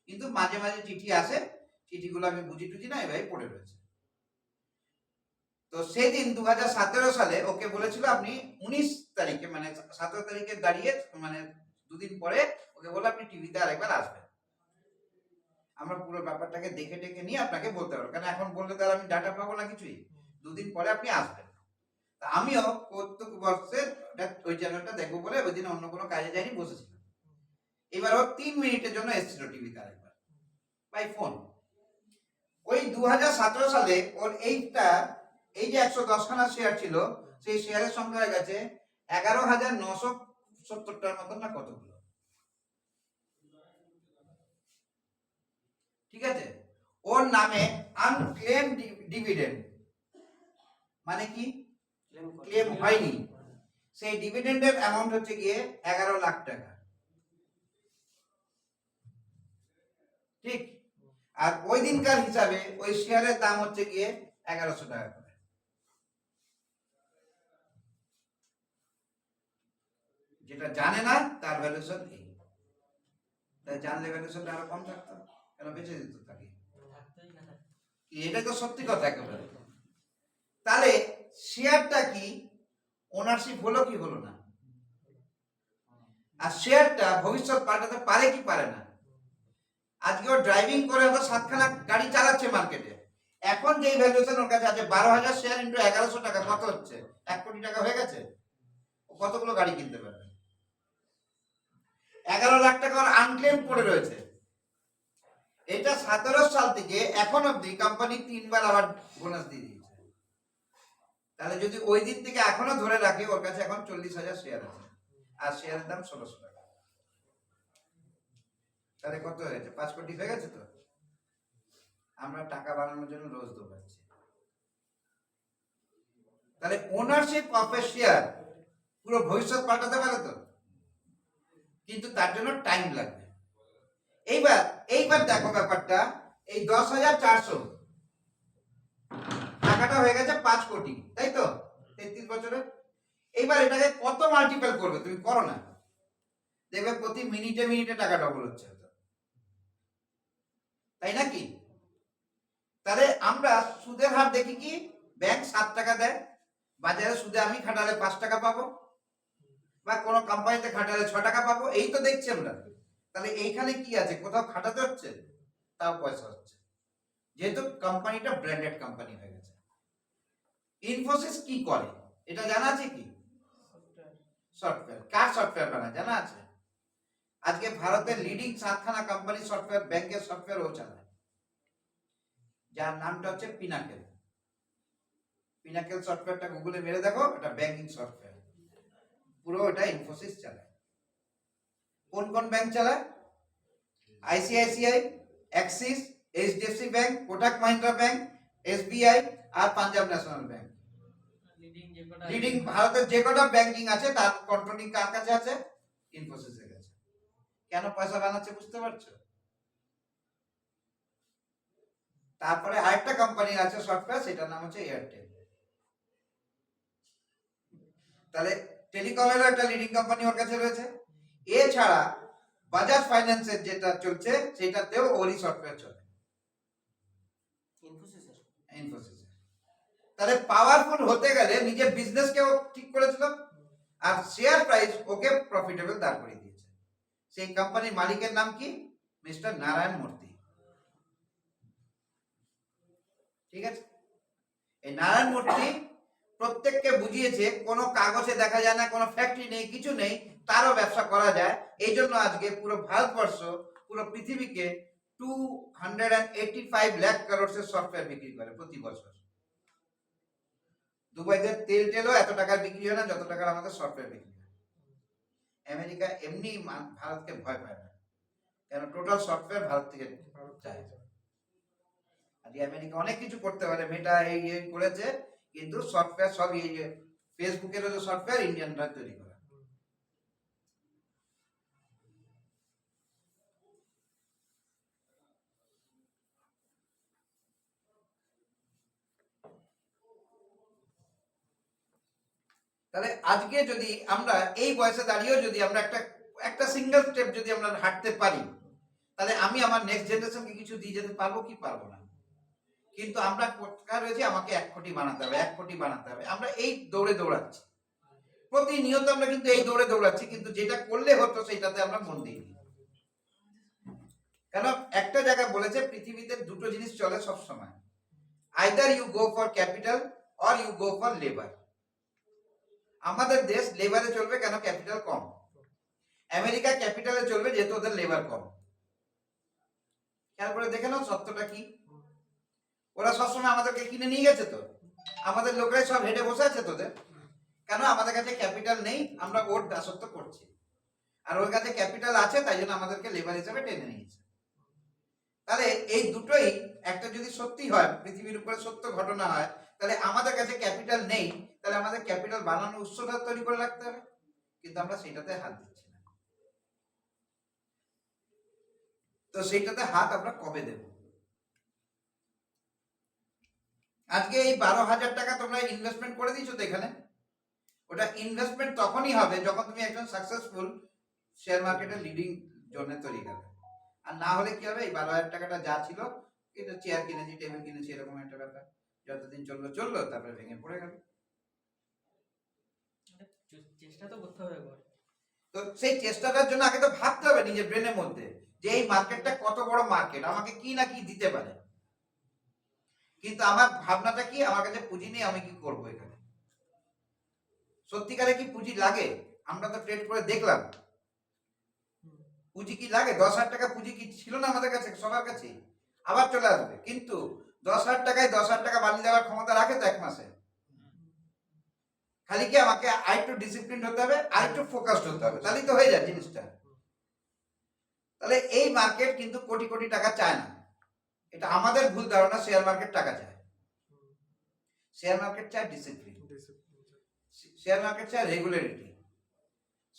কিন্তু মাঝে মাঝে চিঠি আসে, চিঠিগুলো আমি বুঝি টুঝি না, এভাবে পড়ে রয়েছে। তো সেদিন 2017 সালে ওকে বলেছিল আপনি 19 তারিখে, মানে 17 তারিখে দাঁড়িয়ে, মানে দুদিন পরে ওকে বলে আপনি টিভিতে আরেকবার আসবেন, আমরা পুরো ব্যাপারটাকে দেখে টেকে নিয়ে আপনাকে বলতে পারবো, কারণ এখন বললে তার আমি ডাটা পাবো না কিছুই। দুদিন পরে আপনি আসবেন। তা আমিও প্রত্যেক বর্ষে ওই চ্যানেলটা দেখবো বলে ওই দিন অন্য কোনো কাজে যাইনি, বসেছিলাম। এবার ও 3 মিনিটের জন্য এসেছিল টিভিতে আরেকবার বাই ফোন। ওই 2017 সালে ওর এই যে 110 খানা শেয়ার ছিল, সেই শেয়ারের সংখ্যা হয়ে গেছে 11,970টার মতন না কতগুলো, ঠিক আছে? ওর নামে আনক্লেম ডিভিডেন্ড, মানে কি? ক্লেম হয়নি, সেই ডিভিডেন্ডের অ্যামাউন্ট হচ্ছে গিয়ে 11 লাখ টাকা, ঠিক? আর ওই দিনকার হিসাবে ওই শেয়ারের দাম হচ্ছে গিয়ে 1100 টাকা করে। যেটা জানে না তার ভ্যালুয়েশন এই, তাই জানলে ভ্যালুয়েশনটা আরো কম থাকতো, কেন বেঁচে যেত তাকে। এটা তো সত্যি কথা একেবারে। তাহলে শেয়ারটা কি ওনারশিপ হলো কি হলো না? আর শেয়ারটা ভবিষ্যৎ পাল্টাতে পারে কি পারে না? আজকে ও ড্রাইভিং করে হয়তো 7খানা গাড়ি চালাচ্ছে মার্কেটে, এখন যেই ভ্যালুয়েশন ওর কাছে আছে 12,000 শেয়ার ইন্টু 1100 টাকা কত হচ্ছে? 1 কোটি টাকা হয়ে গেছে। ও কতগুলো গাড়ি কিনতে পারবে? 11 লাখ টাকা ওর আনক্লেম পড়ে রয়েছে। এটা 17 সাল থেকে এখন অবধি কোম্পানি 3বার আবার বোনাস দিয়ে দিয়েছে। তাহলে যদি ওই দিন থেকে এখনো ধরে রাখে, ওর কাছে এখন 40,000 শেয়ার আছে, আর শেয়ারের দাম 1600 টাকা। তাহলে কত হয়েছে? 5 কোটি হয়ে গেছে। তো আমরা টাকা বাড়ানোর জন্য রোজ দৌড়াচ্ছি। তাহলে ওনারশিপ অফ এ শেয়ার পুরো ভবিষ্যৎ পাল্টাতে পারে তো, কিন্তু তার জন্য টাইম লাগবে। এইবার দেখো ব্যাপারটা, এই 10,400 টাকাটা হয়ে গেছে 5 কোটি, তাই তো 33 বছরে। এইবার এটাকে কত মাল্টিপল করবে? তুমি করো না, দেখবে প্রতি মিনিটে মিনিটে টাকা ডবল হচ্ছে, তাই নাকি? তাহলে আমরা সুদের হার দেখি কি, ব্যাংক 7 টাকা দেয়, বাজারে সুদে আমি খাটালে 5 টাকা পাবো, বা কোনো কোম্পানিতে খাটালে 6 টাকা পাবো, এই তো দেখছি আমরা। তাহলে এইখানে কি আছে? কোথাও খাটাতে হচ্ছে, তাও পয়সা হচ্ছে, যেহেতু কোম্পানিটা ব্র্যান্ডেড কোম্পানি হয়ে গেছে। ইনফোসিস কি করে এটা জানা আছে কি? সফটওয়্যার। কার সফটওয়্যার বানায় জানা আছে? আজকে ভারতের লিডিং 7খানা কোম্পানি সফটওয়্যার, ব্যাংকের সফটওয়্যার ও চালায়, যার নামটা হচ্ছে পিনাকেল। পিনাকেল সফটওয়্যারটা গুগলে মেরে দেখো, এটা ব্যাংকিং সফটওয়্যার, পুরো এটা ইনফোসিস চালায়। কোন কোন ব্যাংক চালায়? ICICI, Axis, HDFC bank, Kotak Mahindra bank, SBI আর পাঞ্জাব ন্যাশনাল ব্যাংক। লিডিং ভারতের যে কটা ব্যাংকিং আছে তার কন্ট্রোলিং কার কাছে আছে? ইনফোসিসের কাছে। কেন পয়সা বানাচ্ছে বুঝতে পারছো? তারপরে আরেকটা কোম্পানি আছে সফটওয়্যার, সেটার নাম হচ্ছে এয়ারটেল। তাহলে টেলিকমেরও একটা লিডিং কোম্পানি ওর কাছে রয়েছে। এছাড়া বাজাজ ফাইন্যান্সের যেটা চলছে সেটাতেও ওরই সফটওয়্যার চলে, ইনফোসিস। তাহলে পাওয়ারফুল হতে গেলে নিজের বিজনেসকেও ঠিক করেছিল, আর শেয়ার প্রাইস ওকে প্রফিটেবল দাঁড় করিয়ে দিয়েছে। সেই কোম্পানির মালিকের নাম কি? মিস্টার নারায়ণ মূর্তি। ঠিক আছে? এই নারায়ণ মূর্তি প্রত্যেককে বুঝিয়েছে কোনো কাগজে দেখা যায় না, কোনো ফ্যাক্টরি নেই, কিছু নেই, তারও ব্যবসা করা যায়। এই জন্য আজকে পুরো ভারতবর্ষ, পুরো পৃথিবীকে 285 লাখ করোড়ের সফটওয়্যার বিক্রি করে প্রতি বছর। দুবাইতে তেলও এত টাকার বিক্রি হয় না যত টাকার আমাদের সফটওয়্যার বিক্রি হয়। আমেরিকা এমনি ভারতকে ভয় পায় না, কেন টোটাল সফটওয়্যার ভারত থেকে চায়। আজকে আমেরিকা অনেক কিছু করতে পারে, মেটা এই করেছে, কিন্তু সফটওয়্যার সব এই ফেসবুকের যে সফটওয়্যার ইন্ডিয়ানরা তৈরি করে। তাহলে আজকে যদি আমরা এই বয়সে দাঁড়িয়েও যদি আমরা একটা সিঙ্গেল স্টেপ যদি আমরা হাঁটতে পারি, তাহলে আমি আমার নেক্সট জেনারেশনকে কিছু দিয়ে যেতে পারবো কি পারবো না। কিন্তু আমরা কোথায় রয়েছে, আমাকে 1 কোটি বানাতে হবে, 1 কোটি বানাতে হবে। আমরা এই দৌড়াচ্ছি প্রতিনিয়ত, আমরা কিন্তু এই দৌড়াচ্ছি, কিন্তু যেটা করলে হতো সেটাতে আমরা মন দিইনি। কেন? একটা জায়গায় বলেছে পৃথিবীতে দুটো জিনিস চলে সব সময়, either you go for capital or you go for labour. আমাদের দেশ লেবারে চলবে, কেন? ক্যাপিটাল কম। আমেরিকা ক্যাপিটালে চলবে, যেহেতু ওদের লেবার কম। খেয়াল করে দেখে নাও সত্যটা কি। ওরা সবসময় আমাদেরকে কিনে নিয়ে গেছে, তো আমাদের লোকরাই সব হেঁটে বসে আছে তোদের। কেন? আমাদের কাছে ক্যাপিটাল নেই, আমরা ওর দাসত্ব করছি, আর ওর কাছে ক্যাপিটাল আছে, তাই জন্য আমাদেরকে লেবার হিসেবে টেনে নিয়েছে। তাহলে এই দুটোই একটা যদি সত্যি হয়, পৃথিবীর উপরে সত্য ঘটনা হয়, তাহলে আমাদের কাছে ক্যাপিটাল নেই, তাহলে আমাদের ক্যাপিটাল বানানোর উৎসটা তৈরি করে রাখতে হবে, কিন্তু আমরা সেটাতে হাত দিচ্ছি না। তো সেইটাতে হাত আমরা কবে দেব? আজকে এই 12,000 টাকা তোমরা ইনভেস্টমেন্ট করে দিয়েছো তো এখানে, ওটা ইনভেস্টমেন্ট তখনই হবে যখন তুমি একজন সাকসেসফুল শেয়ার মার্কেটের লিডিং জোনে তৈরি করবে। আর না হলে কি হবে, এই 12,000 টাকাটা যা ছিল, কিন্তু চেয়ার কিনেছি, টেবিল কিনেছি, এরকম একটা ব্যাপার, যতদিন চললো তারপরে ভেঙে পড়ে গেল। চেষ্টা তো করতে হবে। তো সেই চেষ্টাটার জন্য আগে তো ভাবতে হবে নিজের ব্রেনের মধ্যে, যে এই মার্কেটটা কত বড় মার্কেট, আমাকে কি না কি দিতে পারে। কিন্তু আমার ভাবনাটা কি, আমার কাছে পুঁজি নেই, আমি কি করবো এখানে। সত্যিকারে কি পুঁজি লাগে? আমরা তো ট্রেড করে দেখলাম পুঁজি কি লাগে। 10,000 টাকা পুঁজি কি ছিল না আমাদের কাছে? সবার কাছে আবার চলে আসবে। কিন্তু 10,000 টাকায় 10,000 টাকা বালি দেওয়ার ক্ষমতা রাখে তো এক মাসে? খালি কি আমাকে আরেকটু ডিসিপ্লিন হতে হবে, আরেকটু ফোকাসড হতে হবে, তাহলেই তো হয়ে যায় জিনিসটা। তাহলে এই মার্কেট কিন্তু কোটি কোটি টাকা চায় না। এটা আমাদের ভুল ধারণা, শেয়ার মার্কেট টাকা চায়। শেয়ার মার্কেট চায় ডিসিপ্লিন, শেয়ার মার্কেট চায় রেগুলারিটি,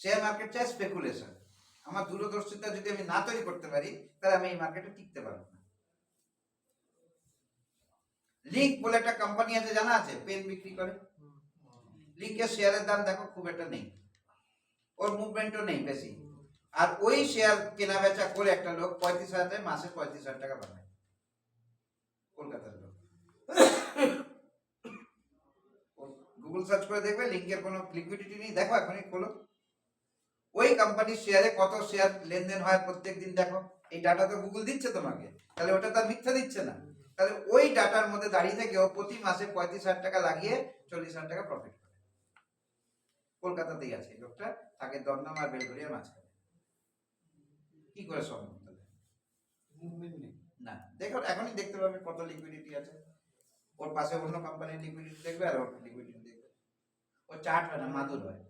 শেয়ার মার্কেট চায় স্পেকুলেশন। আমার দূরদর্শিতা যদি আমি না তৈরি করতে পারি, তাহলে আমি এই মার্কেটে টিকতে পারবো না। লিঙ্ক বলে একটা কোম্পানি আছে, জানা আছে? পেন বিক্রি করে। লিঙ্কের শেয়ারের দাম দেখো খুব একটা নেই, ওর মুভমেন্টও নেই বেশি। আর ওই শেয়ার কেনা বেচা করে একটা লোক 35,000 মাসে 35,000 টাকা পাবে, কলকাতার লোক। গুগল সার্চ করে দেখবে, লিঙ্কের কোনো লিকুইডিটি নেই, দেখো এখনই খোলো। ওই কোম্পানির শেয়ারে কত শেয়ার লেনদেন হয় প্রত্যেক দিন দেখো। এই ডাটা তো গুগল দিচ্ছে তোমাকে, তাহলে ওটা তার মিথ্যা দিচ্ছে না। তাহলে ওই ডাটার মধ্যে দাঁড়িয়ে থেকে ও প্রতি মাসে 35,000 টাকা লাগিয়ে 40,000 টাকা প্রফিট করে। কলকাতাতেই আছে লোকটা, থাকে দমদম আর বেলঘরিয়ার মাঝখানে। কি করে সম্ভব? মুভমেন্ট নেই। না, দেখো এখনই দেখতে পাবে কত লিকুইডিটি আছে। ওর পাশে অন্য কোম্পানির লিকুইডিটি দেখবে আর ওর লিকুইডিটি দেখবে। ও চার্ট হয় না, মাদুর হয়।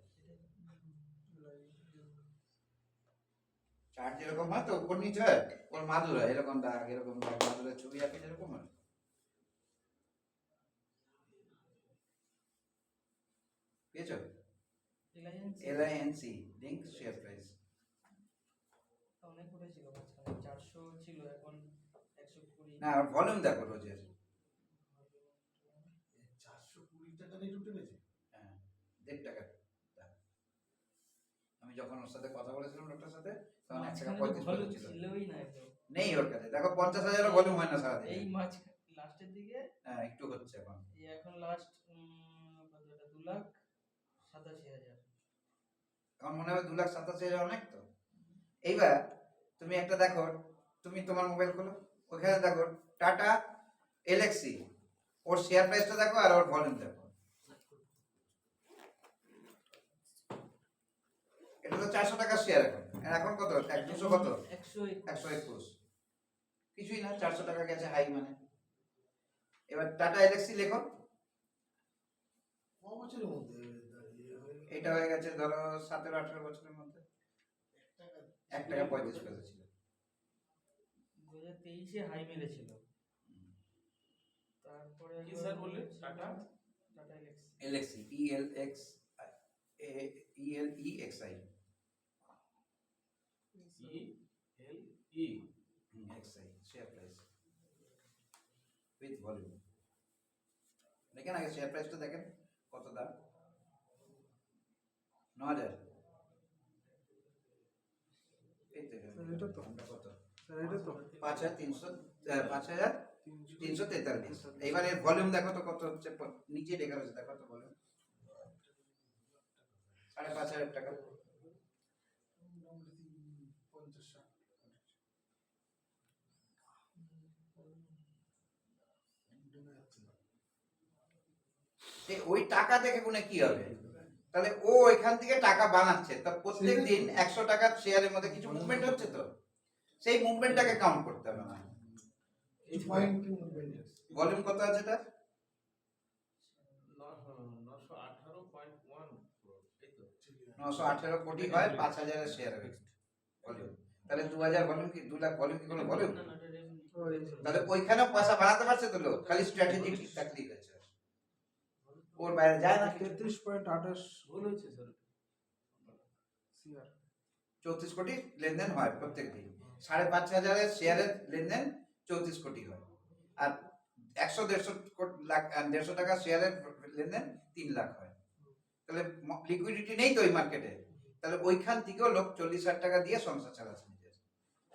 চার্ট যেরকম হয় তো উপর নিচে হয়, ওর মাদুর হয়, এরকম দাগ, এরকম দাগ, মাদুরের ছবি আঁকে যেরকম হয়। পেয়েছো? LINC, link share price. অনেক উঠেছিল মাঝখানে, 400 ছিল, এখন 120। না, ওর ভলিউম দেখো রোজের। 420 টাকা নিয়ে উঠে গেছে। হ্যাঁ, 1.5 টাকা দাম। আমি যখন ওর সাথে কথা বলেছিলাম লোকটার সাথে, তখন 1 টাকা 35 পয়সা ছিল। ছিলই না একদম, নেই ওর কাছে। দেখো 50,000 ভলিউম হয় না সারাদিন। এই মাঝ লাস্টের দিকে হ্যাঁ, একটু হচ্ছে এখন। এই এখন লাস্ট কতটা 2,87,000। এখন মনে হয় 2,87,000 অনেক তো। এইবার তুমি একটা দেখো, তুমি তোমার মোবাইল খোলো, ওখানে দেখো টাটা এলএক্সি, ওর শেয়ার প্রাইসটা দেখো আর ওর ভলিউম দেখো। এটা তো 400 টাকার শেয়ার এখন। আর এখন কত? 200 কত? 121। কিছুই না, 400 টাকা গেছে হাই মানে। এবার টাটা এলএক্সি লেখো, ক বছরের মধ্যে দাঁড়িয়ে হয়ে গেল? এটা হয়ে গেছে ধরো 17-18 বছরের মধ্যে। 1 টাকা 35 পয়সা ছিল। 2023 এ হাই মেরেছিল, তারপরে কি স্যার বললেন? Tata Tata LX Elxsi, ELEXI XI share price with volume. দেখেন আগে শেয়ার প্রাইসটা দেখেন কত দাম। 9,000। এই তো এটা তো। দামটা কত? এটা তো 5,343। এইবার এর ভলিউম দেখো তো কত হচ্ছে, নিচে লেখা রয়েছে দেখো তো ভলিউম। 5,500 টাকা। ওই টাকা দেখে কোনে কি হবে? তাহলে ও এখান থেকে টাকা বানাচ্ছে, তা প্রত্যেক দিন 100 টাকার শেয়ারের মধ্যে কিছু মুভমেন্ট হচ্ছে, তো সেই মুভমেন্টটাকে কাউন্ট করতে হবে না। Point movement. ভলিউম কত আছে এটা? 918 কোটি হয় 5,000 এর শেয়ার ভলিউম। তাহলে 2,000 ভলিউম কি 2 লাখ ভলিউম কি কোনো ভলিউম? না না এটা তাহলে ওইখানেও পয়সা বাড়াতে পারছে তো লোক, খালি স্ট্র্যাটেজি ঠিক থাকলেই হয়েছে। ওর বাইরে যায় না। 33.28 ভুল হয়েছে স্যার। সিআর 34 কোটি লেনদেন হয় প্রত্যেক দিন। 5,500 এর শেয়ারের লেনদেন 34 কোটি হয়। আর 100-150 লাখ 150 টাকা শেয়ারের লেনদেন 3 লাখ হয়। তাহলে লিকুইডিটি নেই তো ওই মার্কেটে, তাহলে ওইখান থেকেও লোক 40,000 টাকা দিয়ে সংসার চালাচ্ছে নিজের।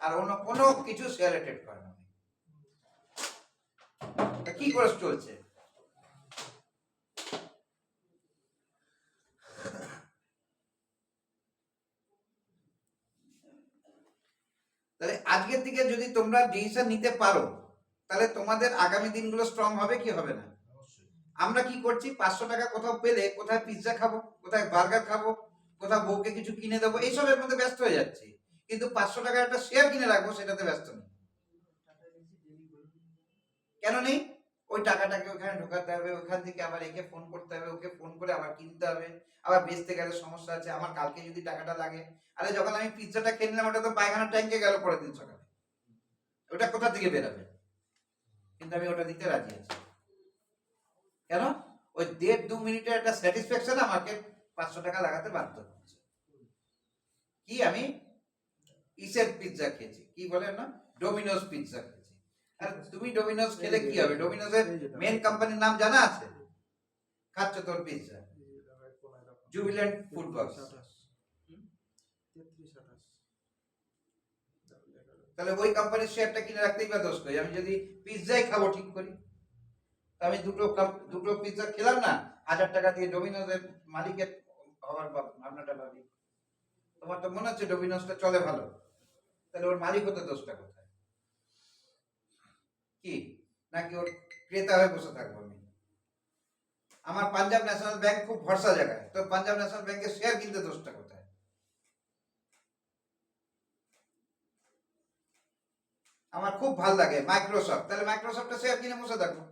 আর অন্য কোনো কিছু শেয়ারে ট্রেড করে না। তা কি করে চলছে? তাহলে আজকের থেকে যদি তোমরা ডিসিশন নিতে পারো তাহলে তোমাদের আগামী দিনগুলো স্ট্রং হবে কি হবে না? আমরা কি করছি, 500 টাকা কোথাও পেলে কোথায় পিৎজা খাবো, কোথায় বার্গার খাবো, কোথাও বউকে কিছু কিনে দেবো, এইসবের মধ্যে ব্যস্ত হয়ে যাচ্ছি, কিন্তু 500 টাকার একটা শেয়ার কিনে রাখবো সেটাতে ব্যস্ত নেই। কেন নেই? ওই টাকাটাকে ওখানে ঢোকাতে হবে, ওখান থেকে আবার একে ফোন করতে হবে, ওকে ফোন করে আবার কিনতে হবে, আবার বেচতে গেলে সমস্যা আছে, আমার কালকে যদি টাকাটা লাগে, আরে যখন আমি পিৎজাটা খেয়ে নিলাম ওটা তো পায়খানা ট্যাঙ্কে গেল পরের দিন সকালে, ওটা কোথা থেকে বেরাবে? কিন্তু আমি ওটা দিতে রাজি আছি। কেন? ওই 1.5-2 মিনিটের একটা স্যাটিসফ্যাকশন আমাকে 500 টাকা লাগাতে বাধ্য করছে। কি আমি ইসের পিৎজা খেয়েছি, কি বলে না, ডোমিনোজ পিৎজা খেয়েছি। আর তুমি ডোমিনোজ খেলে কি হবে? ডোমিনোজের মেন কোম্পানির নাম জানা আছে? খাচ্ছ তোর পিৎজা, জুবিল্যান্ট ফুড বক্স। তাহলে ওই কোম্পানির শেয়ারটা কিনে রাখতেই বা দোষ কই? আমি যদি পিৎজাই খাবো ঠিক করি, আমি দুটো পিৎজা খেলাম না, 1000 টাকা দিয়ে ডোমিনোজের মালিকের হওয়ার ভাবনাটা ভাবি। তোমার তো মনে হচ্ছে ডোমিনোজটা চলে ভালো, তাহলে ওর মালিক হতে দোষটা কোথায়? কি নাকি ওর ক্রেতা হয়ে বসে থাকবো আমি? আমার পাঞ্জাব ন্যাশনাল ব্যাংক খুব ভরসা জায়গায়, তো পাঞ্জাব ন্যাশনাল ব্যাংকের শেয়ার কিনতে দোষটা কোথায়? আমার খুব ভালো লাগে মাইক্রোসফট, তাহলে মাইক্রোসফটের শেয়ার কিনে বসে থাকবো,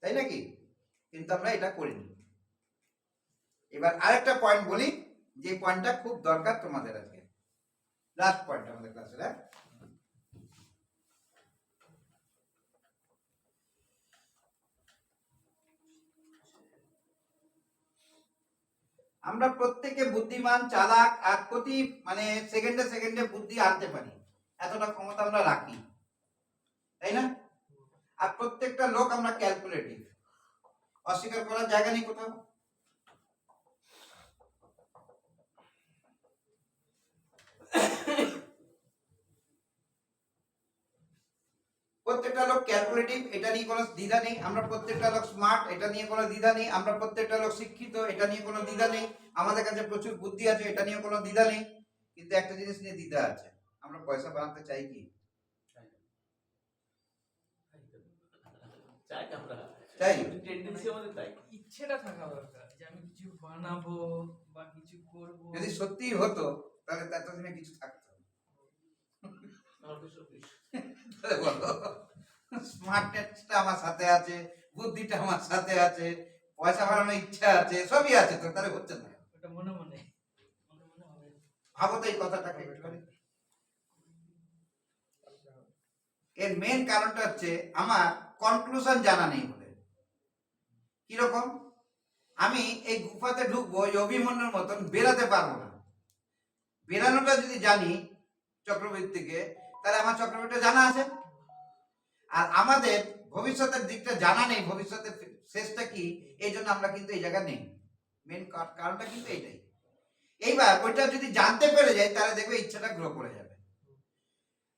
তাই নাকি? কিন্তু আমরা এটা করিনি। এবার আরেকটা পয়েন্ট বলি, যে পয়েন্টটা খুব দরকার তোমাদের আজকে, লাস্ট পয়েন্ট আমাদের ক্লাসের। আমরা প্রত্যেকে বুদ্ধিমান, চালাক, আর প্রতি মানে সেকেন্ডে সেকেন্ডে বুদ্ধি আনতে পারি, এতটা ক্ষমতা আমরা রাখি, তাই না? আর প্রত্যেকটা লোক আমরা ক্যালকুলেটিভ, অস্বীকার করার জায়গা নেই কোথাও। প্রত্যেকটা লোক ক্যালকুলেটিভ, এটা নিয়ে কোনো দ্বিধা নেই। আমরা প্রত্যেকটা লোক স্মার্ট, এটা নিয়ে কোনো দ্বিধা নেই। আমরা প্রত্যেকটা লোক শিক্ষিত, এটা নিয়ে কোনো দ্বিধা নেই। আমাদের কাছে প্রচুর বুদ্ধি আছে, এটা নিয়ে কোনো দ্বিধা নেই। কিন্তু একটা জিনিস নিয়ে দ্বিধা আছে, আমরা পয়সা বানাতে চাই কি? চাই আমরা, চাই। টেন্ডেন্সি আমাদের তাই। ইচ্ছেটা থাকা দরকার যে আমি কিছু বানাবো বা কিছু করবো। যদি সত্যি হতো তাহলে এতদিনে কিছু থাকতো। আমার তো সব কিছু। বলো, স্মার্টনেসটা আমার সাথে আছে, বুদ্ধিটা আমার সাথে আছে, পয়সা বানানোর ইচ্ছা আছে, সবই আছে, তো তাহলে হচ্ছে না। ওটা মনে মনে হবে। ভাবো তো এই কথাটাকে একটুখানি। এর মেন কারণটা হচ্ছে আমার কনক্লুশন জানা নেই বলে। কিরকম? আমি এই গুফাতে ঢুকবো এই অভিমন্যুর মতন, বেরাতে পারবো না। বেরানোটা যদি জানি চক্রবর্তীকে, তাহলে আমার চক্রবর্তীটা জানা আছে। আর আমাদের ভবিষ্যতের দিকটা জানা নেই, ভবিষ্যতের শেষটা কি, এই জন্য আমরা কিন্তু এই জায়গা নেই। মেন কারণটা কিন্তু এইটাই। এইবার ওইটা যদি জানতে পেরে যাই তাহলে দেখবে ইচ্ছাটা গ্রো করে যাবে।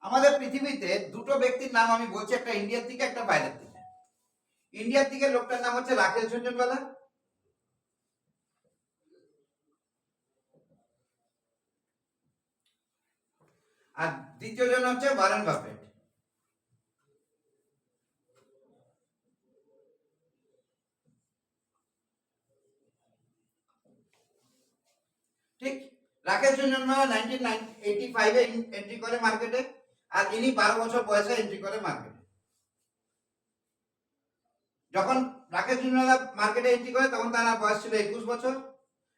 আমাদের পৃথিবীতে দুটো ব্যক্তির নাম আমি বলছি, একটা ইন্ডিয়ার থেকে, একটা বাইরের থেকে। ইন্ডিয়ার দিকে লোকটার নাম হচ্ছে রাকেশ ঝুনঝুনওয়ালা, আর দ্বিতীয় জন হচ্ছে ওয়ারেন বাফেট। ঠিক, রাকেশ ঝুনঝুনওয়ালা 1985 এ এন্ট্রি করে মার্কেটে, আর ইনি 12 বছর বয়সে এন্ট্রি করে মার্কেটে। যখন রাকেশ ঝুনঝুনওয়ালা মার্কেটে এন্ট্রি করে তখন তার বয়স ছিল 21 বছর,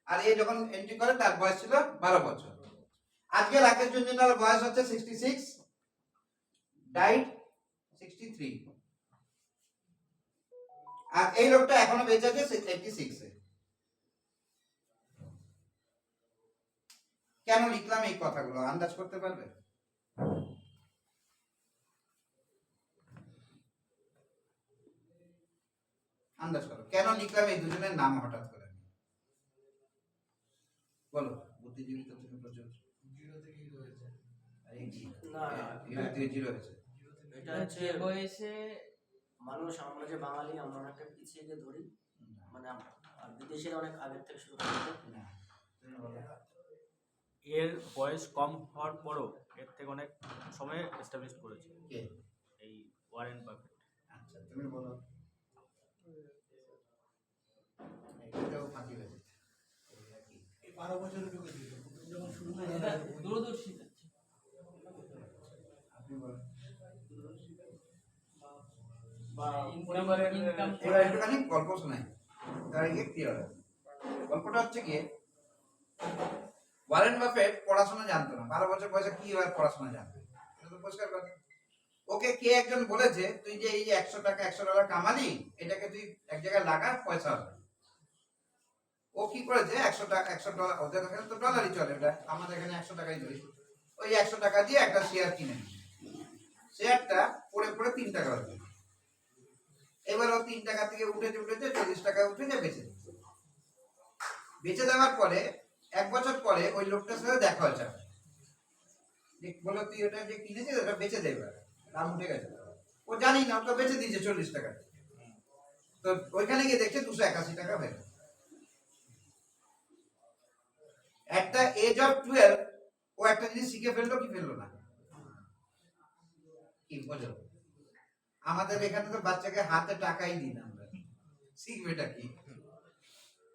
আর এ যখন এন্ট্রি করে তার বয়স ছিল 12 বছর। আজকে রাকেশ ঝুনঝুনওয়ালার বয়স হচ্ছে 66, ডাইড 63, আর এই লোকটা এখনো বেঁচে আছে 86 এ। কেন লিখলাম এই কথাগুলো আন্দাজ করতে পারবে? আন্দাজ করো কেন লিখলাম এই দুজনের নাম হঠাৎ করে? বলো, বুদ্ধিজীবী তো তুমি প্রচুর। জিরো থেকে হিরো হয়েছে। আরে কি না, জিরো থেকে জিরো হয়েছে? এটা হচ্ছে যে বয়সে মানুষ, আমরা যে বাঙালি আমরা অনেকটা পিছিয়ে গিয়ে ধরি, মানে আর বিদেশের অনেক আগের থেকে শুরু করতে। না, তুমি বলো। এর বয়স কম হওয়ার পরও এর থেকে অনেক সময় এস্টাবলিশ করেছে কে? এই ওয়ারেন বাফেট। আচ্ছা তুমি বলো। এটাও ফাঁকি হয়েছে। এই 12 বছরে ঢুকেছিল যখন শুরু হয় এটা দূরদর্শিতা আপনি বলেন। বা ইনকাম এবার একটুখানি গল্প শোনাই, তার আগে ক্লিয়ার হবে। গল্পটা হচ্ছে গিয়ে ওয়ারেন বাফেট পড়াশোনা জানতো না, 12 বছর বয়সে কি আর পড়াশোনা জানতো? এটা তো পরিষ্কার কথা। ওকে কে একজন বলেছে তুই যে এই যে $100 কামালি, এটাকে তুই এক জায়গায় লাগা, পয়সা হবে। ও কি করেছে, $100 ওদের এখানে তো ডলারই চলে, ওটা আমাদের এখানে 100 টাকাই ধরি। ওই 100 টাকা দিয়ে একটা শেয়ার কিনে নিল। শেয়ারটা পড়ে পড়ে 3 টাকা হলো। এবার ও 3 টাকা থেকে উঠেছে 40 টাকা উঠেছে, বেঁচে দিচ্ছে। বেঁচে দেওয়ার পরে 1 বছর পরে ওই লোকটার সাথে দেখা হয়েছে। যে বলো তুই ওটা যে কিনেছিস ওটা বেচে দে, এবার দাম উঠে গেছে। ও জানি না, ওটা বেচে দিয়েছে 40 টাকা। তো ওইখানে গিয়ে দেখছে 281 টাকা হয়ে গেছে। একটা এজ অফ 12 ও একটা জিনিস শিখে ফেললো কি ফেললো না? কি বোঝো? আমাদের এখানে তো বাচ্চাকে হাতে টাকাই দিই না আমরা, শিখবেটা কি?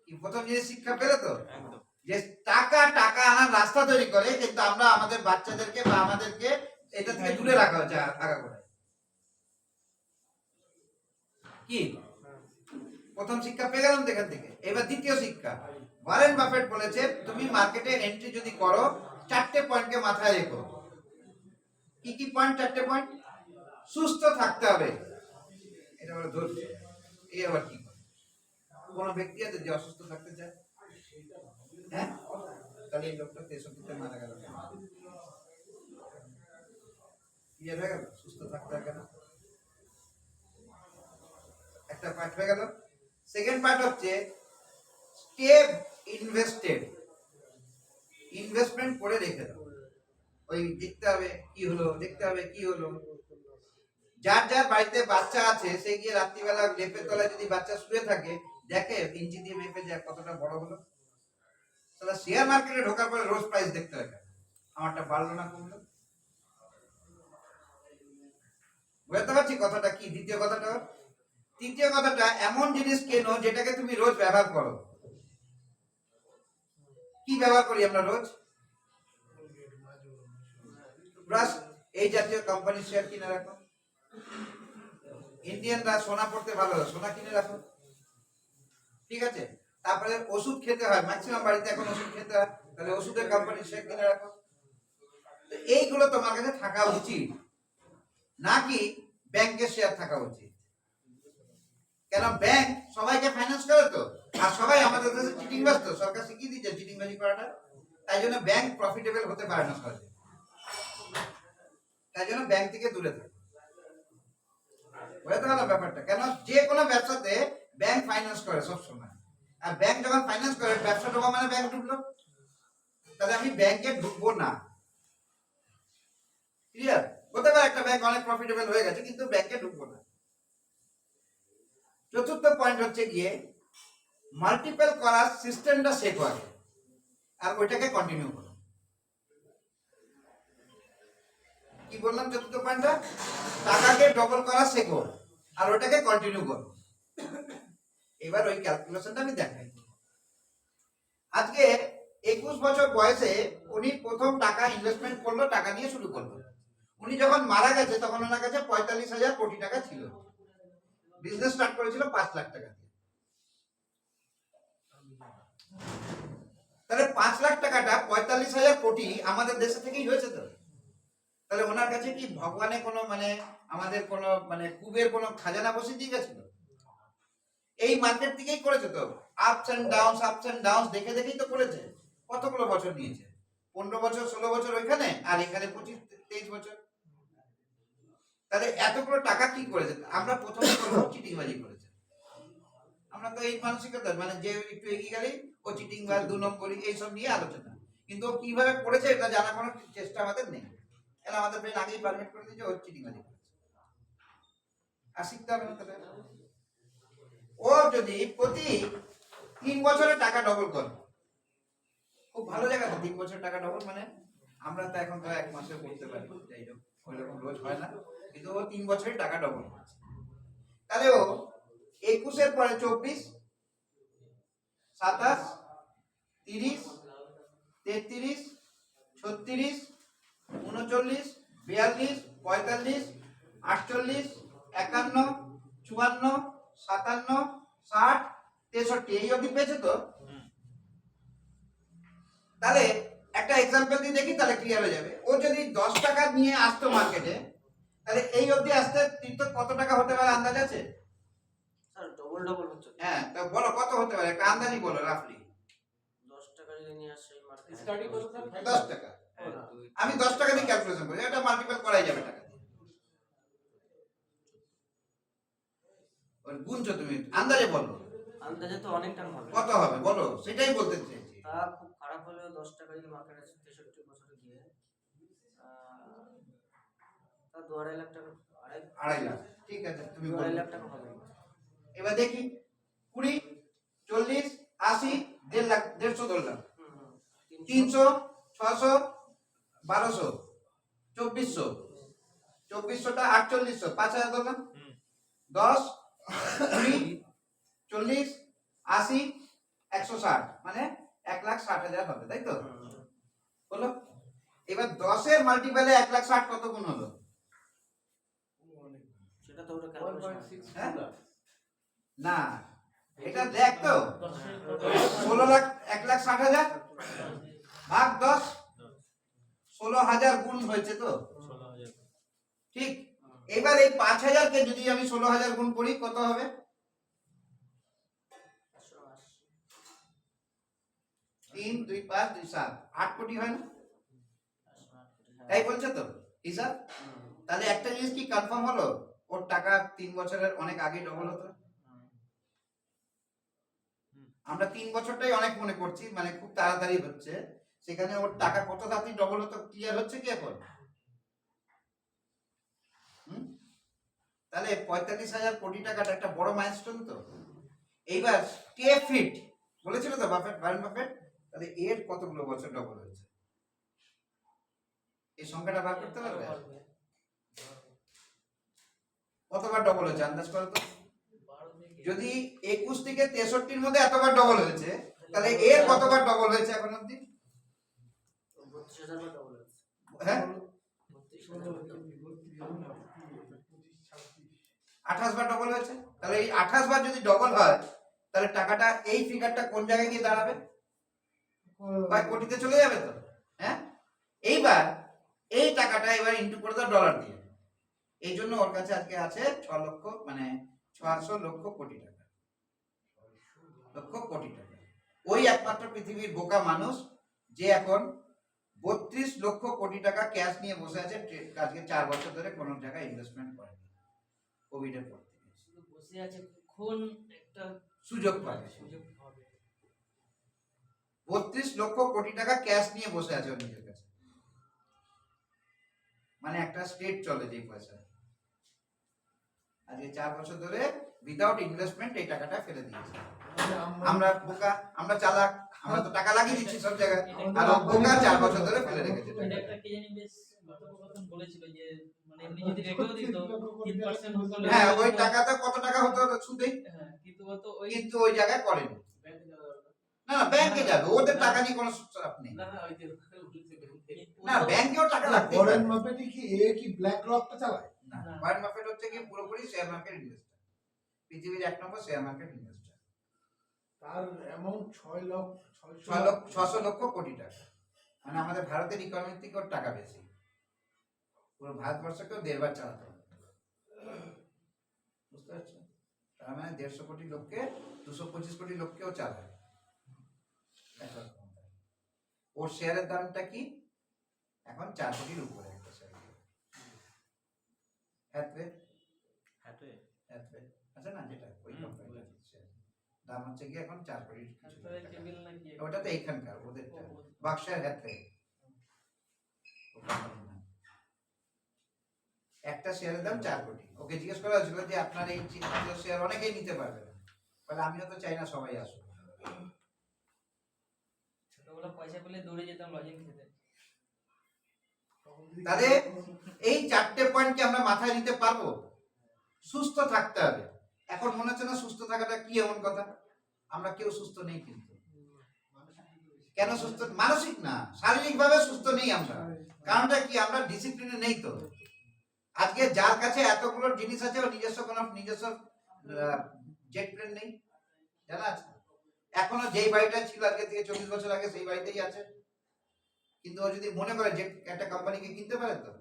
কি প্রথম জিনিস শিক্ষা পেলে তো একদম। যে টাকা আনার রাস্তা তৈরি করে, কিন্তু আমরা আমাদের বাচ্চাদেরকে বা আমাদেরকে এটা থেকে দূরে রাখা হচ্ছে আগা করে। কি প্রথম শিক্ষা পেয়ে গেলাম এখান থেকে। এবার দ্বিতীয় শিক্ষা, ওয়ারেন বাফেট বলেছে তুমি মার্কেটে এন্ট্রি যদি করো 4টে পয়েন্টকে মাথায় রেখো। কি কি পয়েন্ট? 4টে পয়েন্ট। সুস্থ থাকতে হবে, এটা বলে ধৈর্য। এই আবার কি করে? কোন ব্যক্তি আছে যে অসুস্থ থাকতে চায়? হ্যাঁ, তাহলে এই লোকটা 63-তে মারা গেল। ক্লিয়ার হয়ে গেল? সুস্থ থাকতে হয় কেন? একটা পার্ট হয়ে গেল। সেকেন্ড পার্ট হচ্ছে স্টে ইনভেস্টেড। ইনভেস্টমেন্ট করে রেখে দাও। ওই দেখতে হবে কি হলো, দেখতে হবে কি হলো। যার যার বাড়িতে বাচ্চা আছে সে গিয়ে রাত্রিবেলা লেপের তলায় যদি বাচ্চা শুয়ে থাকে, দেখে ইঞ্চি দিয়ে মেপে যায় কতটা বড় হলো। তাহলে শেয়ার মার্কেটে ঢোকার পরে রোজ প্রাইস দেখতে হবে, আমারটা বাড়লো না কমলো। বুঝতে পারছি কথাটা কি? দ্বিতীয় কথাটা, তৃতীয় কথাটা, এমন জিনিস কেনো যেটাকে তুমি রোজ ব্যবহার করো। কি ব্যবহার করি আমরা রোজ? ব্রাশ। এই জাতীয় কোম্পানির শেয়ার কিনে রাখো। ইন্ডিয়ানরা সোনা পড়তে ভালো, সোনা কিনে রাখো। ঠিক আছে? তারপরে ওষুধ খেতে হয়, ম্যাক্সিমাম বাড়িতে এখন ওষুধ খেতে হয়, তাহলে ওষুধের কোম্পানির শেয়ার কিনে রাখো। তো এইগুলো তোমার কাছে থাকা উচিত, নাকি ব্যাংকের শেয়ার থাকা উচিত। কেন? ব্যাংক সবাইকে ফাইন্যান্স করে তো, আর সবাই আমাদের দেশে চিটিং ব্যস্ত, সরকার শিখিয়ে দিচ্ছে চিটিং বাজি করাটা। তাই জন্য ব্যাংক প্রফিটেবল হতে পারে না সহজে। তাই জন্য ব্যাংক থেকে দূরে থাকে। বুঝতে পারলাম ব্যাপারটা? কেন? যে কোনো ব্যবসাতে ব্যাংক ফাইন্যান্স করে সবসময়, আর ব্যাংক যখন ফাইন্যান্স করে, ব্যবসা ঢোকা মানে ব্যাংক ঢুকলো, তাহলে আমি ব্যাংকে ঢুকবো না। ক্লিয়ার? হতে পারে একটা ব্যাংক অনেক প্রফিটেবল হয়ে গেছে, কিন্তু ব্যাংকে ঢুকবো না। চতুর্থ পয়েন্ট হচ্ছে গিয়ে মাল্টিপল করার সিস্টেমটা শেখো আগে, আর ওইটাকে কন্টিনিউ করো। কি বললাম চতুর্থ পয়েন্টটা? টাকাকে ডবল করা শেখো আর ওটাকে কন্টিনিউ করো। এবার ওই ক্যালকুলেশনটা আমি দেখাই। আজকে 21 বছর বয়সে উনি প্রথম টাকা ইনভেস্টমেন্ট করলো, টাকা নিয়ে শুরু করলো। উনি যখন মারা গেছে তখন ওনার কাছে 45,000 কোটি টাকা ছিল। বিজনেস স্টার্ট করেছিল 5 লাখ টাকা দিয়ে। তাহলে 5 লাখ টাকাটা 45,000 কোটি আমাদের দেশে থেকেই হয়েছে তো। তাহলে ওনার কাছে কি ভগবানের কোনো মানে আমাদের কোনো মানে কুবের কোনো খাজানা বসে দিয়ে গেছিল? এই মার্কেট থেকেই করেছে তো। আপস এন্ড ডাউনস দেখে দেখেই তো করেছে। কতগুলো বছর নিয়েছে? 15 বছর 16 বছর ওইখানে, আর এখানে 25-23 বছর। তাহলে এতগুলো টাকা কি করেছে? আমরা প্রথমে বলবো চিটিংবাজি করেছে। আমরা তো এই মানসিকতা মানে যে একটু এগিয়ে গেলেই ও চিটিংবাজ, 2 নম্বরই, এইসব নিয়ে আলোচনা। কিন্তু ও কিভাবে করেছে এটা জানা কোনো চেষ্টা আমাদের নেই। তাহলে আমাদের ব্রেন আগেই পারমিট করে দিয়েছে ও চিটিংবাজি করেছে। আর শিখতে হবে না। তাহলে ও যদি প্রতি 3 বছরে টাকা ডবল করে, খুব ভালো জায়গা তো, 3 বছর টাকা ডবল, মানে আমরা তো এখন তো 1 মাসে করতে পারি, যাই হোক ওইরকম রোজ হয় না, কিন্তু ও 3 বছরের টাকা ডবল। তাহলে ও 21 এর পরে 24, 27, 30, 33, 36, 39, 42, 45, 48, 51, 54, 57, 60, 63 এই অবধি পেয়েছে তো। তাহলে একটা এক্সাম্পল দিয়ে দেখি, তাহলে ক্লিয়ার হয়ে যাবে। ও যদি 10 টাকা নিয়ে আসতো মার্কেটে, তাহলে এই অবধি আসতে তো কত টাকা হতে পারে আন্দাজ আছে? স্যার ডবল ডবল হচ্ছে তো। হ্যাঁ, তা বলো কত হতে পারে, একটা আন্দাজই বলো রাফলি। 10 টাকা যদি নিয়ে আসে মার্কেটে স্টাডি করো স্যার 10 টাকা, আমি 10 টাকা দিয়ে ক্যালকুলেশন করি, এটা মাল্টিপল করাই যাবে টাকা দিয়ে। ওই গুনছো তুমি, আন্দাজে বলো আন্দাজে তো অনেক টাকা হবে। কত হবে বলো, সেটাই বলতে চাইছি। তা খুব খারাপ হলেও 10 টাকা যদি মার্কেটে 63 বছরে গিয়ে তা 2.5 লাখ টাকা, 2.5 লাখ, ঠিক আছে তুমি 2.5 বলো। লাখ টাকা হবে। এবার দেখি 20, 40, 80, 1.5 লাখ, 150 ধরলাম, 300, 600, 1200, 2400, 2400টা 4800, 5000 ধরলাম, 10, 20, 40, 80, 160, মানে 1,60,000 হবে, তাই তো? হলো। এবার 10 এর মাল্টিপ্যালে 1,60,000 কত গুণ হলো? সেটা তো ওটা ক্যালকুলেশন। হ্যাঁ? না, এটা দেখ তো, 16 লাখ, 1,60,000 ভাগ 10, 16,000 গুণ হয়েছে তো, 16,000। ঠিক। এবার এই 5,000 কে যদি আমি 16,000 গুণ করি কত হবে? 3, 2, 5, 2, 7, 8 কোটি হয় না? তাই বলছে তো হিসাব। তাহলে একটা জিনিস কি কনফার্ম হলো, ওর টাকা 3 বছরের অনেক আগে ডবল হতো। আমরা 3 বছরটাই অনেক মনে করছি, মানে খুব তাড়াতাড়ি হচ্ছে, সেখানে ওর টাকা কত তাড়াতাড়ি ডবল হতো ক্লিয়ার হচ্ছে কি এখন? তাহলে 45,000 কোটি টাকাটা একটা বড় মাইলস্টোন তো। এইবার কে ফিট বলেছিল তো বাফেট, ওয়ারেন বাফেট, তাহলে এর কতগুলো বছর ডবল হয়েছে এই সংখ্যাটা বার করতে পারবে? কতবার ডবল হয়েছে আন্দাজ করো তো। যদি 21 থেকে 63 এর মধ্যে এতবার ডবল হয়েছে, তাহলে এর কতবার ডবল হয়েছে এখন অবধি? 32,000 বার ডবল হচ্ছে। হ্যাঁ, 32,000 28 বার ডবল হয়েছে। তাহলে এই 28 বার যদি ডবল হয়, তাহলে টাকাটা এই ফিগারটা কোন জায়গায় গিয়ে দাঁড়াবে? কয়েক কোটিতে চলে যাবে তো। হ্যাঁ, এইবার এই টাকাটা এবার ইনটু করে দাও ডলার দিয়ে। এই জন্য ওর কাছে আজকে আছে 6 লক্ষ, মানে 600 লক্ষ কোটি টাকা, লক্ষ কোটি টাকা। ওই একমাত্র পৃথিবীর বোকা মানুষ যে এখন 32 লক্ষ কোটি টাকা ক্যাশ নিয়ে বসে আছে, আজকে 4 বছর ধরে কোনো জায়গায় ইনভেস্টমেন্ট করেনি, কোভিড এর পর থেকে। শুধু বসে আছে, কখন একটা সুযোগ পাবে। সুযোগ হবে। 32 লক্ষ কোটি টাকা ক্যাশ নিয়ে বসে আছে ওর নিজের কাছে, মানে একটা স্টেট চলে যেই পয়সা। আজকে 4 বছর ধরে উইদাউট ইনভেস্টমেন্ট এই টাকাটা ফেলে দিয়েছে। আমরা বোকা, আমরা চালাক, আমরা তো টাকা লাগিয়ে দিচ্ছি সব জায়গায়, আর ও বোকা 4 বছর ধরে ফেলে রেখেছে। এটা একটা কে জানি বেশ কথোপকথন বলেছিল যে মানে এমনি যদি রেখেও দিত 3% হলে হ্যাঁ, ওই টাকাতে কত টাকা হতো সুদেই, হ্যাঁ, কিন্তু ও তো ওই কিন্তু ওই জায়গায় করেনি। ব্যাংকে যাওয়া দরকার। না, ব্যাংকে যাবে, ওদের টাকা নিয়ে কোনো চাপ নেই। না ওই যে বলছে ব্যাংকে। না, ব্যাংকেও টাকা রাখতে ওয়ারেন বাফেট কি কি ব্ল্যাক রকটা চালায়? না, ওয়ারেন বাফেট হচ্ছে কি পুরোপুরি শেয়ার মার্কেট ইনভেস্টর, পৃথিবীর 1 নম্বর শেয়ার মার্কেট ইনভেস্টর। তার অ্যামাউন্ট 600 লক্ষ কোটি টাকা, মানে আমাদের ভারতের ইকোনমি থেকে ওর টাকা বেশি। পুরো ভারতবর্ষকেও 1.5 বার চালাতে হবে, বুঝতে পারছো? তার মানে 150 কোটি লোককে 225 কোটি লোককেও চালায়। ওর শেয়ারের দামটা কি এখন? 4 কোটির উপরে একটা শেয়ার। হ্যাথওয়ে আছে না, যেটা ওই কোম্পানিটার শেয়ার দাম হচ্ছে কি এখন 4 কোটি কিছু টাকা। টেবিল নাকি ওটা তো এইখানকার ওদেরটা, বাক্সার হ্যাথওয়ে। একটা শেয়ারের দাম 4 কোটি। ওকে জিজ্ঞেস করা হয়েছিল যে আপনার এই শেয়ার অনেকেই নিতে পারবে না, বলে আমিও তো চাই না সবাই আসুক। ওগুলো পয়সা পেলে দৌড়ে যেতাম লজেন খেতে। তাহলে এই 4টে পয়েন্ট কি আমরা মাথায় নিতে পারবো? সুস্থ থাকতে হবে। এখন মনে হচ্ছে না সুস্থ থাকাটা কি এমন কথা? আমরা কেউ সুস্থ নেই কিন্তু। কেন সুস্থ? মানসিক না, শারীরিক ভাবে সুস্থ নেই আমরা। কারণটা কি? আমরা ডিসিপ্লিনে নেই তো। আজকে যার কাছে এতগুলো জিনিস আছে ও নিজস্ব জেট প্লেন নেই, জানা আছে? এখনো যেই বাড়িটা ছিল আজকে থেকে 40 বছর আগে সেই বাড়িতেই আছে, কিন্তু ও যদি মনে করে যে একটা কোম্পানিকে কিনতে পারে তো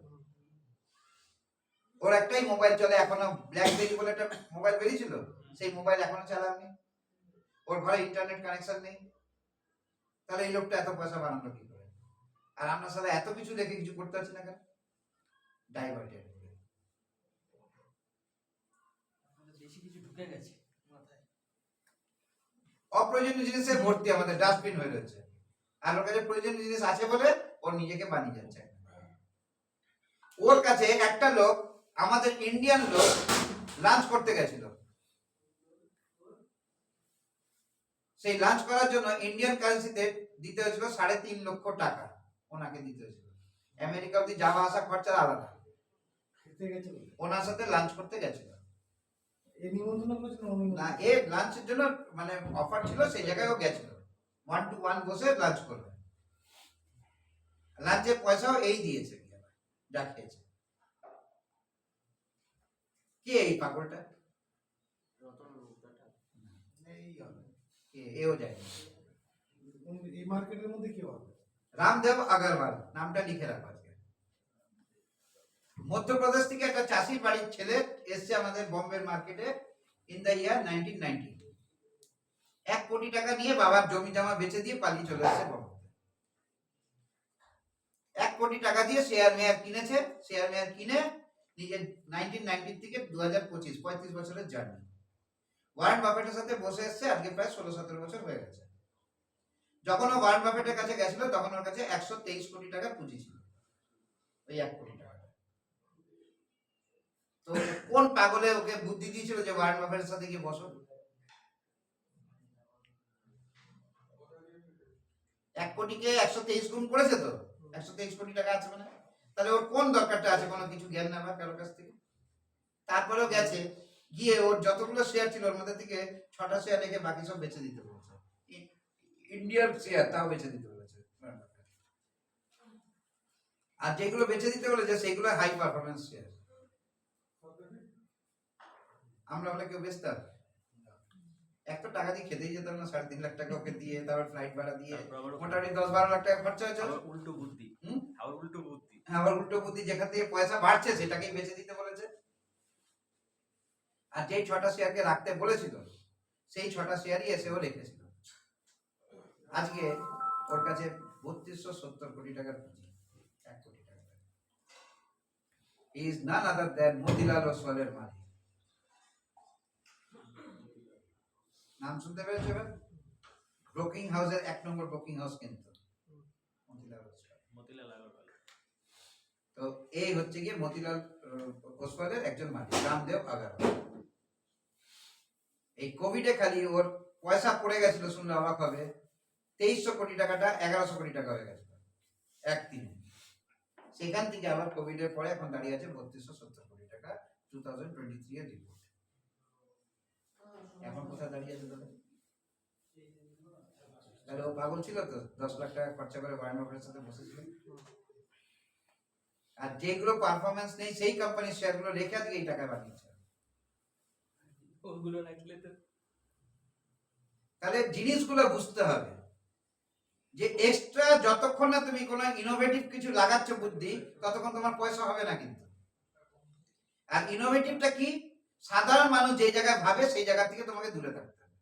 ওর একটাই মোবাইল চলে এখনো, ব্ল্যাকবেরি বলে একটা মোবাইল বেরিয়েছিল, সেই মোবাইল এখনো চালায়নি, ওর ঘরে ইন্টারনেট কানেকশন নেই। তাহলে এই লোকটা এত পয়সা বানালো কি করে? আর আমরা সাথে এত কিছু রেখে কিছু করতে পারছি না কেন? ডাইভার্টেড। বেশি কিছু ঢুকে গেছে মাথায়। অপ্রয়োজনীয় জিনিসে ভর্তি, আমাদের ডাস্টবিন হয়ে রয়েছে। আর ওর কাছে প্রয়োজনীয় জিনিস আছে বলে ওর নিজেকে বানিয়ে যাচ্ছে। ওর কাছে একটা লোক, আমাদের ইন্ডিয়ান লোক, লাঞ্চ করতে গেছিল। সেই লাঞ্চ করার জন্য ইন্ডিয়ান কারেন্সিতে দিতে হয়েছিল 3.5 লক্ষ টাকা ওনাকে দিতে হয়েছিল। আমেরিকা অব্দি যাওয়া আসা খরচা আলাদা। খেতে গেছিল, ওনার সাথে লাঞ্চ করতে গেছিল। এ নিমন্ত্রণ করেছিল না, এ লাঞ্চের জন্য মানে অফার ছিল, সেই জায়গায় ও গেছিল 1 to 1 বসে লাঞ্চ করবে। লাঞ্চের পয়সাও এই দিয়েছে, যা খেয়েছে। কে এই পাগলটা? এই হবে। কে? এও যায় না। এই মার্কেটের মধ্যে কি হবে? রামদেব আগরওয়াল নামটা লিখে রাখো আজকে। মধ্যপ্রদেশ থেকে একটা চাষির বাড়ির ছেলে এসছে আমাদের বোম্বের মার্কেটে ইন দ্য ইয়ার 1990। 1 কোটি টাকা নিয়ে বাবার জমি জমা বেচে দিয়ে পালিয়ে চলে আসছে বোম্বে। 1 কোটি টাকা দিয়ে শেয়ার মেয়ার কিনেছে, শেয়ার মেয়ার কিনে নিজের 1990 থেকে 2025 35 বছরের জার্নি। ওয়ারেন বাফেটের সাথে বসে এসছে, আজকে প্রায় 16-17 বছর হয়ে গেছে। যখন ও ওয়ারেন বাফেটের কাছে গেছিল তখন ওর কাছে 123 কোটি টাকা পুঁজি ছিল, ওই 1 কোটি টাকা। তো কোন পাগলে ওকে বুদ্ধি দিয়েছিল যে ওয়ারেন বাফেটের সাথে গিয়ে বসো? 1 কোটিকে 123 গুণ করেছে তো, 123 কোটি টাকা আছে মানে। তাহলে ওর কোন দরকারটা আছে কোনো কিছু জ্ঞান নেবার কারোর কাছ থেকে? তারপরেও গেছে, গিয়ে ওর যতগুলো শেয়ার ছিল ওর মধ্যে থেকে 6টা শেয়ার রেখে বাকি সব বেচে দিতে বলেছে। ইন্ডিয়ার শেয়ার তাও বেচে দিতে বলেছে। আর যেগুলো বেচে দিতে বলেছে সেগুলো হাই পারফরমেন্স শেয়ার। আমরা বলে কেউ বেচতাম? একটা টাকা দিয়ে খেতেই যেতাম না? 3.5 লাখ টাকা ওকে দিয়ে, তারপর ফ্লাইট ভাড়া দিয়ে মোটামুটি 10-12 লাখ টাকা খরচা হয়েছে। উল্টো বুদ্ধি। আবার উল্টো বুদ্ধি। আবার উল্টো বুদ্ধি, যেখান থেকে পয়সা বাড়ছে সেটাকেই বেচে দিতে বলেছে। আর যেই 6টা শেয়ারকে রাখতে বলেছিল সেই 6টা শেয়ারই এসেও রেখেছিল। আজকে ওর কাছে 3270 কোটি টাকার পুঁজি, 1 কোটি টাকা। Is none other than Motilal ওসওয়ালের মালিক। নাম শুনতে পেরেছো? ব্রোকিং হাউসের 1 নম্বর ব্রোকিং হাউস কিন্তু মতিলাল ওসওয়াল। মতিলাল আগরওয়াল। তো এই হচ্ছে গিয়ে মতিলাল ওসওয়ালের একজন মালিক, রামদেব আগরওয়াল। এই কোভিডে খালি ওর পয়সা পড়ে গেছিল, শুনলে অবাক হবে, 2300 কোটি টাকাটা 1100 কোটি টাকা হয়ে গেছিল একদিনে। সেখান থেকে আবার কোভিডের পরে এখন দাঁড়িয়ে আছে 3270 কোটি টাকা 2023 এর রিপোর্ট। এখন কোথায় দাঁড়িয়ে আছে তাহলে? তাহলে ও পাগল ছিল তো, 10 লাখ টাকা খরচা করে ওয়ারেন বাফেটের সাথে বসেছিল। আর যেগুলো পারফরমেন্স নেই সেই কোম্পানির শেয়ারগুলো রেখে আজকে এই টাকা বানিয়েছে। ওগুলো রাখলে তো। তাহলে জিনিসগুলো বুঝতে হবে যে এক্সট্রা যতক্ষণ না তুমি কোনো ইনোভেটিভ কিছু লাগাচ্ছ বুদ্ধি, ততক্ষণ তোমার পয়সা হবে না কিন্তু। আর ইনোভেটিভটা কি? সাধারণ মানুষ যে জায়গায় ভাবে সেই জায়গা থেকে তোমাকে দূরে থাকতে হবে।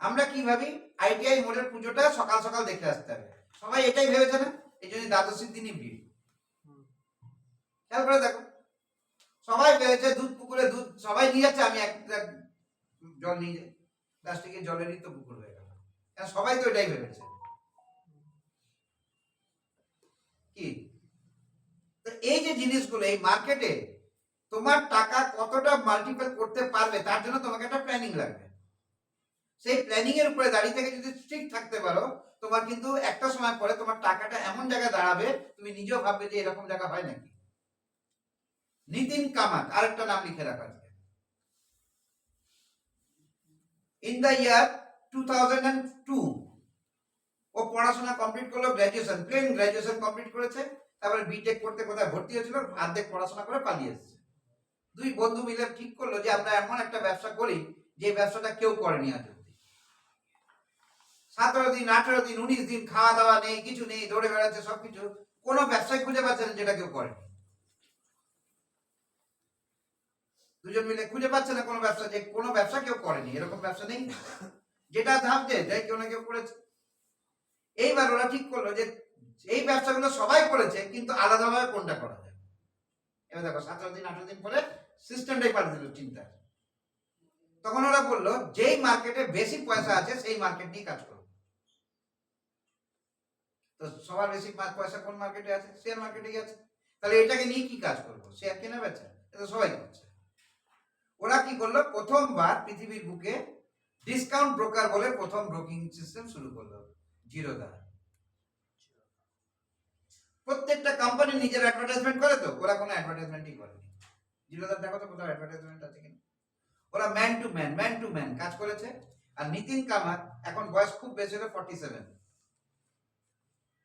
আমরা কি ভাবি? আইটিআই মোড়ের পুজোটা সকাল সকাল দেখে আসতে হবে, সবাই এটাই ভেবেছে না? এই জন্য দ্বাদশীর দিনই ভিড়। খেয়াল করে দেখো, সবাই ভেবেছে দুধ পুকুরে দুধ সবাই নিয়ে যাচ্ছে, আমি এক জল নিয়ে যাই, প্লাস্টিকের জলেরই তো পুকুর হয়ে গেল। সবাই তো এটাই ভেবেছে কি? তো এই যে জিনিসগুলো এই মার্কেটে তোমার টাকা কতটা মাল্টিপল করতে পারবে তার জন্য তোমাকে একটা প্ল্যানিং লাগবে। সেই প্ল্যানিং এর উপরে দাঁড়িয়ে থেকে যদি স্ট্রিক্ট থাকতে পারো, তোমার কিন্তু একটা সময় পরে তোমার টাকাটা এমন জায়গায় দাঁড়াবে তুমি নিজেও ভাববে যে এরকম জায়গা হয় নাকি। নিতিন কামাত, আরেকটা নাম লিখে রাখা আছে। ইন দ্য ইয়ার 2002 ও পড়াশোনা কমপ্লিট করলো, গ্র্যাজুয়েশন, প্লেন গ্র্যাজুয়েশন কমপ্লিট করেছে, তারপরে বিটেক করতে কোথায় ভর্তি হয়েছিল, অর্ধেক পড়াশোনা করে পালিয়ে এসেছে। দুই বন্ধু মিলে ঠিক করলো যে আমরা এমন একটা ব্যবসা করি যে ব্যবসাটা কেউ করেনি আজ অব্দি। 17 দিন 18 দিন 19 দিন খাওয়া দাওয়া নেই, কিছু নেই, দৌড়ে বেড়াচ্ছে সবকিছু, কোনো ব্যবসায় খুঁজে পাচ্ছে না যেটা কেউ করেনি। দুজন মিলে খুঁজে পাচ্ছে না কোনো ব্যবসা, যে কোনো ব্যবসা কেউ করেনি, এরকম ব্যবসা নেই যেটা ভাবছে যাই কেউ না কেউ করেছে। এইবার ওরা ঠিক করলো যে এই ব্যবসাগুলো সবাই করেছে, কিন্তু আলাদাভাবে কোনটা করা যায়। এবার দেখো 17 দিন 18 দিন পরে সিস্টেমটাই পাল্টে দিল চিন্তা। তখন ওরা বললো যেই মার্কেটে বেশি পয়সা আছে সেই মার্কেট নিয়ে কাজ করবো। তো সবার বেশি পয়সা কোন মার্কেটে আছে? শেয়ার মার্কেটেই আছে। তাহলে এটাকে নিয়ে কি কাজ করবো? শেয়ার কেনা বেচা, এটা সবাই করছে। ওরা কি করলো, প্রথমবার পৃথিবীর বুকে ডিসকাউন্ট ব্রোকার বলে প্রথম ব্রোকিং সিস্টেম শুরু করলো, জিরোদা। প্রত্যেকটা কোম্পানি নিজের অ্যাডভার্টাইজমেন্ট করে, তো ওরা কোনো অ্যাডভার্টাইজমেন্টই করেনি। জিরোদা দেখো তো কোথাও অ্যাডভার্টাইজমেন্ট আছে কিনা। ওরা ম্যান টু ম্যান কাজ করেছে। আর নিতিন কামাত এখন বয়স খুব বেশি হলো 47,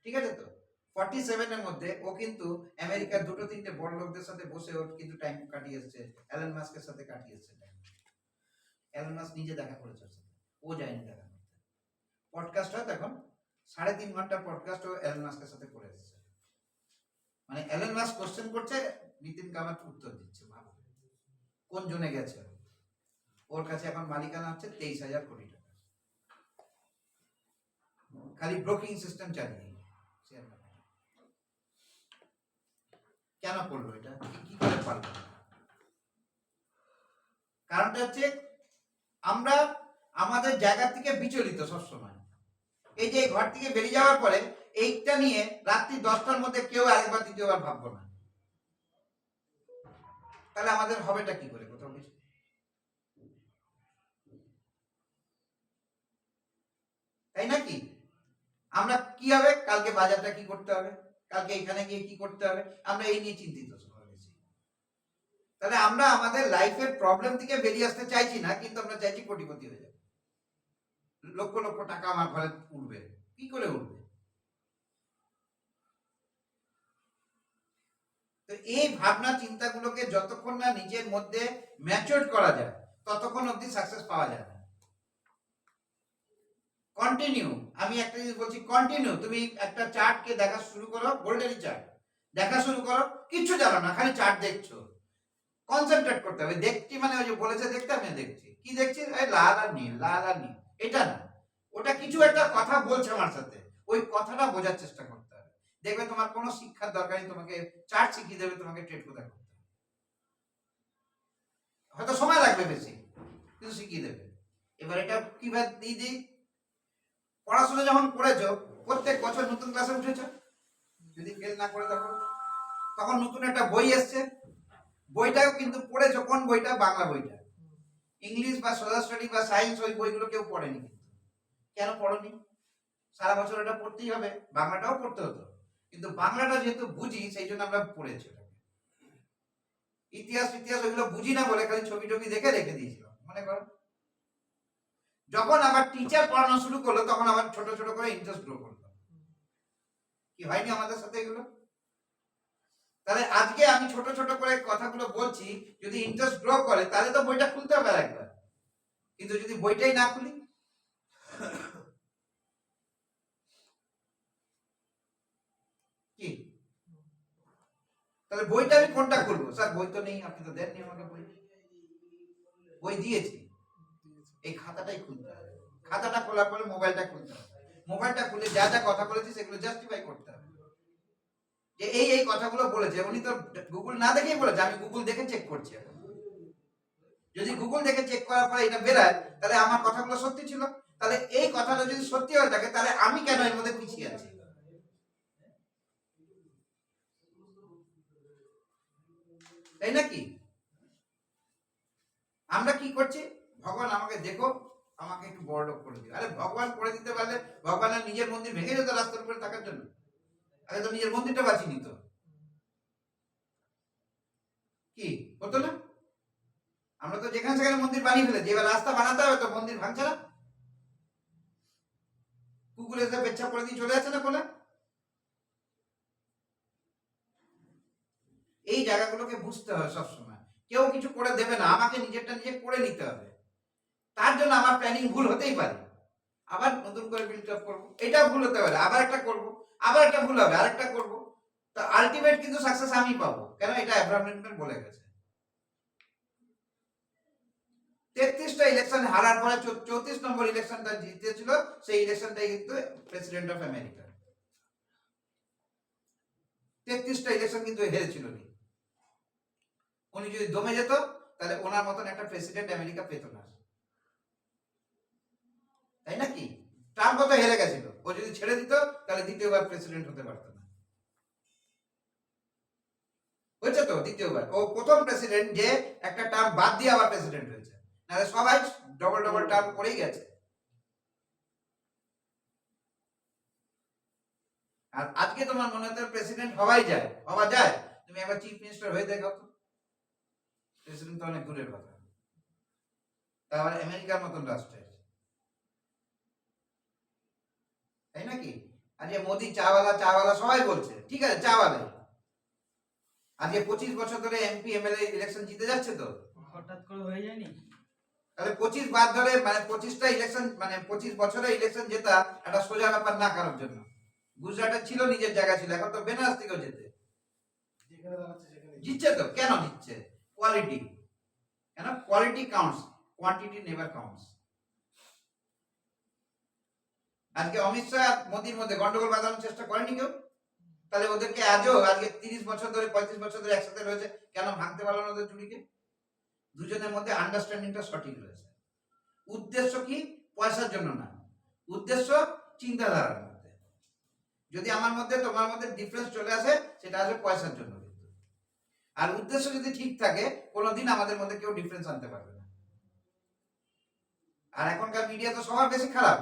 ঠিক আছে? তো 47 এর মধ্যে ও কিন্তু আমেরিকার দুটো তিনটে বড় লোকদের সাথে বসে ওর কিন্তু টাইম কাটিয়ে এসেছে, অ্যালেন মাস্কের সাথে কাটিয়ে এসেছে টাইম। অ্যালেন মাস্ক নিজে দেখা করেছে ওর সাথে, ও যায়নি দেখা করতে। পডকাস্ট হয় তখন 3.5 ঘন্টার পডকাস্ট ও অ্যালেন মাস্কের সাথে করে এসেছে। মানে অ্যালেন মাস্ক কোশ্চেন করছে, নিতিন কামাত উত্তর দিচ্ছে। ভালো কোন জনে গেছে। ওর কাছে এখন মালিকানা হচ্ছে 23,000 কোটি টাকা, খালি ব্রোকিং সিস্টেম চালিয়ে। কেন করলো এটা? কি করে পারলো? কারণটা হচ্ছে আমরা আমাদের জায়গা থেকে বিচলিত সবসময়। এই যে ঘর থেকে বেরিয়ে যাওয়ার পরে এইটা নিয়ে রাত্রি 10টার মধ্যে কেউ আরেকবার দ্বিতীয়বার ভাববো না। তাহলে আমাদের হবেটা কি করে? কোথাও কিছু তাই নাকি? আমরা কি হবে, কালকে বাজারটা কি করতে হবে, কালকে এখানে গিয়ে কি করতে হবে, আমরা এই নিয়ে চিন্তিত সবাই বেশি। তাহলে আমরা আমাদের লাইফের প্রবলেম থেকে বেরিয়ে আসতে চাইছি না, কিন্তু আমরা চাইছি কোটিপতি হয়ে যাবে, লক্ষ লক্ষ টাকা আমার ঘরে উঠবে। কি করে উঠবে? তো এই ভাবনা চিন্তাগুলোকে যতক্ষণ না নিজের মধ্যে ম্যাচিউর করা যায় ততক্ষণ অবধি সাকসেস পাওয়া যায় না। কন্টিনিউ, আমি একটা জিনিস বলছি, কন্টিনিউ। তুমি একটা চার্টকে দেখা শুরু করো, গোল্ডেন চার্ট দেখা শুরু করো, কিচ্ছু জানো না, খালি চার্ট দেখছো, কনসেন্ট্রেট করতে হবে। দেখছি মানে ওই যে বলেছে দেখতে, আমি দেখছি কি দেখছি, লাল আর নীল, লাল আর নীল, এটা না, ওটা কিছু একটা কথা বলছে আমার সাথে, ওই কথাটা বোঝার চেষ্টা করতে হবে। দেখবে তোমার কোনো শিক্ষার দরকার নেই, তোমাকে চার্ট শিখিয়ে দেবে তোমাকে ট্রেড কোথায় করতে হবে। হয়তো সময় লাগবে বেশি, কিন্তু শিখিয়ে দেবে। এবার এটা কিভাবে দিয়ে দিই, পড়াশোনা যখন করেছো, প্রত্যেক বছর নতুন ক্লাসে উঠেছো, যদি ফেল না করে থাকো, তখন নতুন একটা বই এসছে, বইটাও কিন্তু পড়েছো। কোন বইটা? বাংলা বইটা। ইংলিশ বা সোশ্যাল স্টাডি বা সায়েন্স ওই বইগুলো কেউ পড়েনি। কিন্তু কেন পড়নি? সারা বছর এটা পড়তেই হবে, বাংলাটাও পড়তে হতো, কিন্তু বাংলাটা যেহেতু বুঝি সেই জন্য আমরা পড়েছি। ইতিহাস ওইগুলো বুঝি না বলে খালি ছবি টবি দেখে রেখে দিয়েছিলাম, মনে করো। যখন আবার টিচার পড়ানো শুরু করলো তখন আবার ছোট ছোট করে ইন্টারেস্ট গ্রো করলো। কি হয়নি আমাদের সাথে এগুলো? তাহলে আজকে আমি ছোট ছোট করে কথাগুলো বলছি, যদি ইন্টারেস্ট গ্রো করে তাহলে তো বইটা খুলতে হবে একবার। কিন্তু যদি বইটাই না খুলি, কি তাহলে বইটা আমি কোনটা খুলবো? স্যার বই তো নেই, আপনি তো দেননি আমাকে বই। বই দিয়েছি, এই খাতাটাই খুলতে হবে। খাতাটা খোলার পরে মোবাইলটা খুলতে হবে, মোবাইলটা খুলে যা যা কথা বলেছি সেগুলো জাস্টিফাই করতে হবে, যে এই কথাগুলো বলেছে। উনি তো গুগল না দেখেই বলেছে, আমি গুগল দেখে চেক করছি। যদি গুগল দেখে চেক করার পরে এটা বেরায়, তাহলে আমার কথাগুলো সত্যি ছিল। তাহলে এই কথাটা যদি সত্যি হয়ে থাকে, তাহলে আমি কেন এর মধ্যে পিছিয়ে আছি? তাই নাকি? আমরা কি করছি? ভগবান আমাকে দেখো, আমাকে একটু বড় লোক করে দিও। আরে ভগবান করে দিতে পারলে ভগবানের নিজের মন্দির ভেঙে যেত রাস্তার উপরে থাকার জন্য, আগে তো নিজের মন্দিরটা বাঁচিয়ে নিত, কি হতো না? আমরা তো যেখানে সেখানে মন্দির বানিয়ে ফেলেছি, এবার রাস্তা বানাতে হবে তো মন্দির ভাঙছে না, কুকুর এসে পেচ্ছাপ করে দিয়ে চলে যাচ্ছে না বলে। এই জায়গাগুলোকে বুঝতে হবে সবসময়, কেউ কিছু করে দেবে না, আমাকে নিজেরটা নিজে করে নিতে হবে। তার জন্য আমার প্ল্যানিং ভুল হতেই পারে, আবার নতুন করে বিল্ড আপ করবো, এটা ভুল হতে পারে, আবার একটা করবো, আবার একটা ভুল হবে, আরেকটা করবো, তো আলটিমেট কিন্তু সাকসেস আমি পাবো, কেন? এটা অ্যাব্রাহাম লিঙ্কন বলে গেছে। 33টা ইলেকশন হারার পরে 34 নম্বর ইলেকশনটা জিতেছিল, সেই ইলেকশনটাই কিন্তু প্রেসিডেন্ট অফ আমেরিকা। 33টা ইলেকশন কিন্তু হেরেছিল নি। উনি যদি দমে যেত তাহলে ওনার মতন একটা প্রেসিডেন্ট আমেরিকা পেত না, তাই নাকি? ট্রাম্প তো হেরে গেছিল, ও যদি ছেড়ে দিত তাহলে দ্বিতীয়বার প্রেসিডেন্ট হতে পারত না। হয়েছে তো দ্বিতীয়বার, ও প্রথম প্রেসিডেন্ট যে একটা টার্ম বাদ দিয়ে আবার প্রেসিডেন্ট হয়েছে, নাহলে সবাই ডবল ডবল টার্ম করেই গেছে। আর আজকে তোমার মনে হতে প্রেসিডেন্ট হওয়া যায়, তুমি একবার চিফ মিনিস্টার হয়ে দেখাও তো, প্রেসিডেন্ট তো অনেক দূরের কথা, তারপরে আমেরিকার মতন রাষ্ট্রে, তাই নাকি? আজকে মোদি চাওয়ালা সবাই বলছে, ঠিক আছে চাওয়ালাই, আজকে 25 বছর ধরে এমপি এমএলএ ইলেকশন জিতে যাচ্ছে তো, হঠাৎ করে হয়ে যায়নি? তাহলে 25 বার ধরে মানে 25টা ইলেকশন মানে 25 বছরে ইলেকশন জেতা একটা সোজা ব্যাপার না কারোর জন্য। গুজরাটে ছিল, নিজের জায়গা ছিল, এখন তো বেনারস থেকেও যেতে যেখানে দাঁড়াচ্ছে সেখানে জিতছে তো। কেন জিতছে? কোয়ালিটি, কেন? Quality counts, quantity never counts. আজকে অমিত শাহ মোদির মধ্যে গন্ডগোল বাঁধানোর চেষ্টা করেনি কেউ, তাহলে ওদেরকে আজকে 30 বছর ধরে 35 বছর ধরে একসাথে রয়েছে, কেন ভাঙতে পারলো না ওদের জুড়িকে? দুজনের মধ্যে আন্ডারস্ট্যান্ডিংটা সঠিক রয়েছে। উদ্দেশ্য কি? পয়সার জন্য না, উদ্দেশ্য চিন্তাধারার মধ্যে। যদি আমার মধ্যে তোমার মধ্যে ডিফারেন্স চলে আসে, সেটা আসবে পয়সার জন্য কিন্তু। আর উদ্দেশ্য যদি ঠিক থাকে, কোনোদিন আমাদের মধ্যে কেউ ডিফারেন্স আনতে পারবে না। আর এখনকার মিডিয়া তো সবার বেশি খারাপ,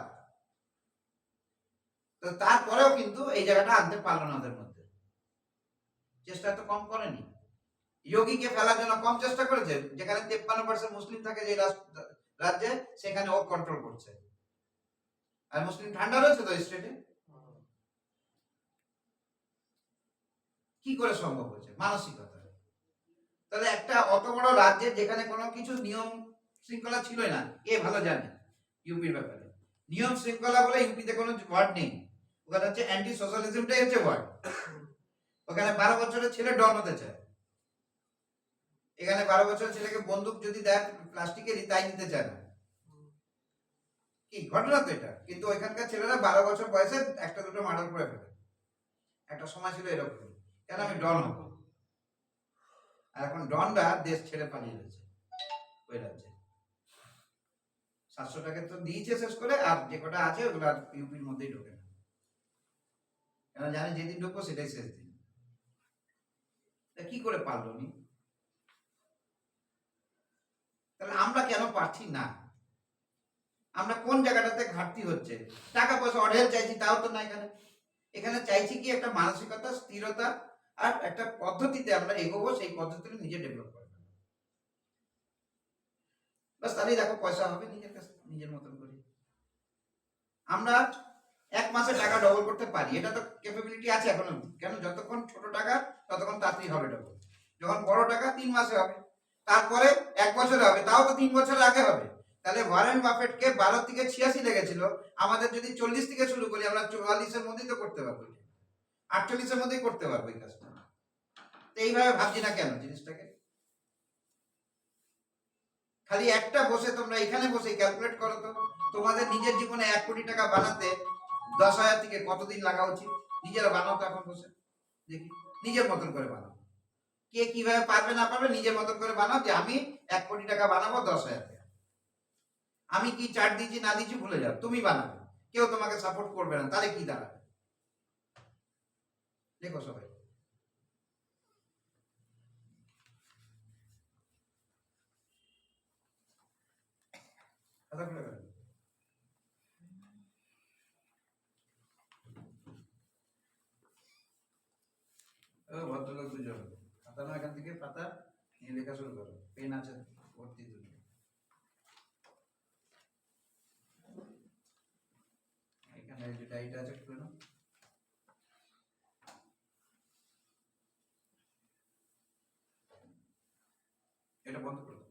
তো তারপরেও কিন্তু এই জায়গাটা আনতে পারলো না ওদের মধ্যে, চেষ্টা তো কম করেনি। যোগীকে ফেলার জন্য কম চেষ্টা করেছে, যেখানে 53% মুসলিম থাকে যে রাজ্যে, সেখানে ও কন্ট্রোল করছে, আর মুসলিম ঠান্ডা রয়েছে তো স্টেটে। কি করে সম্ভব হয়েছে? মানসিকতা। তাহলে একটা অত বড় রাজ্যে যেখানে কোনো কিছু নিয়ম শৃঙ্খলা ছিলই না, কে ভালো জানে ইউপির ব্যাপারে? নিয়ম শৃঙ্খলা বলে ইউপিতে কোনো ওয়ার্ড নেই, ওখানে হচ্ছে অ্যান্টি সোশ্যালিজমটাই হচ্ছে ওয়ার্ড। ওখানে 12 বছরের ছেলে ডন হতে চায়, এখানে 12 বছরের ছেলেকে বন্দুক যদি দেয় প্লাস্টিকেরই, তাই নিতে চায় না। কি ঘটনা তো এটা? কিন্তু ওইখানকার ছেলেরা 12 বছর বয়সে একটা দুটো মার্ডার করে ফেলে। একটা সময় ছিল এরকম, কেন? আমি ডন হব। আর এখন ডনরা দেশ ছেড়ে পালিয়ে গেছে ওই রাজ্যে। 700 টাকা তো দিয়েছে শেষ করে, আর যে কটা আছে ওগুলো আর ইউপির মধ্যেই ঢোকে না, কেন জানে যেদিন ঢুকবো সেটাই শেষ দিন। কি করে পারলো নি? তাহলে আমরা কেন পারছি না? আমরা কোন জায়গাটাতে ঘাটতি হচ্ছে? টাকা পয়সা অঢেল চাইছি, তাও তো না। এখানে চাইছি কি একটা মানসিকতা, স্থিরতা, আর একটা পদ্ধতিতে আমরা এগোবো, সেই পদ্ধতিটা নিজে ডেভেলপ করবো। বাস তাহলেই দেখো পয়সা হবে নিজের কাছে, নিজের মতন করে। আমরা এক মাসে টাকা ডবল করতে পারি, এটা তো ক্যাপাবিলিটি আছে এখনো। কেন? যতক্ষণ ছোট টাকা ততক্ষণ তাড়াতাড়ি হবে ডবল, যখন বড় টাকা 3 মাসে হবে, তারপরে 1 বছরে হবে, তাও তো 3 বছরের আগে হবে। তাহলে ওয়ারেন বাফেটকে 12 থেকে 86 লেগেছিল, আমাদের যদি 40 থেকে শুরু করি, আমরা 44-এর মধ্যেই তো করতে পারবো, 48-এর মধ্যেই করতে পারবো এই কাজটা। তো এইভাবে ভাবছি না কেন জিনিসটাকে? খালি একটা বসে তোমরা এখানে বসে ক্যালকুলেট করো তো, তোমাদের নিজের জীবনে 1 কোটি টাকা বানাতে 10,000 থেকে কতদিন লাগা উচিত? নিজেরা বানাও তো এখন বসে, দেখি নিজের মতন করে বানাও। কে কিভাবে পারবে না পারবে নিজের মতন করে বানাও, যে আমি 1 কোটি টাকা বানাবো 10,000 টাকা। আমি কি চার্ট দিচ্ছি না দিচ্ছি ভুলে যাও, তুমি বানাবে, কেউ তোমাকে সাপোর্ট করবে না, তাহলে কি দাঁড়াবে? দেখো সবাই কথা বলে পাতা নিয়ে লেখা শুরু করো, পেন আছে ভর্তি দুটো। এখানে যে ডাইটা আছে খুলে নাও। এটা বন্ধ করে দাও।